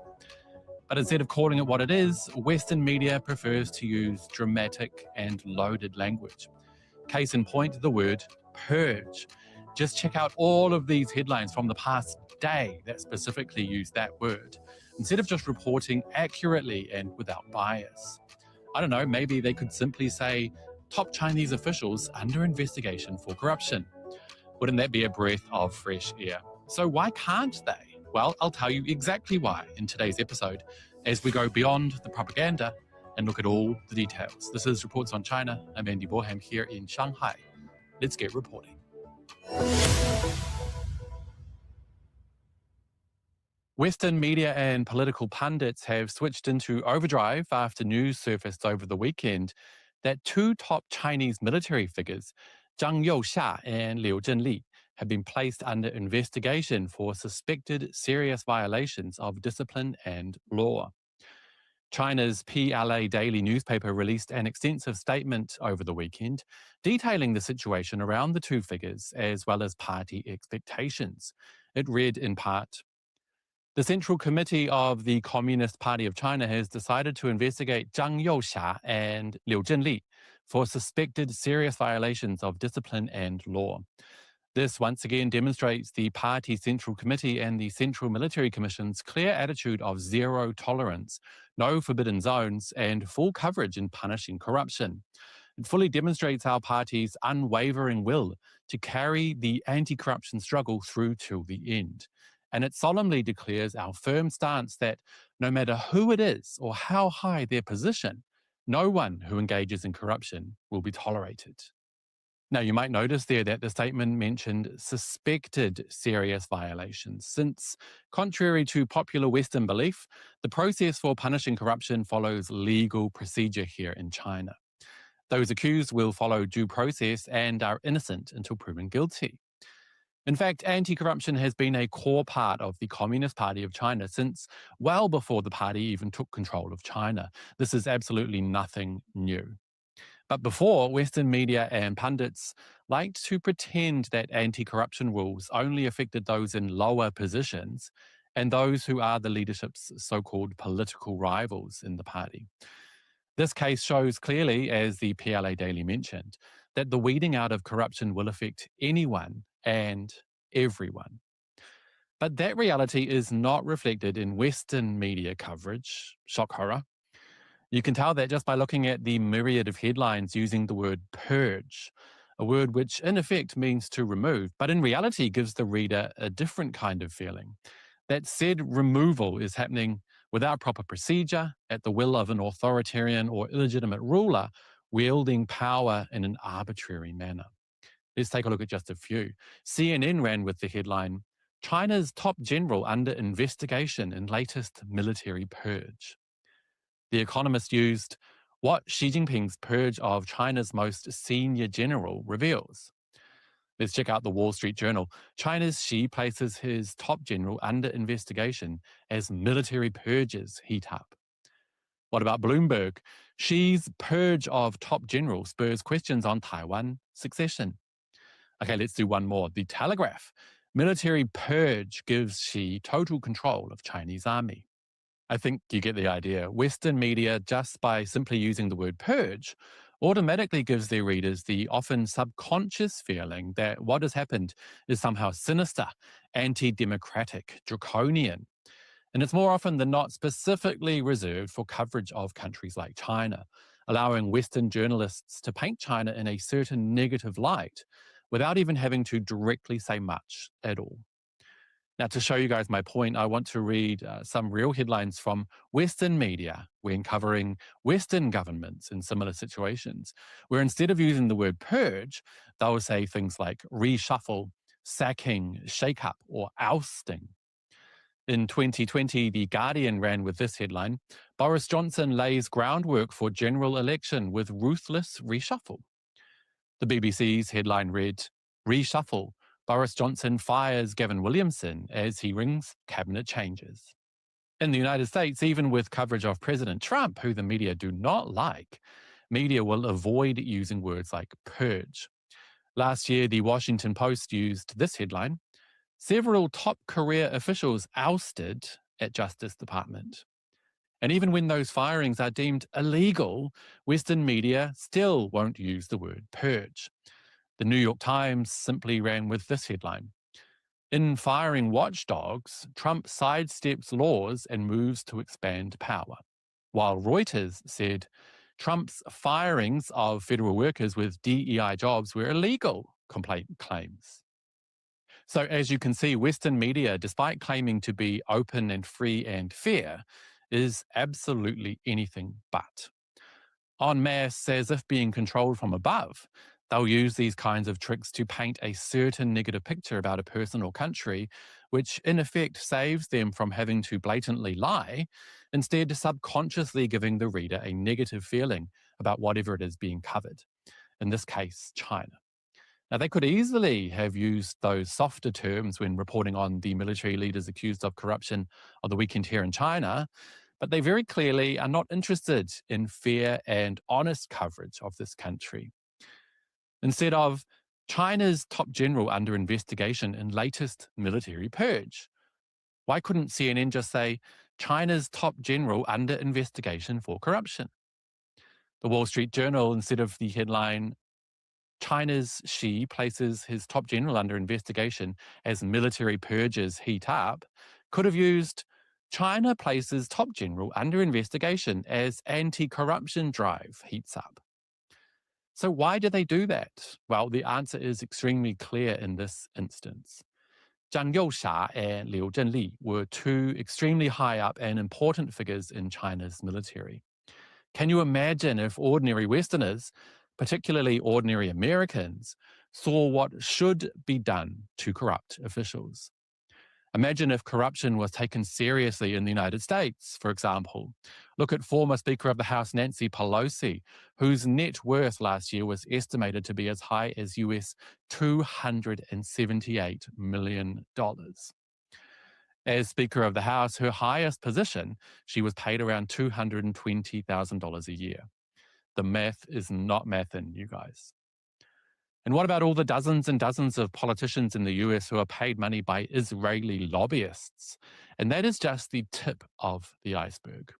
But instead of calling it what it is, Western media prefers to use dramatic and loaded language. Case in point, the word purge. Just check out all of these headlines from the past day that specifically use that word, instead of just reporting accurately and without bias. I don't know, maybe they could simply say, top Chinese officials under investigation for corruption. Wouldn't that be a breath of fresh air? So why can't they? Well, I'll tell you exactly why in today's episode, as we go beyond the propaganda and look at all the details. This is Reports on China. I'm Andy Borham here in Shanghai. Let's get reporting. Western media and political pundits have switched into overdrive after news surfaced over the weekend that 2 top Chinese military figures, Zhang Youxia and Liu Zhenli, have been placed under investigation for suspected serious violations of discipline and law. China's PLA daily newspaper released an extensive statement over the weekend detailing the situation around the 2 figures as well as party expectations. It read in part, "The Central Committee of the Communist Party of China has decided to investigate Zhang Youxia and Liu Zhenli for suspected serious violations of discipline and law. This once again demonstrates the Party Central Committee and the Central Military Commission's clear attitude of zero tolerance, no forbidden zones, and full coverage in punishing corruption. It fully demonstrates our party's unwavering will to carry the anti-corruption struggle through till the end. And it solemnly declares our firm stance that no matter who it is or how high their position, no one who engages in corruption will be tolerated." Now, you might notice there that the statement mentioned suspected serious violations, since, contrary to popular Western belief, the process for punishing corruption follows legal procedure here in China. Those accused will follow due process and are innocent until proven guilty. In fact, anti-corruption has been a core part of the Communist Party of China since well before the party even took control of China. This is absolutely nothing new. But before, Western media and pundits liked to pretend that anti-corruption rules only affected those in lower positions and those who are the leadership's so-called political rivals in the party. This case shows clearly, as the PLA Daily mentioned, that the weeding out of corruption will affect anyone and everyone. But that reality is not reflected in Western media coverage. Shock horror. You can tell that just by looking at the myriad of headlines using the word purge, a word which in effect means to remove, but in reality gives the reader a different kind of feeling. That said removal is happening without proper procedure, at the will of an authoritarian or illegitimate ruler, wielding power in an arbitrary manner. Let's take a look at just a few. CNN ran with the headline, China's top general under investigation in latest military purge. The Economist used, what Xi Jinping's purge of China's most senior general reveals. Let's check out the Wall Street Journal. China's Xi places his top general under investigation as military purges heat up. What about Bloomberg? Xi's purge of top general spurs questions on Taiwan succession. Okay, let's do one more. The Telegraph. Military purge gives Xi total control of Chinese army. I think you get the idea. Western media, just by simply using the word purge, automatically gives their readers the often subconscious feeling that what has happened is somehow sinister, anti-democratic, draconian. And it's more often than not specifically reserved for coverage of countries like China, allowing Western journalists to paint China in a certain negative light without even having to directly say much at all. Now, to show you guys my point, I want to read some real headlines from Western media when covering Western governments in similar situations, where instead of using the word purge, they'll say things like reshuffle, sacking, shake-up, or ousting. In 2020, The Guardian ran with this headline, Boris Johnson lays groundwork for general election with ruthless reshuffle. The BBC's headline read, reshuffle, Boris Johnson fires Gavin Williamson as he rings cabinet changes. In the United States, even with coverage of President Trump, who the media do not like, media will avoid using words like purge. Last year, the Washington Post used this headline, several top career officials ousted at Justice Department. And even when those firings are deemed illegal, Western media still won't use the word purge. The New York Times simply ran with this headline. In firing watchdogs, Trump sidesteps laws and moves to expand power. While Reuters said Trump's firings of federal workers with DEI jobs were illegal, complaint claims. So as you can see, Western media, despite claiming to be open and free and fair, is absolutely anything but. En masse, as if being controlled from above, they'll use these kinds of tricks to paint a certain negative picture about a person or country, which in effect saves them from having to blatantly lie, instead subconsciously giving the reader a negative feeling about whatever it is being covered, in this case, China. Now, they could easily have used those softer terms when reporting on the military leaders accused of corruption on the weekend here in China, but they very clearly are not interested in fair and honest coverage of this country. Instead of China's top general under investigation in latest military purge. Why couldn't CNN just say China's top general under investigation for corruption? The Wall Street Journal, instead of the headline, China's Xi places his top general under investigation as military purges heat up, could have used China places top general under investigation as anti-corruption drive heats up. So why do they do that? Well, the answer is extremely clear in this instance. Zhang Youxia and Liu Zhenli were two extremely high up and important figures in China's military. Can you imagine if ordinary Westerners, particularly ordinary Americans, saw what should be done to corrupt officials? Imagine if corruption was taken seriously in the United States, for example. Look at former Speaker of the House Nancy Pelosi, whose net worth last year was estimated to be as high as US $278 million. As Speaker of the House, her highest position, she was paid around $220,000 a year. The math is not mathin', you guys. And what about all the dozens and dozens of politicians in the US who are paid money by Israeli lobbyists? And that is just the tip of the iceberg.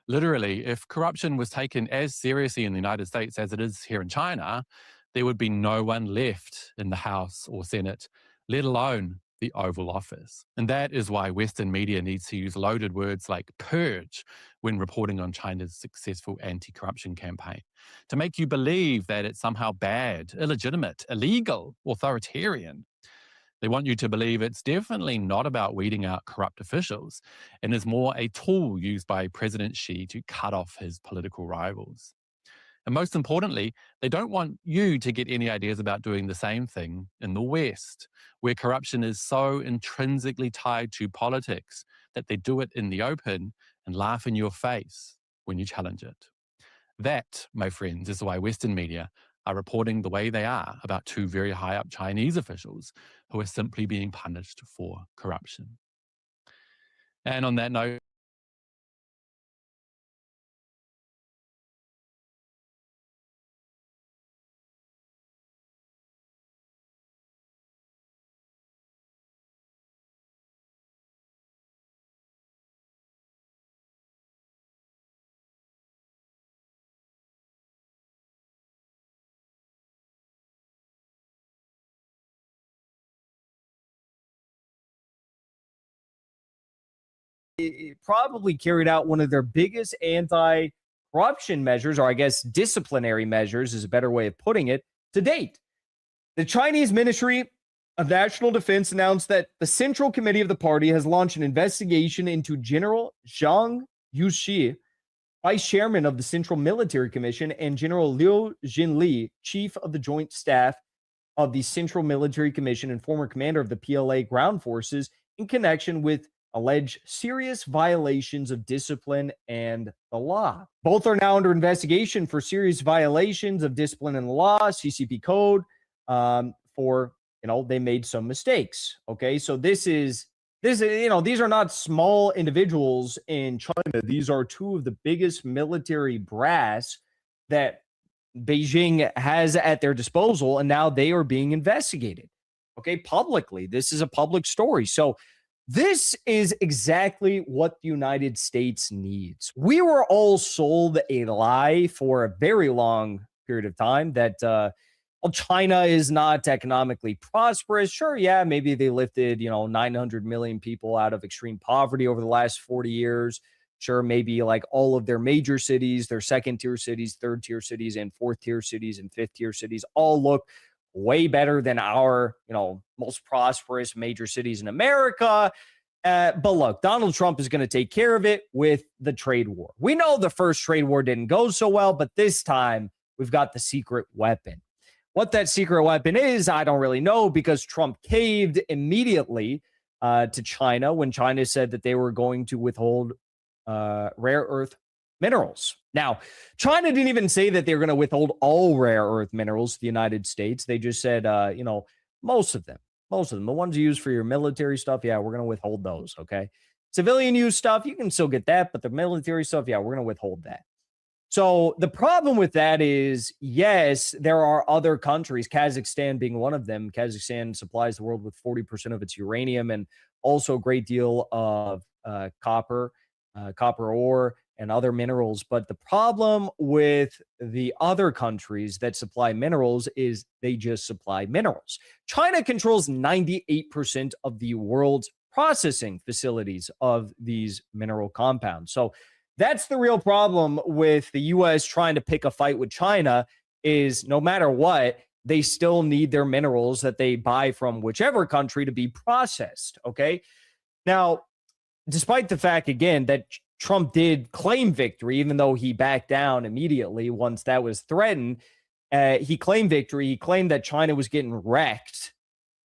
Literally, if corruption was taken as seriously in the United States as it is here in China, there would be no one left in the House or Senate, let alone the Oval Office. And that is why Western media needs to use loaded words like purge when reporting on China's successful anti-corruption campaign, to make you believe that it's somehow bad, illegitimate, illegal, authoritarian. They want you to believe it's definitely not about weeding out corrupt officials and is more a tool used by President Xi to cut off his political rivals. And most importantly, they don't want you to get any ideas about doing the same thing in the West, where corruption is so intrinsically tied to politics that they do it in the open and laugh in your face when you challenge it. That, my friends, is why Western media are reporting the way they are about two very high up Chinese officials who are simply being punished for corruption. And on that note, it probably carried out one of their biggest anti-corruption measures, or I guess disciplinary measures is a better way of putting it, to date. The Chinese Ministry of National Defense announced that the Central Committee of the party has launched an investigation into General Zhang Yuxi, Vice Chairman of the Central Military Commission, and General Liu Jinli, Chief of the Joint Staff of the Central Military Commission and former commander of the PLA ground forces, in connection with alleged serious violations of discipline and the law. Both are now under investigation for serious violations of discipline and the law, CCP code, for, they made some mistakes. Okay, so this is, these are not small individuals in China. These are two of the biggest military brass that Beijing has at their disposal, and now they are being investigated. Okay, publicly. This is a public story. So this is exactly what the United States needs. We were all sold a lie for a very long period of time that China is not economically prosperous. Sure, yeah, maybe they lifted, 900 million people out of extreme poverty over the last 40 years. Sure, maybe like all of their major cities, their second-tier cities, third-tier cities, and fourth-tier cities, and fifth-tier cities all look way better than our, most prosperous major cities in America. But look, Donald Trump is going to take care of it with the trade war. We know the first trade war didn't go so well, but this time we've got the secret weapon. What that secret weapon is, I don't really know, because Trump caved immediately to China when China said that they were going to withhold rare earth minerals. Now, China didn't even say that they were going to withhold all rare earth minerals to the United States. They just said, most of them, the ones you use for your military stuff. Yeah, we're going to withhold those. Okay. Civilian use stuff, you can still get that, but the military stuff, yeah, we're going to withhold that. So the problem with that is, yes, there are other countries, Kazakhstan being one of them. Kazakhstan supplies the world with 40% of its uranium and also a great deal of copper ore, and other minerals. But the problem with the other countries that supply minerals is they just supply minerals. China controls 98% of the world's processing facilities of these mineral compounds. So that's the real problem with the U.S. trying to pick a fight with China, is no matter what, they still need their minerals that they buy from whichever country to be processed. Okay. Now, despite the fact, again, that Trump did claim victory, even though he backed down immediately once that was threatened, he claimed victory. He claimed that China was getting wrecked.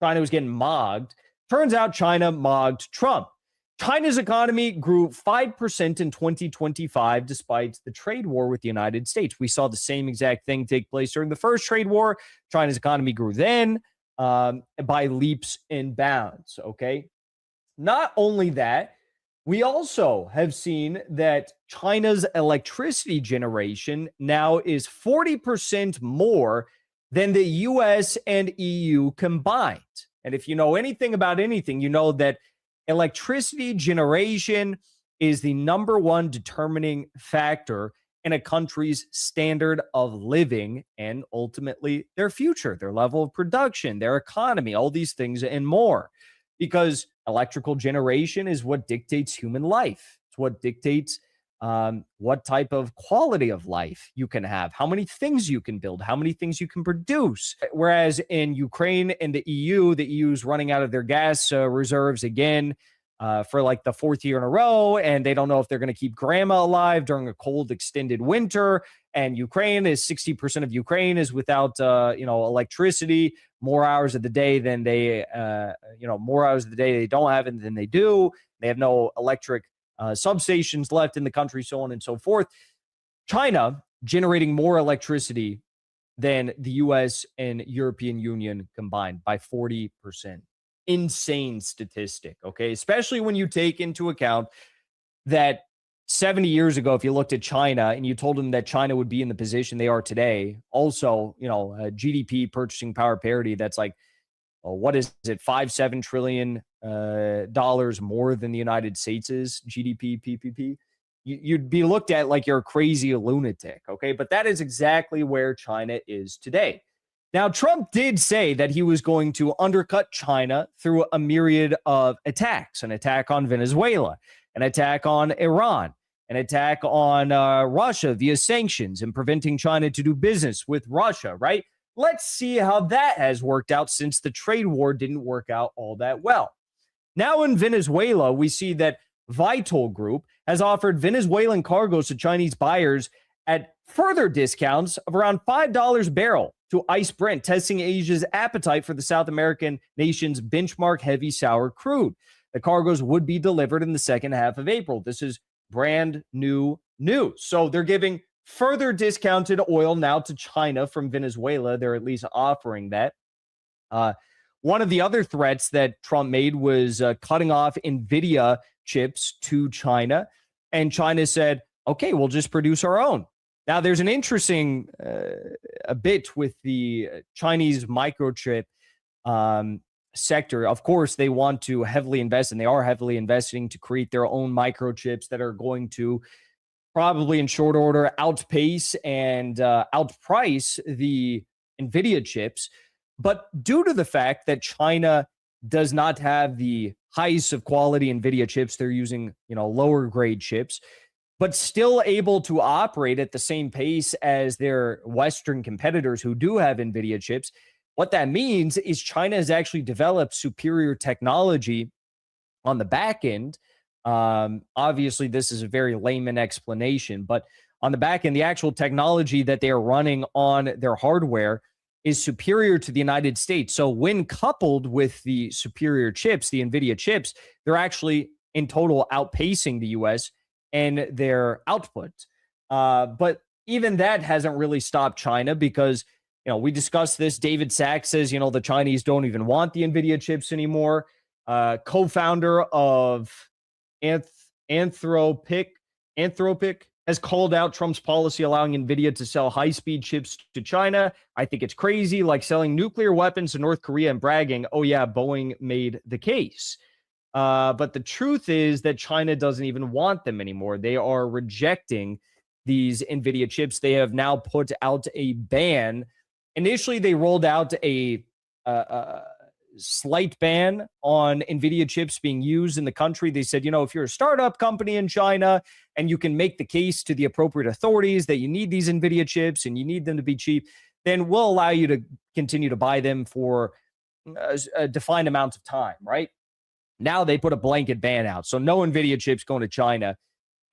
China was getting mogged. Turns out China mogged Trump. China's economy grew 5% in 2025, despite the trade war with the United States. We saw the same exact thing take place during the first trade war. China's economy grew then by leaps and bounds. Okay. Not only that, we also have seen that China's electricity generation now is 40% more than the US and EU combined. And if you know anything about anything, you know that electricity generation is the number one determining factor in a country's standard of living and ultimately their future, their level of production, their economy, all these things and more. Because electrical generation is what dictates human life. It's what dictates what type of quality of life you can have, how many things you can build, how many things you can produce. Whereas in Ukraine and the EU is running out of their gas reserves again for like the fourth year in a row, and they don't know if they're going to keep grandma alive during a cold extended winter. And 60% of Ukraine is without electricity, more hours of the day than they more hours of the day they don't have it than they do. They have no electric substations left in the country, so on and so forth. China generating more electricity than the US and European Union combined by 40%. Insane statistic, okay? Especially when you take into account that 70 years ago, if you looked at China and you told them that China would be in the position they are today, also, GDP, purchasing power parity, that's like, what is it, $5-7 trillion dollars more than the United States' GDP, PPP, you'd be looked at like you're a crazy lunatic, okay? But that is exactly where China is today. Now, Trump did say that he was going to undercut China through a myriad of attacks, an attack on Venezuela, an attack on Iran, an attack on Russia via sanctions and preventing China to do business with Russia, right? Let's see how that has worked out since the trade war didn't work out all that well. Now in Venezuela, we see that Vital Group has offered Venezuelan cargoes to Chinese buyers at further discounts of around $5 a barrel to ICE Brent, testing Asia's appetite for the South American nation's benchmark heavy sour crude. The cargoes would be delivered in the second half of April. This is brand new news. So they're giving further discounted oil now to China from Venezuela. They're at least offering that. One of the other threats that Trump made was cutting off NVIDIA chips to China. And China said, okay, we'll just produce our own. Now, there's an interesting a bit with the Chinese microchip sector. Of course, they want to heavily invest, and they are heavily investing to create their own microchips that are going to probably in short order outpace and outprice the NVIDIA chips. But due to the fact that China does not have the highest of quality NVIDIA chips, they're using, lower grade chips, but still able to operate at the same pace as their Western competitors who do have NVIDIA chips. What that means is China has actually developed superior technology on the back end. Obviously, this is a very layman explanation, but on the back end, the actual technology that they are running on their hardware is superior to the United States. So when coupled with the superior chips, the NVIDIA chips, they're actually in total outpacing the US and their output. But even that hasn't really stopped China because, we discussed this. David Sachs says, the Chinese don't even want the NVIDIA chips anymore. Co-founder of Anthropic has called out Trump's policy allowing NVIDIA to sell high-speed chips to China. I think it's crazy, like selling nuclear weapons to North Korea and bragging, oh yeah, Boeing made the case. But the truth is that China doesn't even want them anymore. They are rejecting these NVIDIA chips. They have now put out a ban. Initially, they rolled out a slight ban on NVIDIA chips being used in the country. They said, if you're a startup company in China and you can make the case to the appropriate authorities that you need these NVIDIA chips and you need them to be cheap, then we'll allow you to continue to buy them for a defined amount of time, right? Now they put a blanket ban out. So no NVIDIA chips going to China.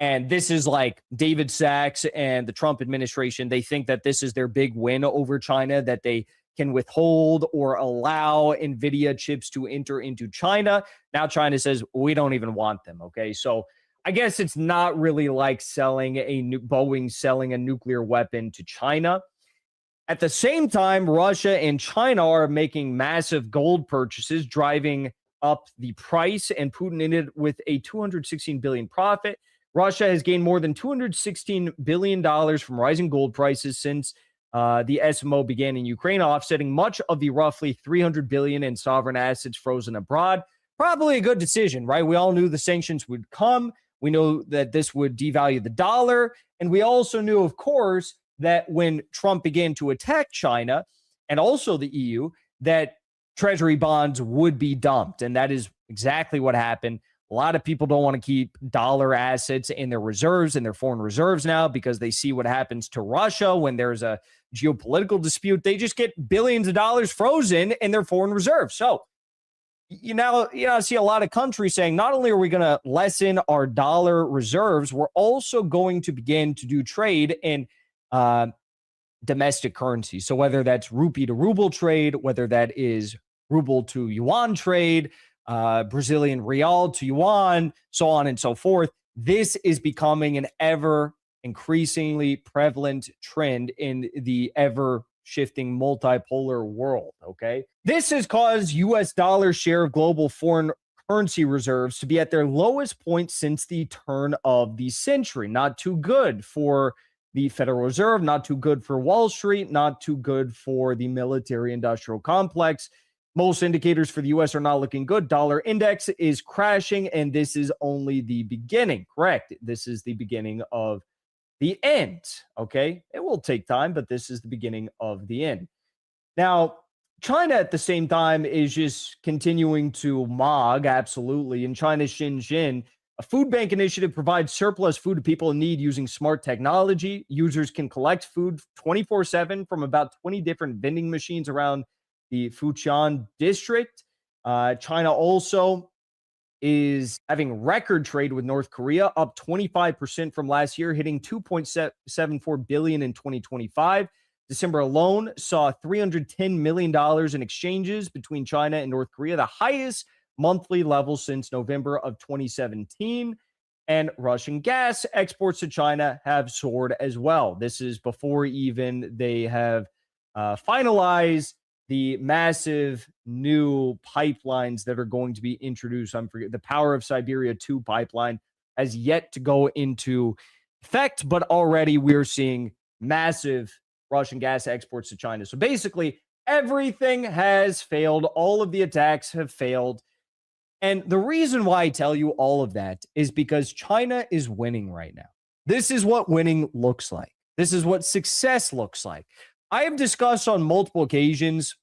And this is like David Sachs and the Trump administration. They think that this is their big win over China, that they can withhold or allow NVIDIA chips to enter into China. Now China says, we don't even want them. Okay. So I guess it's not really like Boeing selling a nuclear weapon to China. At the same time, Russia and China are making massive gold purchases, driving up the price, and Putin ended with a $216 billion profit. Russia has gained more than $216 billion from rising gold prices since the SMO began in Ukraine, offsetting much of the roughly $300 billion in sovereign assets frozen abroad. Probably a good decision, right? We all knew the sanctions would come. We know that this would devalue the dollar. And we also knew, of course, that when Trump began to attack China and also the EU, that treasury bonds would be dumped. And that is exactly what happened. A lot of people don't want to keep dollar assets in their reserves and their foreign reserves now because they see what happens to Russia when there's a geopolitical dispute. They just get billions of dollars frozen in their foreign reserves. So you now see a lot of countries saying not only are we going to lessen our dollar reserves, we're also going to begin to do trade in domestic currency. So whether that's rupee to ruble trade, whether that is ruble to yuan trade, Brazilian real to yuan, so on and so forth. This is becoming an ever increasingly prevalent trend in the ever shifting multipolar world. Okay. This has caused US dollar share of global foreign currency reserves to be at their lowest point since the turn of the century. Not too good for the Federal Reserve, not too good for Wall Street, not too good for the military industrial complex. Most indicators for the U.S. are not looking good. Dollar index is crashing, and this is only the beginning. Correct. This is the beginning of the end. Okay. It will take time, but this is the beginning of the end. Now, China at the same time is just continuing to mog, absolutely. In China's Shenzhen, a food bank initiative provides surplus food to people in need using smart technology. Users can collect food 24/7 from about 20 different vending machines around the Fujian district. China also is having record trade with North Korea, up 25% from last year, hitting $2.74 billion in 2025. December alone saw $310 million in exchanges between China and North Korea, the highest monthly level since November of 2017. And Russian gas exports to China have soared as well. This is before even they have finalized the massive new pipelines that are going to be introduced. The Power of Siberia 2 pipeline has yet to go into effect, but already we're seeing massive Russian gas exports to China. So basically, everything has failed. All of the attacks have failed. And the reason why I tell you all of that is because China is winning right now. This is what winning looks like. This is what success looks like. I have discussed on multiple occasions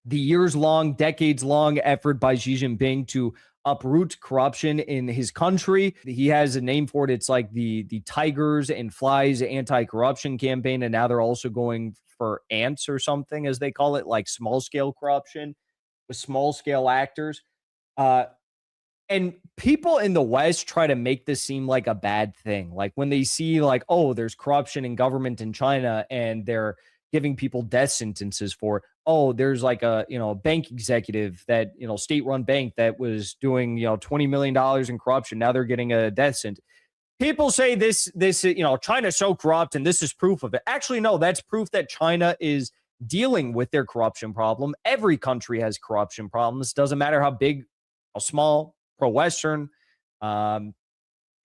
the years-long, decades-long effort by Xi Jinping to uproot corruption in his country. He has a name for it. It's like the Tigers and Flies anti-corruption campaign, and now they're also going for ants or something, as they call it, like small-scale corruption with small-scale actors. And people in the West try to make this seem like a bad thing. Like when they see like, oh, there's corruption in government in China and they're giving people death sentences for, oh, there's like a, bank executive that, state-run bank that was doing, $20 million in corruption. Now they're getting a death sentence. People say this, China's so corrupt and this is proof of it. Actually, no, that's proof that China is dealing with their corruption problem. Every country has corruption problems. Doesn't matter how big, how small, pro-Western,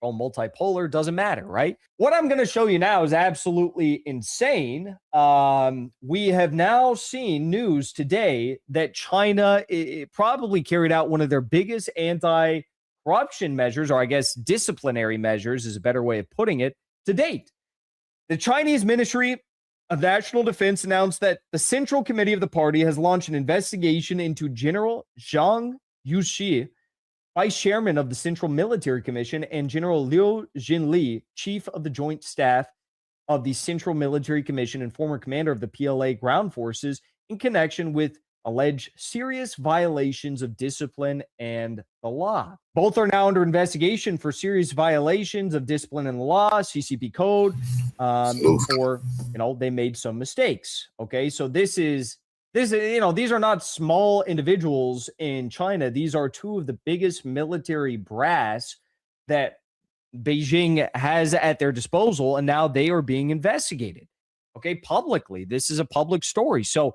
multipolar, doesn't matter, right? What I'm going to show you now is absolutely insane. We have now seen news today that China probably carried out one of their biggest anti-corruption measures, or I guess disciplinary measures is a better way of putting it, to date. The Chinese Ministry of National Defense announced that the Central Committee of the party has launched an investigation into General Zhang Yuxi, Vice Chairman of the Central Military Commission, and General Liu Jinli, Chief of the Joint Staff of the Central Military Commission and former commander of the PLA ground forces, in connection with alleged serious violations of discipline and the law. Both are now under investigation for serious violations of discipline and the law, CCP code, for, they made some mistakes. Okay, so these are not small individuals in China. These are two of the biggest military brass that Beijing has at their disposal, and now they are being investigated, okay, publicly. This is a public story. So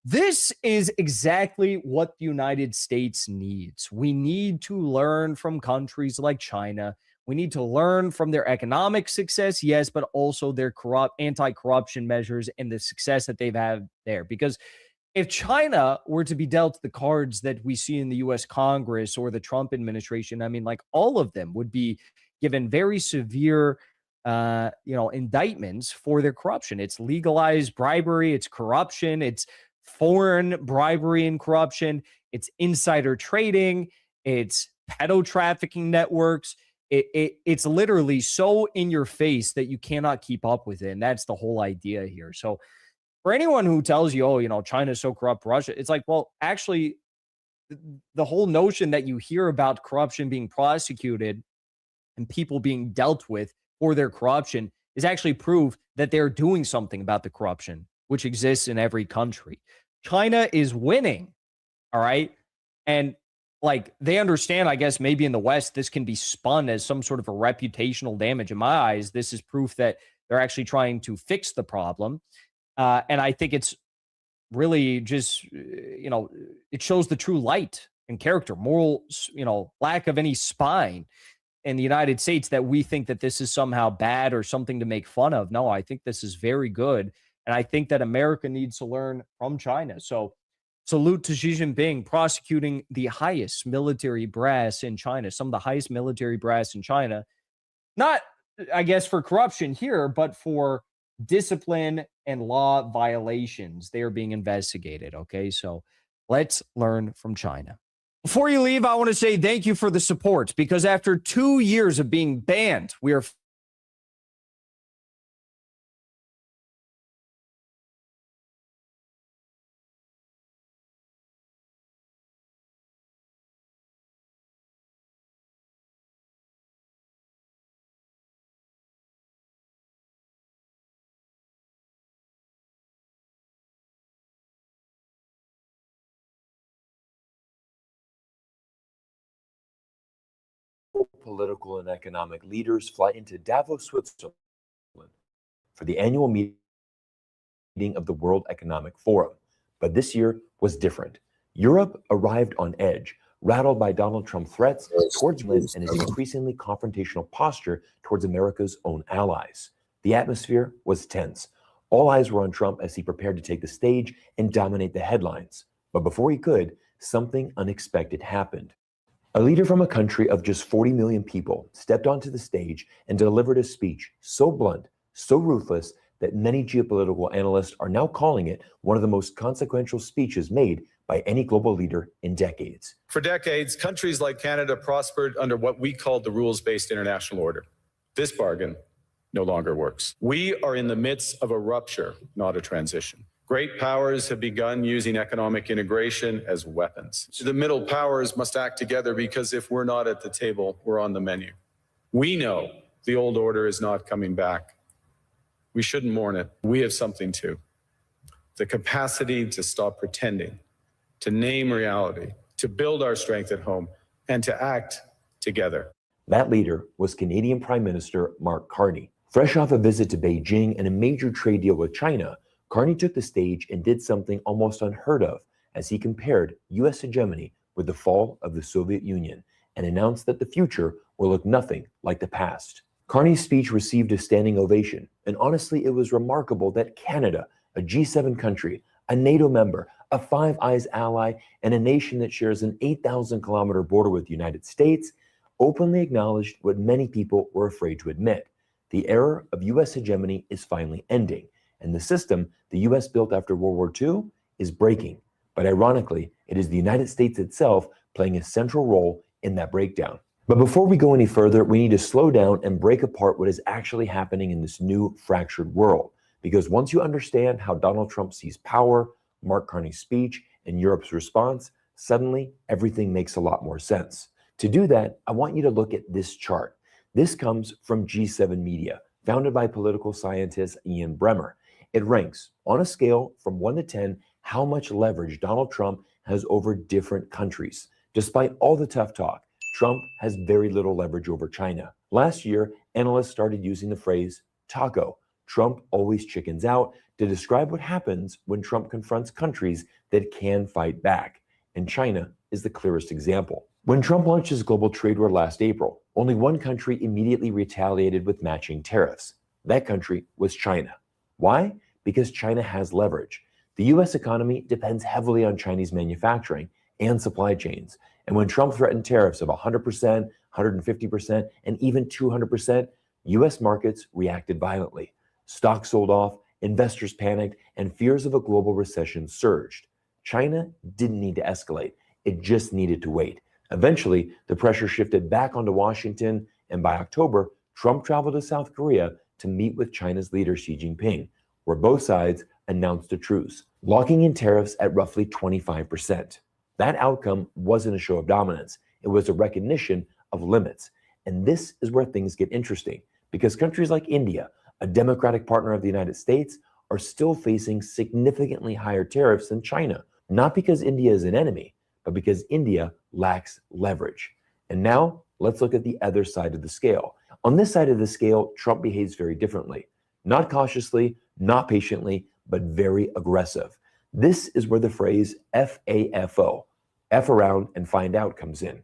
this is exactly what the United States needs. We need to learn from countries like China. We need to learn from their economic success, yes, but also their anti-corruption measures and the success that they've had there. Because if China were to be dealt the cards that we see in the U.S. Congress or the Trump administration, I mean, like all of them would be given very severe, indictments for their corruption. It's legalized bribery, it's corruption, it's foreign bribery and corruption, it's insider trading, it's pedo trafficking networks. It's literally so in your face that you cannot keep up with it. And that's the whole idea here. So for anyone who tells you, oh, China is so corrupt, Russia, it's like, well, actually, the whole notion that you hear about corruption being prosecuted and people being dealt with for their corruption is actually proof that they're doing something about the corruption, which exists in every country. China is winning, all right? And like they understand, I guess, maybe in the West, this can be spun as some sort of a reputational damage. In my eyes, this is proof that they're actually trying to fix the problem. And I think it's really just, it shows the true light and character, moral, lack of any spine in the United States that we think that this is somehow bad or something to make fun of. No, I think this is very good. And I think that America needs to learn from China. So salute to Xi Jinping prosecuting the highest military brass in China, some of the highest military brass in China, not, I guess, for corruption here, but for discipline and law violations. They are being investigated. Okay. So let's learn from China. Before you leave, I want to say thank you for the support, because after 2 years of being banned, we are political and economic leaders fly into Davos, Switzerland for the annual meeting of the World Economic Forum. But this year was different. Europe arrived on edge, rattled by Donald Trump's threats towards Berlin and his increasingly confrontational posture towards America's own allies. The atmosphere was tense. All eyes were on Trump as he prepared to take the stage and dominate the headlines. But before he could, something unexpected happened. A leader from a country of just 40 million people stepped onto the stage and delivered a speech so blunt, so ruthless, that many geopolitical analysts are now calling it one of the most consequential speeches made by any global leader in decades. For decades, countries like Canada prospered under what we called the rules-based international order. This bargain no longer works. We are in the midst of a rupture, not a transition. Great powers have begun using economic integration as weapons. So the middle powers must act together, because if we're not at the table, we're on the menu. We know the old order is not coming back. We shouldn't mourn it. We have something too. The capacity to stop pretending, to name reality, to build our strength at home, and to act together. That leader was Canadian Prime Minister Mark Carney. Fresh off a visit to Beijing and a major trade deal with China, Carney took the stage and did something almost unheard of as he compared U.S. hegemony with the fall of the Soviet Union and announced that the future will look nothing like the past. Carney's speech received a standing ovation, and honestly, it was remarkable that Canada, a G7 country, a NATO member, a Five Eyes ally, and a nation that shares an 8,000-kilometer border with the United States, openly acknowledged what many people were afraid to admit. The era of U.S. hegemony is finally ending, and the system the U.S. built after World War II is breaking. But ironically, it is the United States itself playing a central role in that breakdown. But before we go any further, we need to slow down and break apart what is actually happening in this new fractured world. Because once you understand how Donald Trump sees power, Mark Carney's speech, and Europe's response, suddenly everything makes a lot more sense. To do that, I want you to look at this chart. This comes from G7 Media, founded by political scientist Ian Bremmer. It ranks, on a scale from 1 to 10, how much leverage Donald Trump has over different countries. Despite all the tough talk, Trump has very little leverage over China. Last year, analysts started using the phrase taco, Trump always chickens out, to describe what happens when Trump confronts countries that can fight back. And China is the clearest example. When Trump launched his global trade war last April, only one country immediately retaliated with matching tariffs. That country was China. Why? Because China has leverage. The US economy depends heavily on Chinese manufacturing and supply chains. And when Trump threatened tariffs of 100%, 150%, and even 200%, US markets reacted violently. Stocks sold off, investors panicked, and fears of a global recession surged. China didn't need to escalate. It just needed to wait. Eventually, the pressure shifted back onto Washington, and by October, Trump traveled to South Korea to meet with China's leader Xi Jinping, where both sides announced a truce, locking in tariffs at roughly 25%. That outcome wasn't a show of dominance, it was a recognition of limits. And this is where things get interesting, because countries like India, a democratic partner of the United States, are still facing significantly higher tariffs than China, not because India is an enemy, but because India lacks leverage. And now let's look at the other side of the scale. On this side of the scale, Trump behaves very differently. Not cautiously, not patiently, but very aggressive. This is where the phrase FAFO, F around and find out, comes in.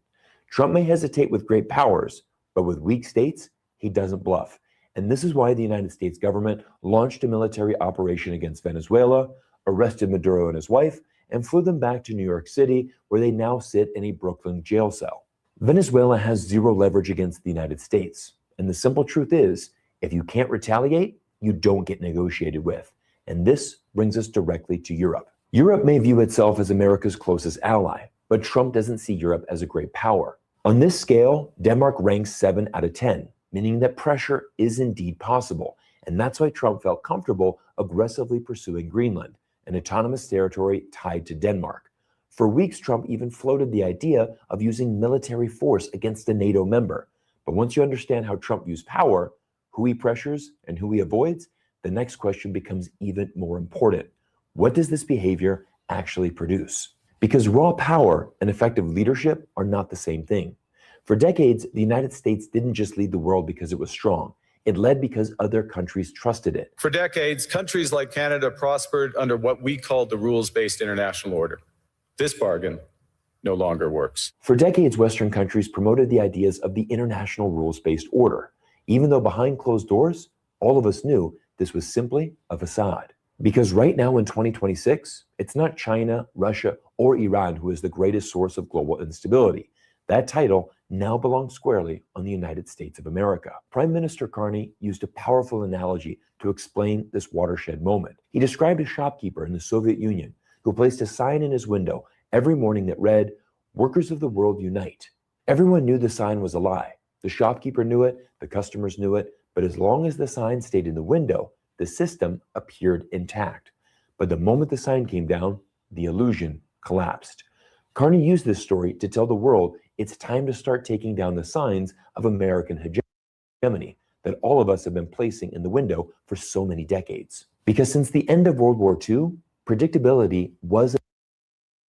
Trump may hesitate with great powers, but with weak states, he doesn't bluff. And this is why the United States government launched a military operation against Venezuela, arrested Maduro and his wife, and flew them back to New York City, where they now sit in a Brooklyn jail cell. Venezuela has zero leverage against the United States. And the simple truth is, if you can't retaliate, you don't get negotiated with. And this brings us directly to Europe. Europe may view itself as America's closest ally, but Trump doesn't see Europe as a great power. On this scale, Denmark ranks 7 out of 10, meaning that pressure is indeed possible. And that's why Trump felt comfortable aggressively pursuing Greenland, an autonomous territory tied to Denmark. For weeks, Trump even floated the idea of using military force against a NATO member. But once you understand how Trump views power, who he pressures and who he avoids, the next question becomes even more important. What does this behavior actually produce? Because raw power and effective leadership are not the same thing. For decades, the United States didn't just lead the world because it was strong. It led because other countries trusted it. For decades, countries like Canada prospered under what we called the rules-based international order. This bargain no longer works. For decades, Western countries promoted the ideas of the international rules-based order, even though behind closed doors, all of us knew this was simply a facade. Because right now in 2026, it's not China, Russia, or Iran who is the greatest source of global instability. That title now belongs squarely on the United States of America. Prime Minister Carney used a powerful analogy to explain this watershed moment. He described a shopkeeper in the Soviet Union who placed a sign in his window every morning that read, "Workers of the world unite." Everyone knew the sign was a lie. The shopkeeper knew it, the customers knew it, but as long as the sign stayed in the window, the system appeared intact. But the moment the sign came down, the illusion collapsed. Carney used this story to tell the world it's time to start taking down the signs of American hegemony that all of us have been placing in the window for so many decades. Because since the end of World War II, predictability was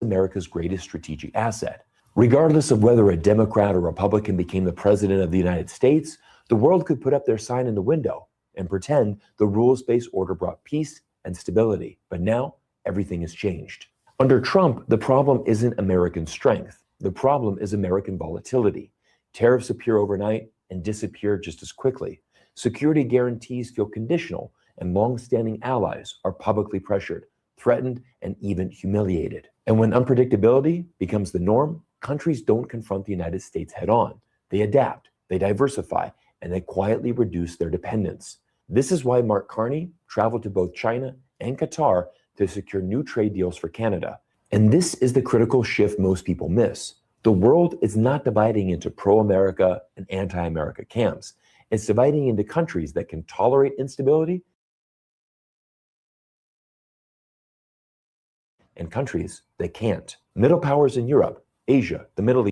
America's greatest strategic asset. Regardless of whether a Democrat or Republican became the president of the United States, the world could put up their sign in the window and pretend the rules-based order brought peace and stability. But now, everything has changed. Under Trump, the problem isn't American strength. The problem is American volatility. Tariffs appear overnight and disappear just as quickly. Security guarantees feel conditional, and long-standing allies are publicly pressured, threatened, and even humiliated. And when unpredictability becomes the norm, countries don't confront the United States head-on. They adapt, they diversify, and they quietly reduce their dependence. This is why Mark Carney traveled to both China and Qatar to secure new trade deals for Canada. And this is the critical shift most people miss. The world is not dividing into pro-America and anti-America camps. It's dividing into countries that can tolerate instability and countries that can't. Middle powers in Europe, Asia, the Middle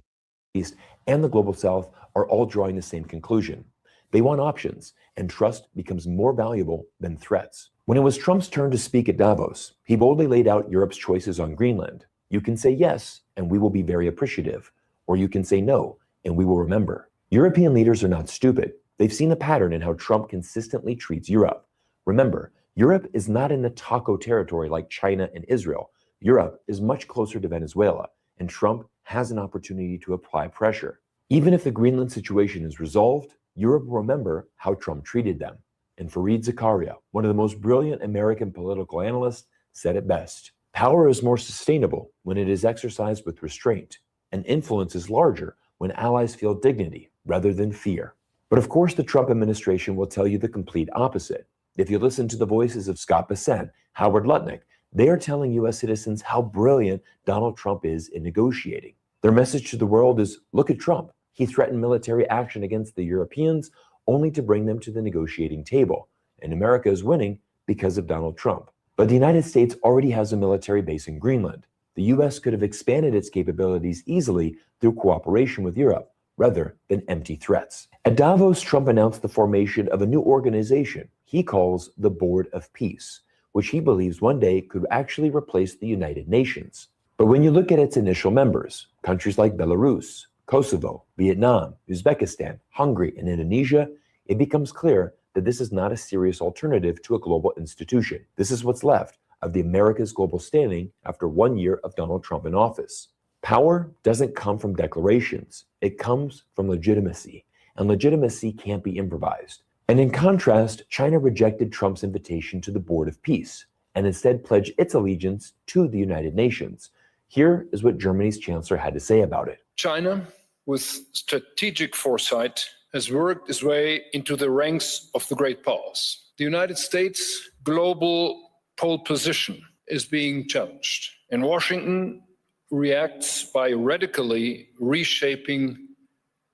East, and the Global South are all drawing the same conclusion. They want options, and trust becomes more valuable than threats. When it was Trump's turn to speak at Davos, he boldly laid out Europe's choices on Greenland. You can say yes, and we will be very appreciative, or you can say no, and we will remember. European leaders are not stupid. They've seen a pattern in how Trump consistently treats Europe. Remember, Europe is not in the taco territory like China and Israel. Europe is much closer to Venezuela, and Trump has an opportunity to apply pressure. Even if the Greenland situation is resolved, Europe will remember how Trump treated them. And Fareed Zakaria, one of the most brilliant American political analysts, said it best. Power is more sustainable when it is exercised with restraint, and influence is larger when allies feel dignity rather than fear. But of course, the Trump administration will tell you the complete opposite. If you listen to the voices of Scott Bessent, Howard Lutnick, they are telling U.S. citizens how brilliant Donald Trump is in negotiating. Their message to the world is, look at Trump. He threatened military action against the Europeans only to bring them to the negotiating table. And America is winning because of Donald Trump. But the United States already has a military base in Greenland. The US could have expanded its capabilities easily through cooperation with Europe, rather than empty threats. At Davos, Trump announced the formation of a new organization he calls the Board of Peace, which he believes one day could actually replace the United Nations. But when you look at its initial members, countries like Belarus, Kosovo, Vietnam, Uzbekistan, Hungary, and Indonesia, it becomes clear that this is not a serious alternative to a global institution. This is what's left of the America's global standing after 1 year of Donald Trump in office. Power doesn't come from declarations. It comes from legitimacy, and legitimacy can't be improvised. And in contrast, China rejected Trump's invitation to the Board of Peace and instead pledged its allegiance to the United Nations. Here is what Germany's chancellor had to say about it. China, with strategic foresight, has worked its way into the ranks of the great powers. The United States' global pole position is being challenged, and Washington reacts by radically reshaping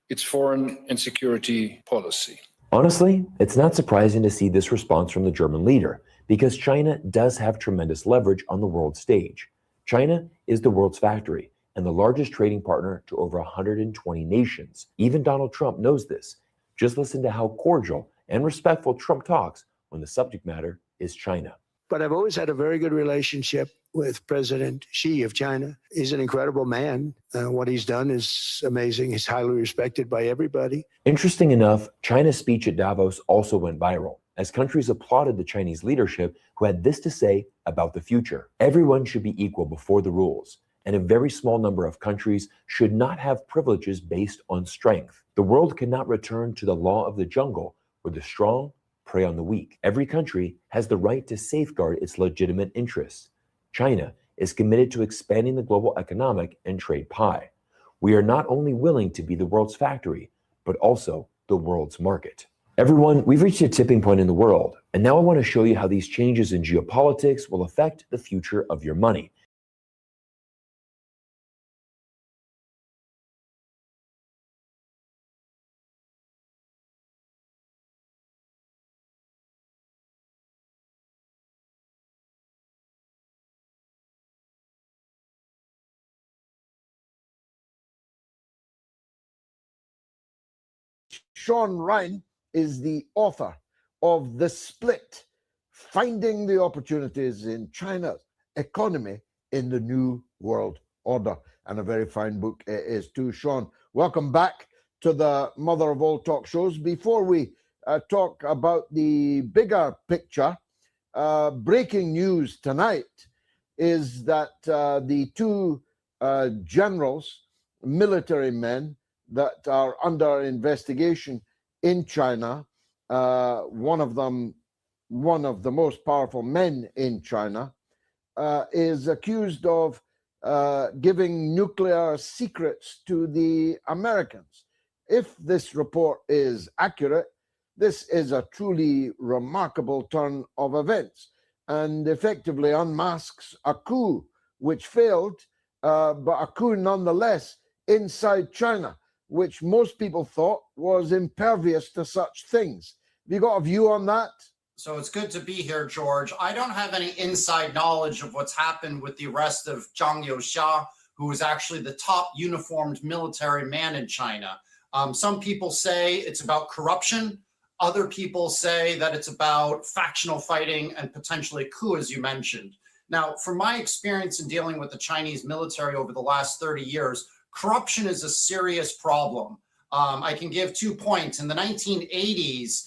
its foreign and security policy. Honestly, it's not surprising to see this response from the German leader, because China does have tremendous leverage on the world stage. China is the world's factory and the largest trading partner to over 120 nations. Even Donald Trump knows this. Just listen to how cordial and respectful Trump talks when the subject matter is China. But I've always had a very good relationship with President Xi of China. He's an incredible man. What he's done is amazing. He's highly respected by everybody. Interesting enough, China's speech at Davos also went viral, as countries applauded the Chinese leadership, who had this to say about the future. Everyone should be equal before the rules, and a very small number of countries should not have privileges based on strength. The world cannot return to the law of the jungle, where the strong prey on the weak. Every country has the right to safeguard its legitimate interests. China is committed to expanding the global economic and trade pie. We are not only willing to be the world's factory, but also the world's market. Everyone, we've reached a tipping point in the world, and now I want to show you how these changes in geopolitics will affect the future of your money. Sean Ryan is the author of The Split, Finding the Opportunities in China's Economy in the New World Order. And a very fine book it is too. Sean, welcome back to the mother of all talk shows. Before we talk about the bigger picture, breaking news tonight is that the two generals, military men, that are under investigation in China. One of them, one of the most powerful men in China, is accused of giving nuclear secrets to the Americans. If this report is accurate, this is a truly remarkable turn of events and effectively unmasks a coup which failed, but a coup nonetheless inside China, which most people thought was impervious to such things. Have you got a view on that? So it's good to be here, George. I don't have any inside knowledge of what's happened with the arrest of Zhang Youxia, who was actually the top uniformed military man in China. Some people say it's about corruption. Other people say that it's about factional fighting and potentially a coup, as you mentioned. Now, from my experience in dealing with the Chinese military over the last 30 years, corruption is a serious problem. I can give 2 points. In the 1980s,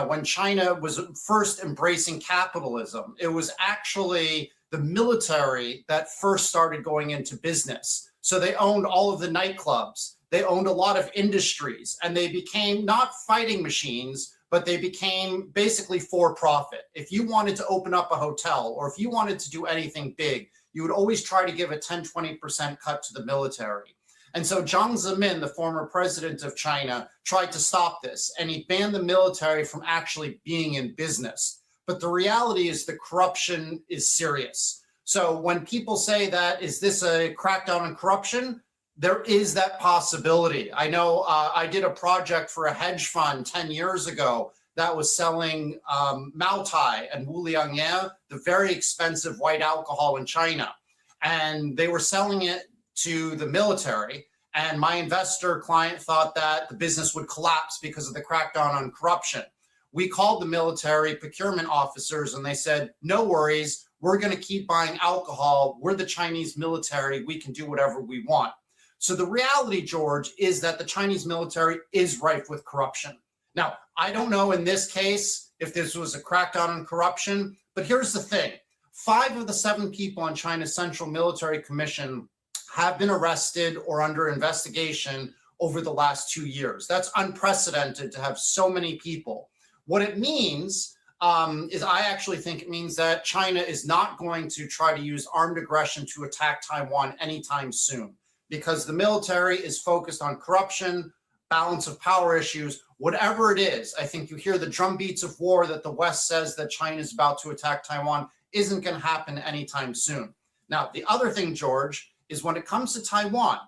when China was first embracing capitalism, it was actually the military that first started going into business. So they owned all of the nightclubs. They owned a lot of industries, and they became not fighting machines, but they became basically for profit. If you wanted to open up a hotel or if you wanted to do anything big, you would always try to give a 10-20% cut to the military. And so Jiang Zemin, the former president of China, tried to stop this, and he banned the military from actually being in business. But the reality is the corruption is serious. So when people say that, is this a crackdown on corruption? there is that possibility. I know I did a project for a hedge fund 10 years ago that was selling Maotai and Wuliangye, the very expensive white alcohol in China. And they were selling it to the military. And my investor client thought that the business would collapse because of the crackdown on corruption. We called the military procurement officers and they said, no worries, we're going to keep buying alcohol. We're the Chinese military. We can do whatever we want. So the reality, George, is that the Chinese military is rife with corruption. Now, I don't know in this case if this was a crackdown on corruption, but here's the thing. 5 of the 7 people on China's Central Military Commission have been arrested or under investigation over the last 2 years. That's unprecedented to have so many people. What it means is I actually think it means that China is not going to try to use armed aggression to attack Taiwan anytime soon, because the military is focused on corruption, balance of power issues, whatever it is. I think you hear the drumbeats of war that the West says that China is about to attack Taiwan isn't going to happen anytime soon. Now, the other thing, George, is when it comes to Taiwan,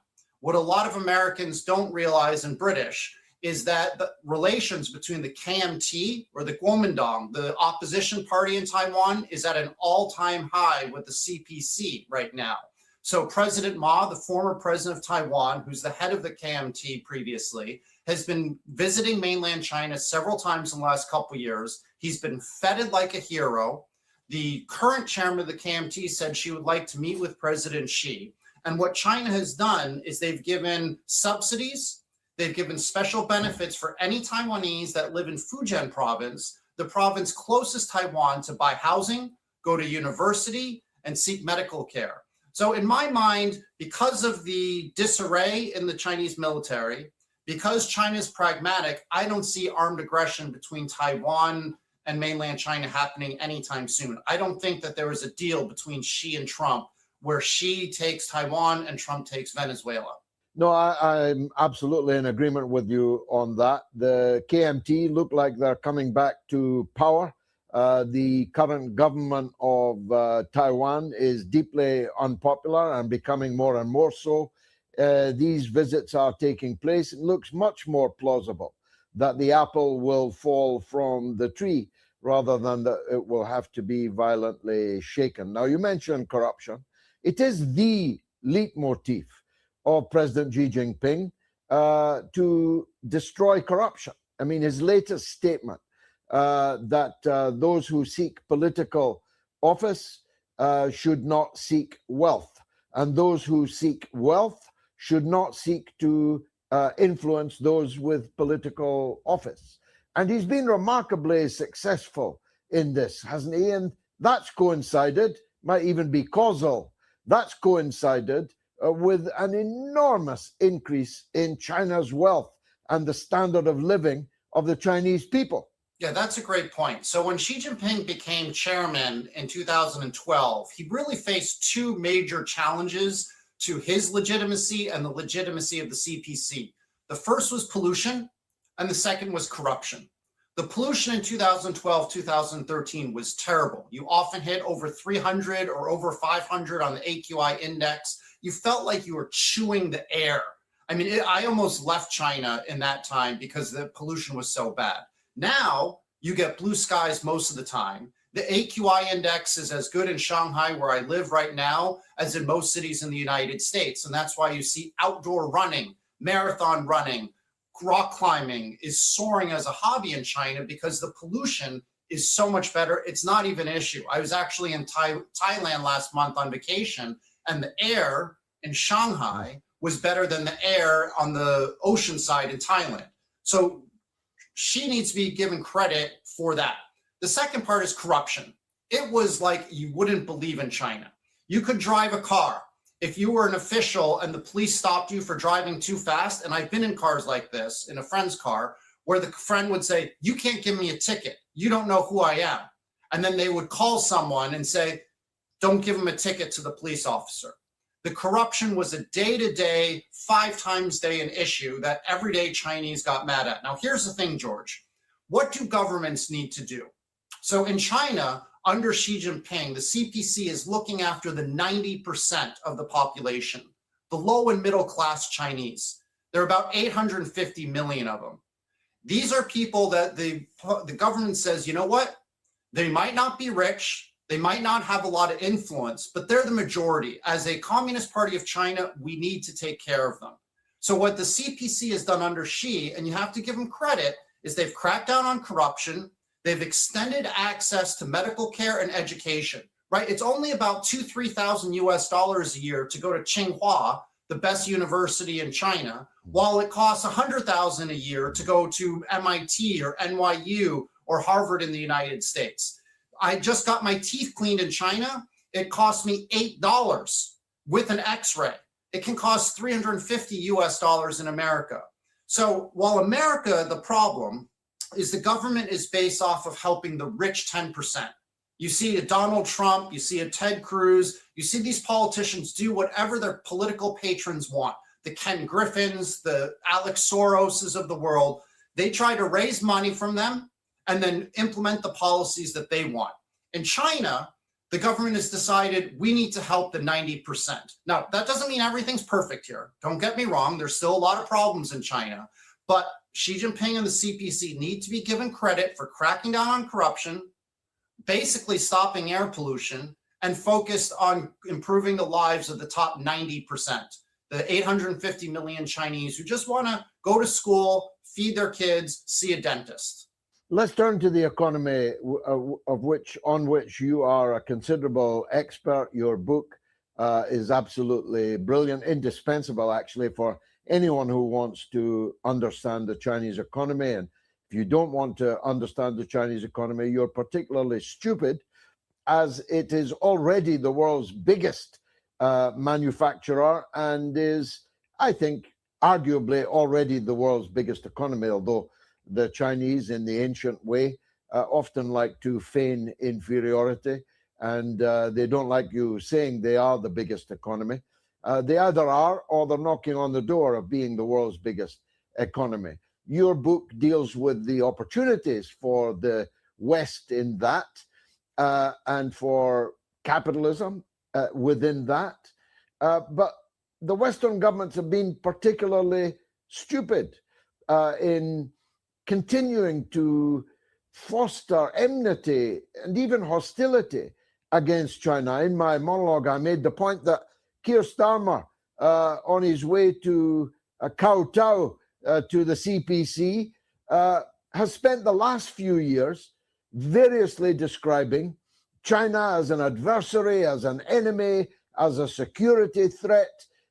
what a lot of Americans don't realize and British is that the relations between the KMT or the Kuomintang, the opposition party in Taiwan, is at an all-time high with the CPC right now. So President Ma, the former president of Taiwan, who's the head of the KMT previously, has been visiting mainland China several times in the last couple of years. He's been feted like a hero. The current chairman of the KMT said she would like to meet with President Xi. And what China has done is they've given subsidies, they've given special benefits for any Taiwanese that live in Fujian province, the province closest Taiwan, to buy housing, go to university, and seek medical care. So in my mind, because of the disarray in the Chinese military, because China is pragmatic, I don't see armed aggression between Taiwan and mainland China happening anytime soon. I don't think that there is a deal between Xi and Trump where Xi takes Taiwan and Trump takes Venezuela. No, I'm absolutely in agreement with you on that. The KMT look like they're coming back to power. The current government of Taiwan is deeply unpopular and becoming more and more so. These visits are taking place. It looks much more plausible that the apple will fall from the tree rather than that it will have to be violently shaken. Now, you mentioned corruption. It is the leitmotif of President Xi Jinping to destroy corruption. I mean, his latest statement that those who seek political office should not seek wealth, and those who seek wealth should not seek to influence those with political office. And he's been remarkably successful in this, hasn't he? And that's coincided, might even be causal, that's coincided with an enormous increase in China's wealth and the standard of living of the Chinese people. Yeah, that's a great point. So when Xi Jinping became chairman in 2012, he really faced 2 major challenges to his legitimacy and the legitimacy of the CPC. The first was pollution, and the second was corruption. The pollution in 2012, 2013 was terrible. You often hit over 300 or over 500 on the AQI index. You felt like you were chewing the air. I mean, I almost left China in that time because the pollution was so bad. Now, you get blue skies most of the time. The AQI index is as good in Shanghai, where I live right now, as in most cities in the United States. And that's why you see outdoor running, marathon running, rock climbing is soaring as a hobby in China because the pollution is so much better. It's not even an issue. I was actually in Thailand last month on vacation, and the air in Shanghai was better than the air on the ocean side in Thailand. So Xi needs to be given credit for that. The second part is corruption. It was like you wouldn't believe in China. You could drive a car. If you were an official and the police stopped you for driving too fast, and I've been in cars like this, in a friend's car, where the friend would say, you can't give me a ticket. You don't know who I am. And then they would call someone and say, don't give him a ticket to the police officer. The corruption was a day-to-day, 5 times a day an issue that everyday Chinese got mad at. Now, here's the thing, George. What do governments need to do? So in China, under Xi Jinping, the CPC is looking after the 90% of the population. the low and middle class Chinese. There are about 850 million of them. These are people that the government says, you know what? They might not be rich, they might not have a lot of influence, but they're the majority. As a Communist Party of China, we need to take care of them. So what the CPC has done under Xi, and you have to give them credit, is they've cracked down on corruption, they've extended access to medical care and education, right? It's only about $2,000–3,000 US a year to go to Tsinghua, the best university in China, while it costs $100,000 a year to go to MIT or NYU or Harvard in the United States. I just got my teeth cleaned in China. It cost me $8 with an x-ray. It can cost $350 US in America. So while America, the problem is the government is based off of helping the rich 10%. You see a Donald Trump, you see a Ted Cruz, you see these politicians do whatever their political patrons want. The Ken Griffins, the Alex Soroses of the world, they try to raise money from them and then implement the policies that they want. In China, the government has decided we need to help the 90%. Now, that doesn't mean everything's perfect here. Don't get me wrong. There's still a lot of problems in China, but Xi Jinping and the CPC need to be given credit for cracking down on corruption, basically stopping air pollution, and focused on improving the lives of the top 90%, the 850 million Chinese who just want to go to school, feed their kids, see a dentist. Let's turn to the economy, on which you are a considerable expert. Your book is absolutely brilliant, indispensable actually for anyone who wants to understand the Chinese economy. And if you don't want to understand the Chinese economy, you're particularly stupid, as it is already the world's biggest manufacturer and is, I think, arguably already the world's biggest economy, although the Chinese, in the ancient way, often like to feign inferiority, and they don't like you saying they are the biggest economy. They either are or they're knocking on the door of being the world's biggest economy. Your book deals with the opportunities for the West in that and for capitalism within that. But the Western governments have been particularly stupid in continuing to foster enmity and even hostility against China. In my monologue, I made the point that Keir Starmer, on his way to kowtow to the CPC, has spent the last few years variously describing China as an adversary, as an enemy, as a security threat.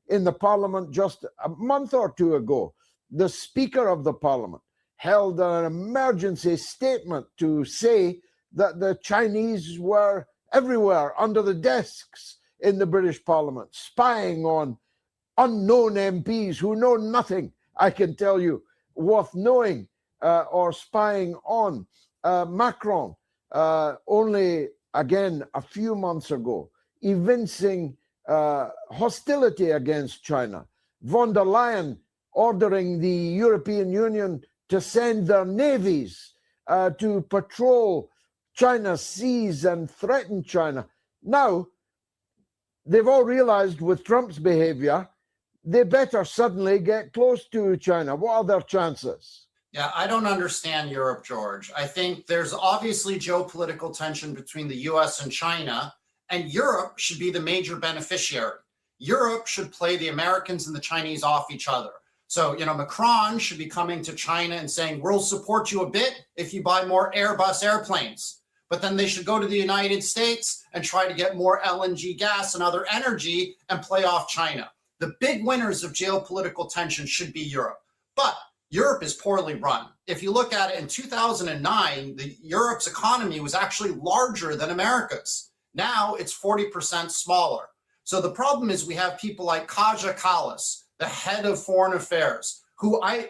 In the parliament just a month or two ago, the Speaker of the Parliament held an emergency statement to say that the Chinese were everywhere under the desks in the British Parliament, spying on unknown MPs who know nothing, I can tell you, worth knowing, or spying on. Macron, only again a few months ago, evincing hostility against China. Von der Leyen ordering the European Union to send their navies to patrol China's seas and threaten China. Now, they've all realized with Trump's behavior, they better suddenly get close to China. What are their chances? Yeah, I don't understand Europe, George. I think there's obviously geopolitical tension between the US and China, and Europe should be the major beneficiary. Europe should play the Americans and the Chinese off each other. So, Macron should be coming to China and saying, we'll support you a bit if you buy more Airbus airplanes. But then they should go to the United States and try to get more LNG gas and other energy and play off China. The big winners of geopolitical tension should be Europe. But Europe is poorly run. If you look at it in 2009, Europe's economy was actually larger than America's. Now it's 40% smaller. So the problem is we have people like Kaja Kallas, the head of foreign affairs, who I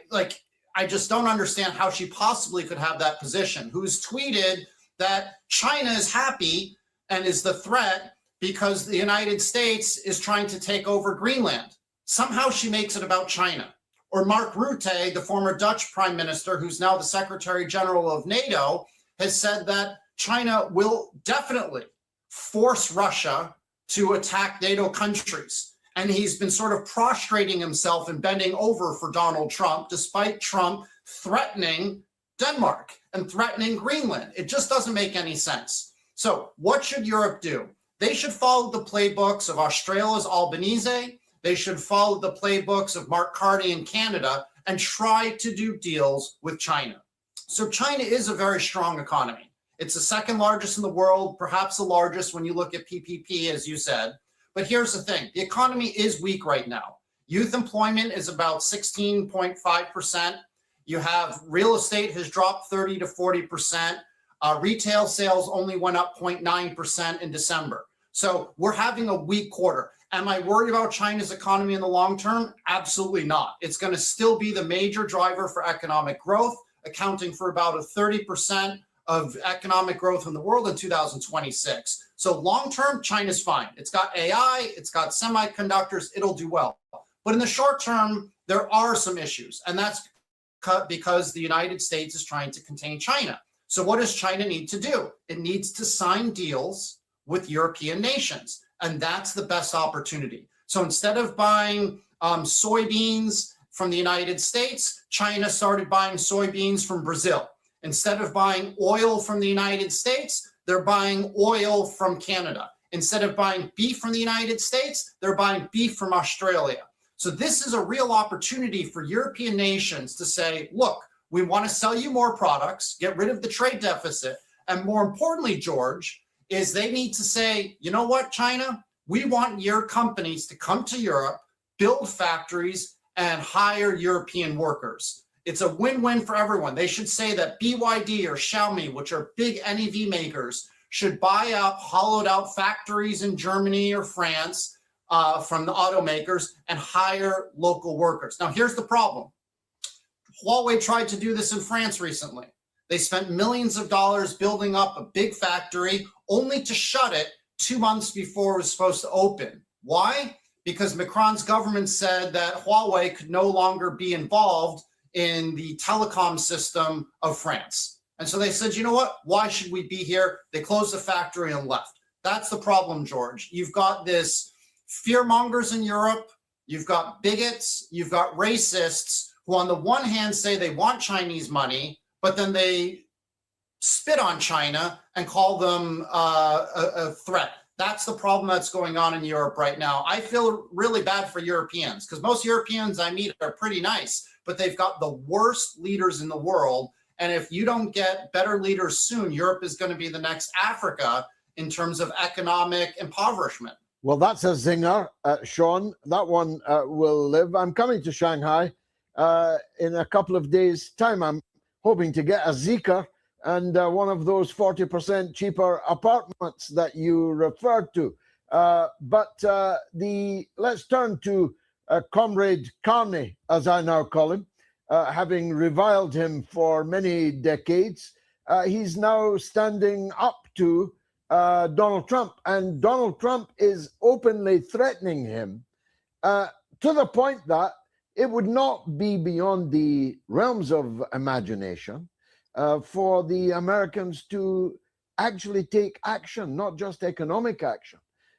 just don't understand how she possibly could have that position, who's tweeted that China is happy and is the threat because the United States is trying to take over Greenland. Somehow she makes it about China. Or Mark Rutte, the former Dutch prime minister, who's now the Secretary General of NATO, has said that China will definitely force Russia to attack NATO countries. And he's been sort of prostrating himself and bending over for Donald Trump, despite Trump threatening Denmark and threatening Greenland. It just doesn't make any sense. So what should Europe do? They should follow the playbooks of Australia's Albanese. They should follow the playbooks of Mark Carney in Canada and try to do deals with China. So China is a very strong economy. It's the second largest in the world, perhaps the largest when you look at PPP, as you said. But here's the thing. The economy is weak right now. Youth employment is about 16.5%. You have real estate has dropped 30 to 40%. Retail sales only went up 0.9% in December. So we're having a weak quarter. Am I worried about China's economy in the long term? Absolutely not. It's going to still be the major driver for economic growth, accounting for about a 30% of economic growth in the world in 2026. So long term, China's fine. It's got AI, it's got semiconductors, it'll do well. But in the short term, there are some issues, and that's because the United States is trying to contain China. So what does China need to do? It needs to sign deals with European nations, and that's the best opportunity. So instead of buying soybeans from the United States, China started buying soybeans from Brazil. Instead of buying oil from the United States, they're buying oil from Canada. Instead of buying beef from the United States, they're buying beef from Australia. So this is a real opportunity for European nations to say, look, we want to sell you more products, get rid of the trade deficit. And more importantly, George, is they need to say, you know what, China, we want your companies to come to Europe, build factories, and hire European workers. It's a win-win for everyone. They should say that BYD or Xiaomi, which are big NEV makers, should buy up hollowed out factories in Germany or France from the automakers and hire local workers. Now, here's the problem. Huawei tried to do this in France recently. They spent millions of dollars building up a big factory only to shut it 2 months before it was supposed to open. Why? Because Macron's government said that Huawei could no longer be involved in the telecom system of France. And so they said, you know what? Why should we be here? They closed the factory and left. That's the problem, George. You've got this fear mongers in Europe. You've got bigots. You've got racists who on the one hand say they want Chinese money, but then they spit on China and call them a threat. That's the problem that's going on in Europe right now. I feel really bad for Europeans because most Europeans I meet are pretty nice, but they've got the worst leaders in the world. And if you don't get better leaders soon, Europe is going to be the next Africa in terms of economic impoverishment. Well, that's a zinger, Sean. That one will live. I'm coming to Shanghai in a couple of days' time. I'm hoping to get a Zeekr and one of those 40% cheaper apartments that you referred to. But let's turn to Comrade Carney, as I now call him. Having reviled him for many decades, he's now standing up to Donald Trump, and Donald Trump is openly threatening him to the point that it would not be beyond the realms of imagination for the Americans to actually take action, not just economic action,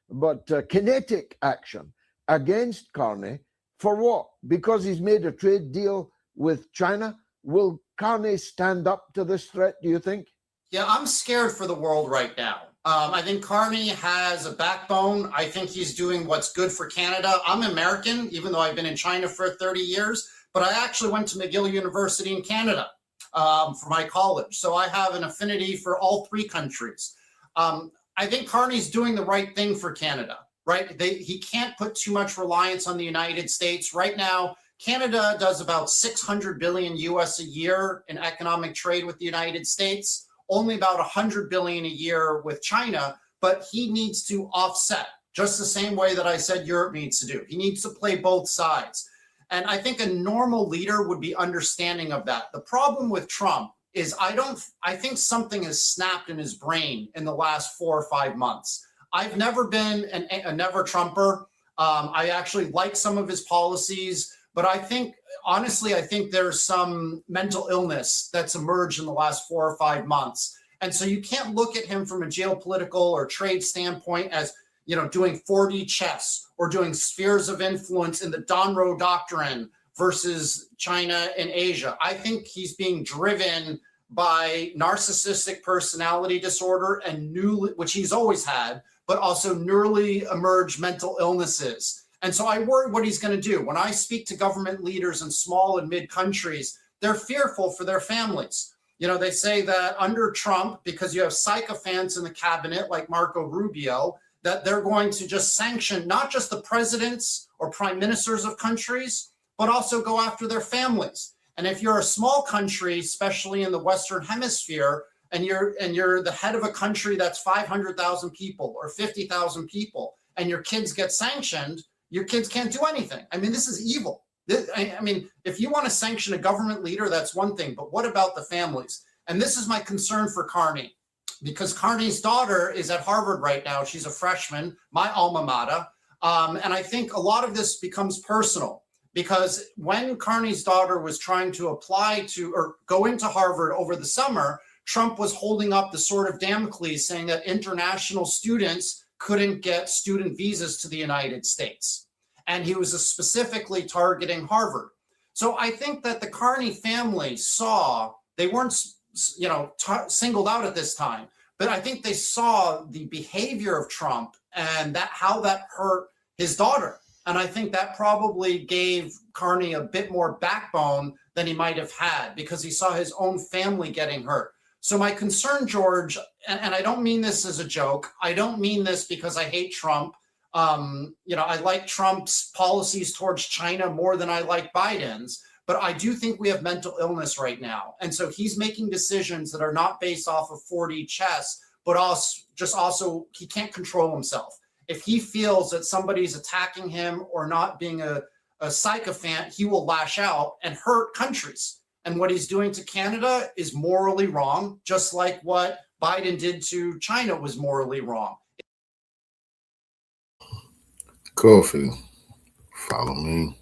but kinetic action against Carney. For what? Because he's made a trade deal with China. Will Carney stand up to this threat, do you think? Yeah, I'm scared for the world right now. I think Carney has a backbone. I think he's doing what's good for Canada. I'm American, even though I've been in China for 30 years, but I actually went to McGill University in Canada for my college. So I have an affinity for all three countries. I think Carney's doing the right thing for Canada, right? He can't put too much reliance on the United States. Right now, Canada does about 600 billion US a year in economic trade with the United States, only about 100 billion a year with China, but he needs to offset just the same way that I said Europe needs to do. He needs to play both sides. And I think a normal leader would be understanding of that. The problem with Trump is I think something has snapped in his brain in the last 4 or 5 months. I've never been a never Trumper. I actually like some of his policies, but honestly, I think there's some mental illness that's emerged in the last 4 or 5 months. And so you can't look at him from a geopolitical or trade standpoint as, doing 4D chess or doing spheres of influence in the Donro Doctrine versus China and Asia. I think he's being driven by narcissistic personality disorder and which he's always had, but also newly emerged mental illnesses. And so I worry what he's going to do. When I speak to government leaders in small and mid countries, they're fearful for their families. They say that under Trump, because you have sycophants in the cabinet like Marco Rubio, that they're going to just sanction not just the presidents or prime ministers of countries, but also go after their families. And if you're a small country, especially in the Western Hemisphere, and you're the head of a country that's 500,000 people or 50,000 people, and your kids get sanctioned, your kids can't do anything. I mean, this is evil. I mean, if you want to sanction a government leader, that's one thing, but what about the families? And this is my concern for Carney, because Carney's daughter is at Harvard right now. She's a freshman, my alma mater. And I think a lot of this becomes personal, because when Carney's daughter was trying to apply to or go into Harvard over the summer, Trump was holding up the sword of Damocles, saying that international students couldn't get student visas to the United States. And he was specifically targeting Harvard. So I think that the Carney family saw, they weren't, singled out at this time, but I think they saw the behavior of Trump and how that hurt his daughter. And I think that probably gave Carney a bit more backbone than he might have had, because he saw his own family getting hurt. So my concern, George, and I don't mean this as a joke, I don't mean this because I hate Trump. I like Trump's policies towards China more than I like Biden's, but I do think we have mental illness right now. And so he's making decisions that are not based off of 4D chess, but also he can't control himself. If he feels that somebody's attacking him or not being a sycophant, he will lash out and hurt countries. And what he's doing to Canada is morally wrong, just like what Biden did to China was morally wrong. Coffee, follow me.